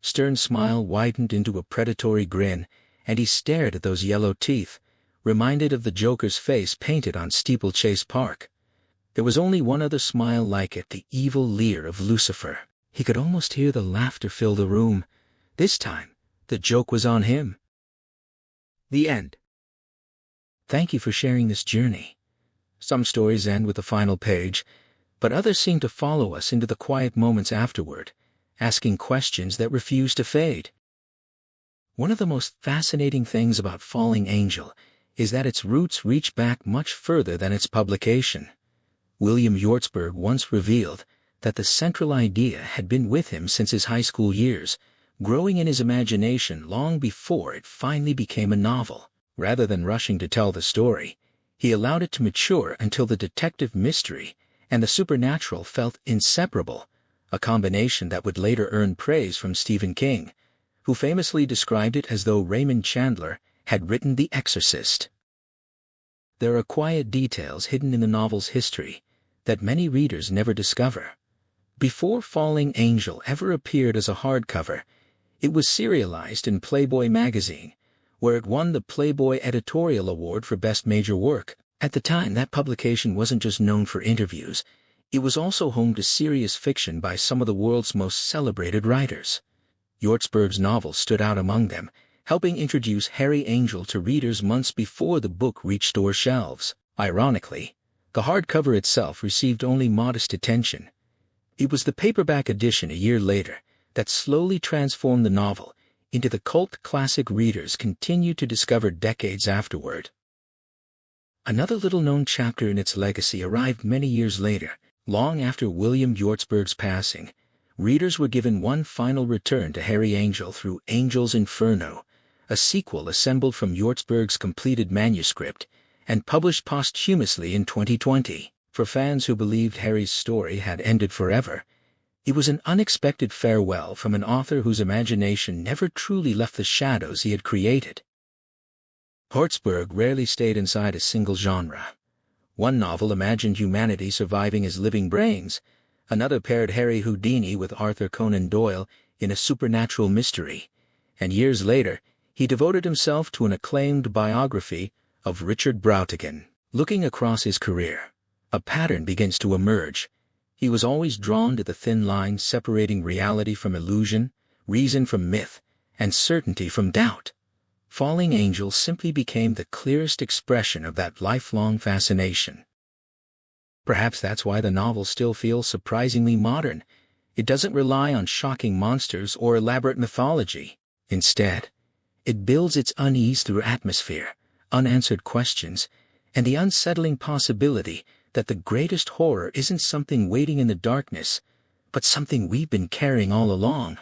Stern's smile widened into a predatory grin, and he stared at those yellow teeth, reminded of the Joker's face painted on Steeplechase Park. There was only one other smile like it, the evil leer of Lucifer. He could almost hear the laughter fill the room. This time, the joke was on him. The end. Thank you for sharing this journey. Some stories end with the final page, but others seem to follow us into the quiet moments afterward, asking questions that refuse to fade. One of the most fascinating things about Falling Angel is that its roots reach back much further than its publication. William Hjortsberg once revealed that the central idea had been with him since his high school years, growing in his imagination long before it finally became a novel. Rather than rushing to tell the story, he allowed it to mature until the detective mystery and the supernatural felt inseparable, a combination that would later earn praise from Stephen King, who famously described it as though Raymond Chandler had written The Exorcist. There are quiet details hidden in the novel's history that many readers never discover. Before Falling Angel ever appeared as a hardcover, it was serialized in Playboy magazine, where it won the Playboy Editorial Award for Best Major Work. At the time, that publication wasn't just known for interviews, it was also home to serious fiction by some of the world's most celebrated writers. Hjortsberg's novel stood out among them, helping introduce Harry Angel to readers months before the book reached store shelves. Ironically, the hardcover itself received only modest attention. It was the paperback edition a year later that slowly transformed the novel into the cult classic readers continued to discover decades afterward. Another little-known chapter in its legacy arrived many years later. Long after William Hjortsberg's passing, readers were given one final return to Harry Angel through Angel's Inferno, a sequel assembled from Hjortsberg's completed manuscript and published posthumously in 2020. For fans who believed Harry's story had ended forever, it was an unexpected farewell from an author whose imagination never truly left the shadows he had created. Hjortsberg rarely stayed inside a single genre. One novel imagined humanity surviving as living brains, another paired Harry Houdini with Arthur Conan Doyle in a supernatural mystery, and years later, he devoted himself to an acclaimed biography of Richard Brautigan. Looking across his career, a pattern begins to emerge. He was always drawn to the thin line separating reality from illusion, reason from myth, and certainty from doubt. Falling Angel simply became the clearest expression of that lifelong fascination. Perhaps that's why the novel still feels surprisingly modern. It doesn't rely on shocking monsters or elaborate mythology. Instead, it builds its unease through atmosphere, unanswered questions, and the unsettling possibility that the greatest horror isn't something waiting in the darkness, but something we've been carrying all along.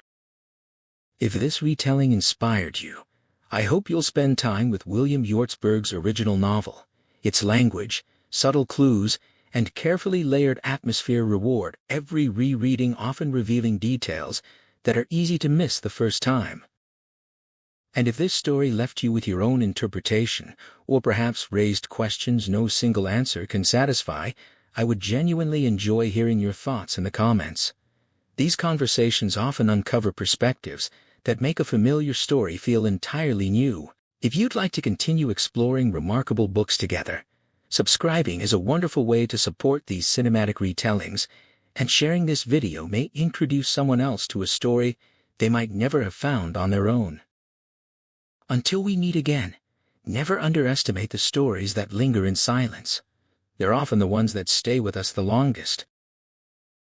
If this retelling inspired you, I hope you'll spend time with William Hjortsberg's original novel. Its language, subtle clues, and carefully layered atmosphere reward every rereading, often revealing details that are easy to miss the first time. And if this story left you with your own interpretation, or perhaps raised questions no single answer can satisfy, I would genuinely enjoy hearing your thoughts in the comments. These conversations often uncover perspectives that make a familiar story feel entirely new. If you'd like to continue exploring remarkable books together, subscribing is a wonderful way to support these cinematic retellings, and sharing this video may introduce someone else to a story they might never have found on their own. Until we meet again, never underestimate the stories that linger in silence. They're often the ones that stay with us the longest.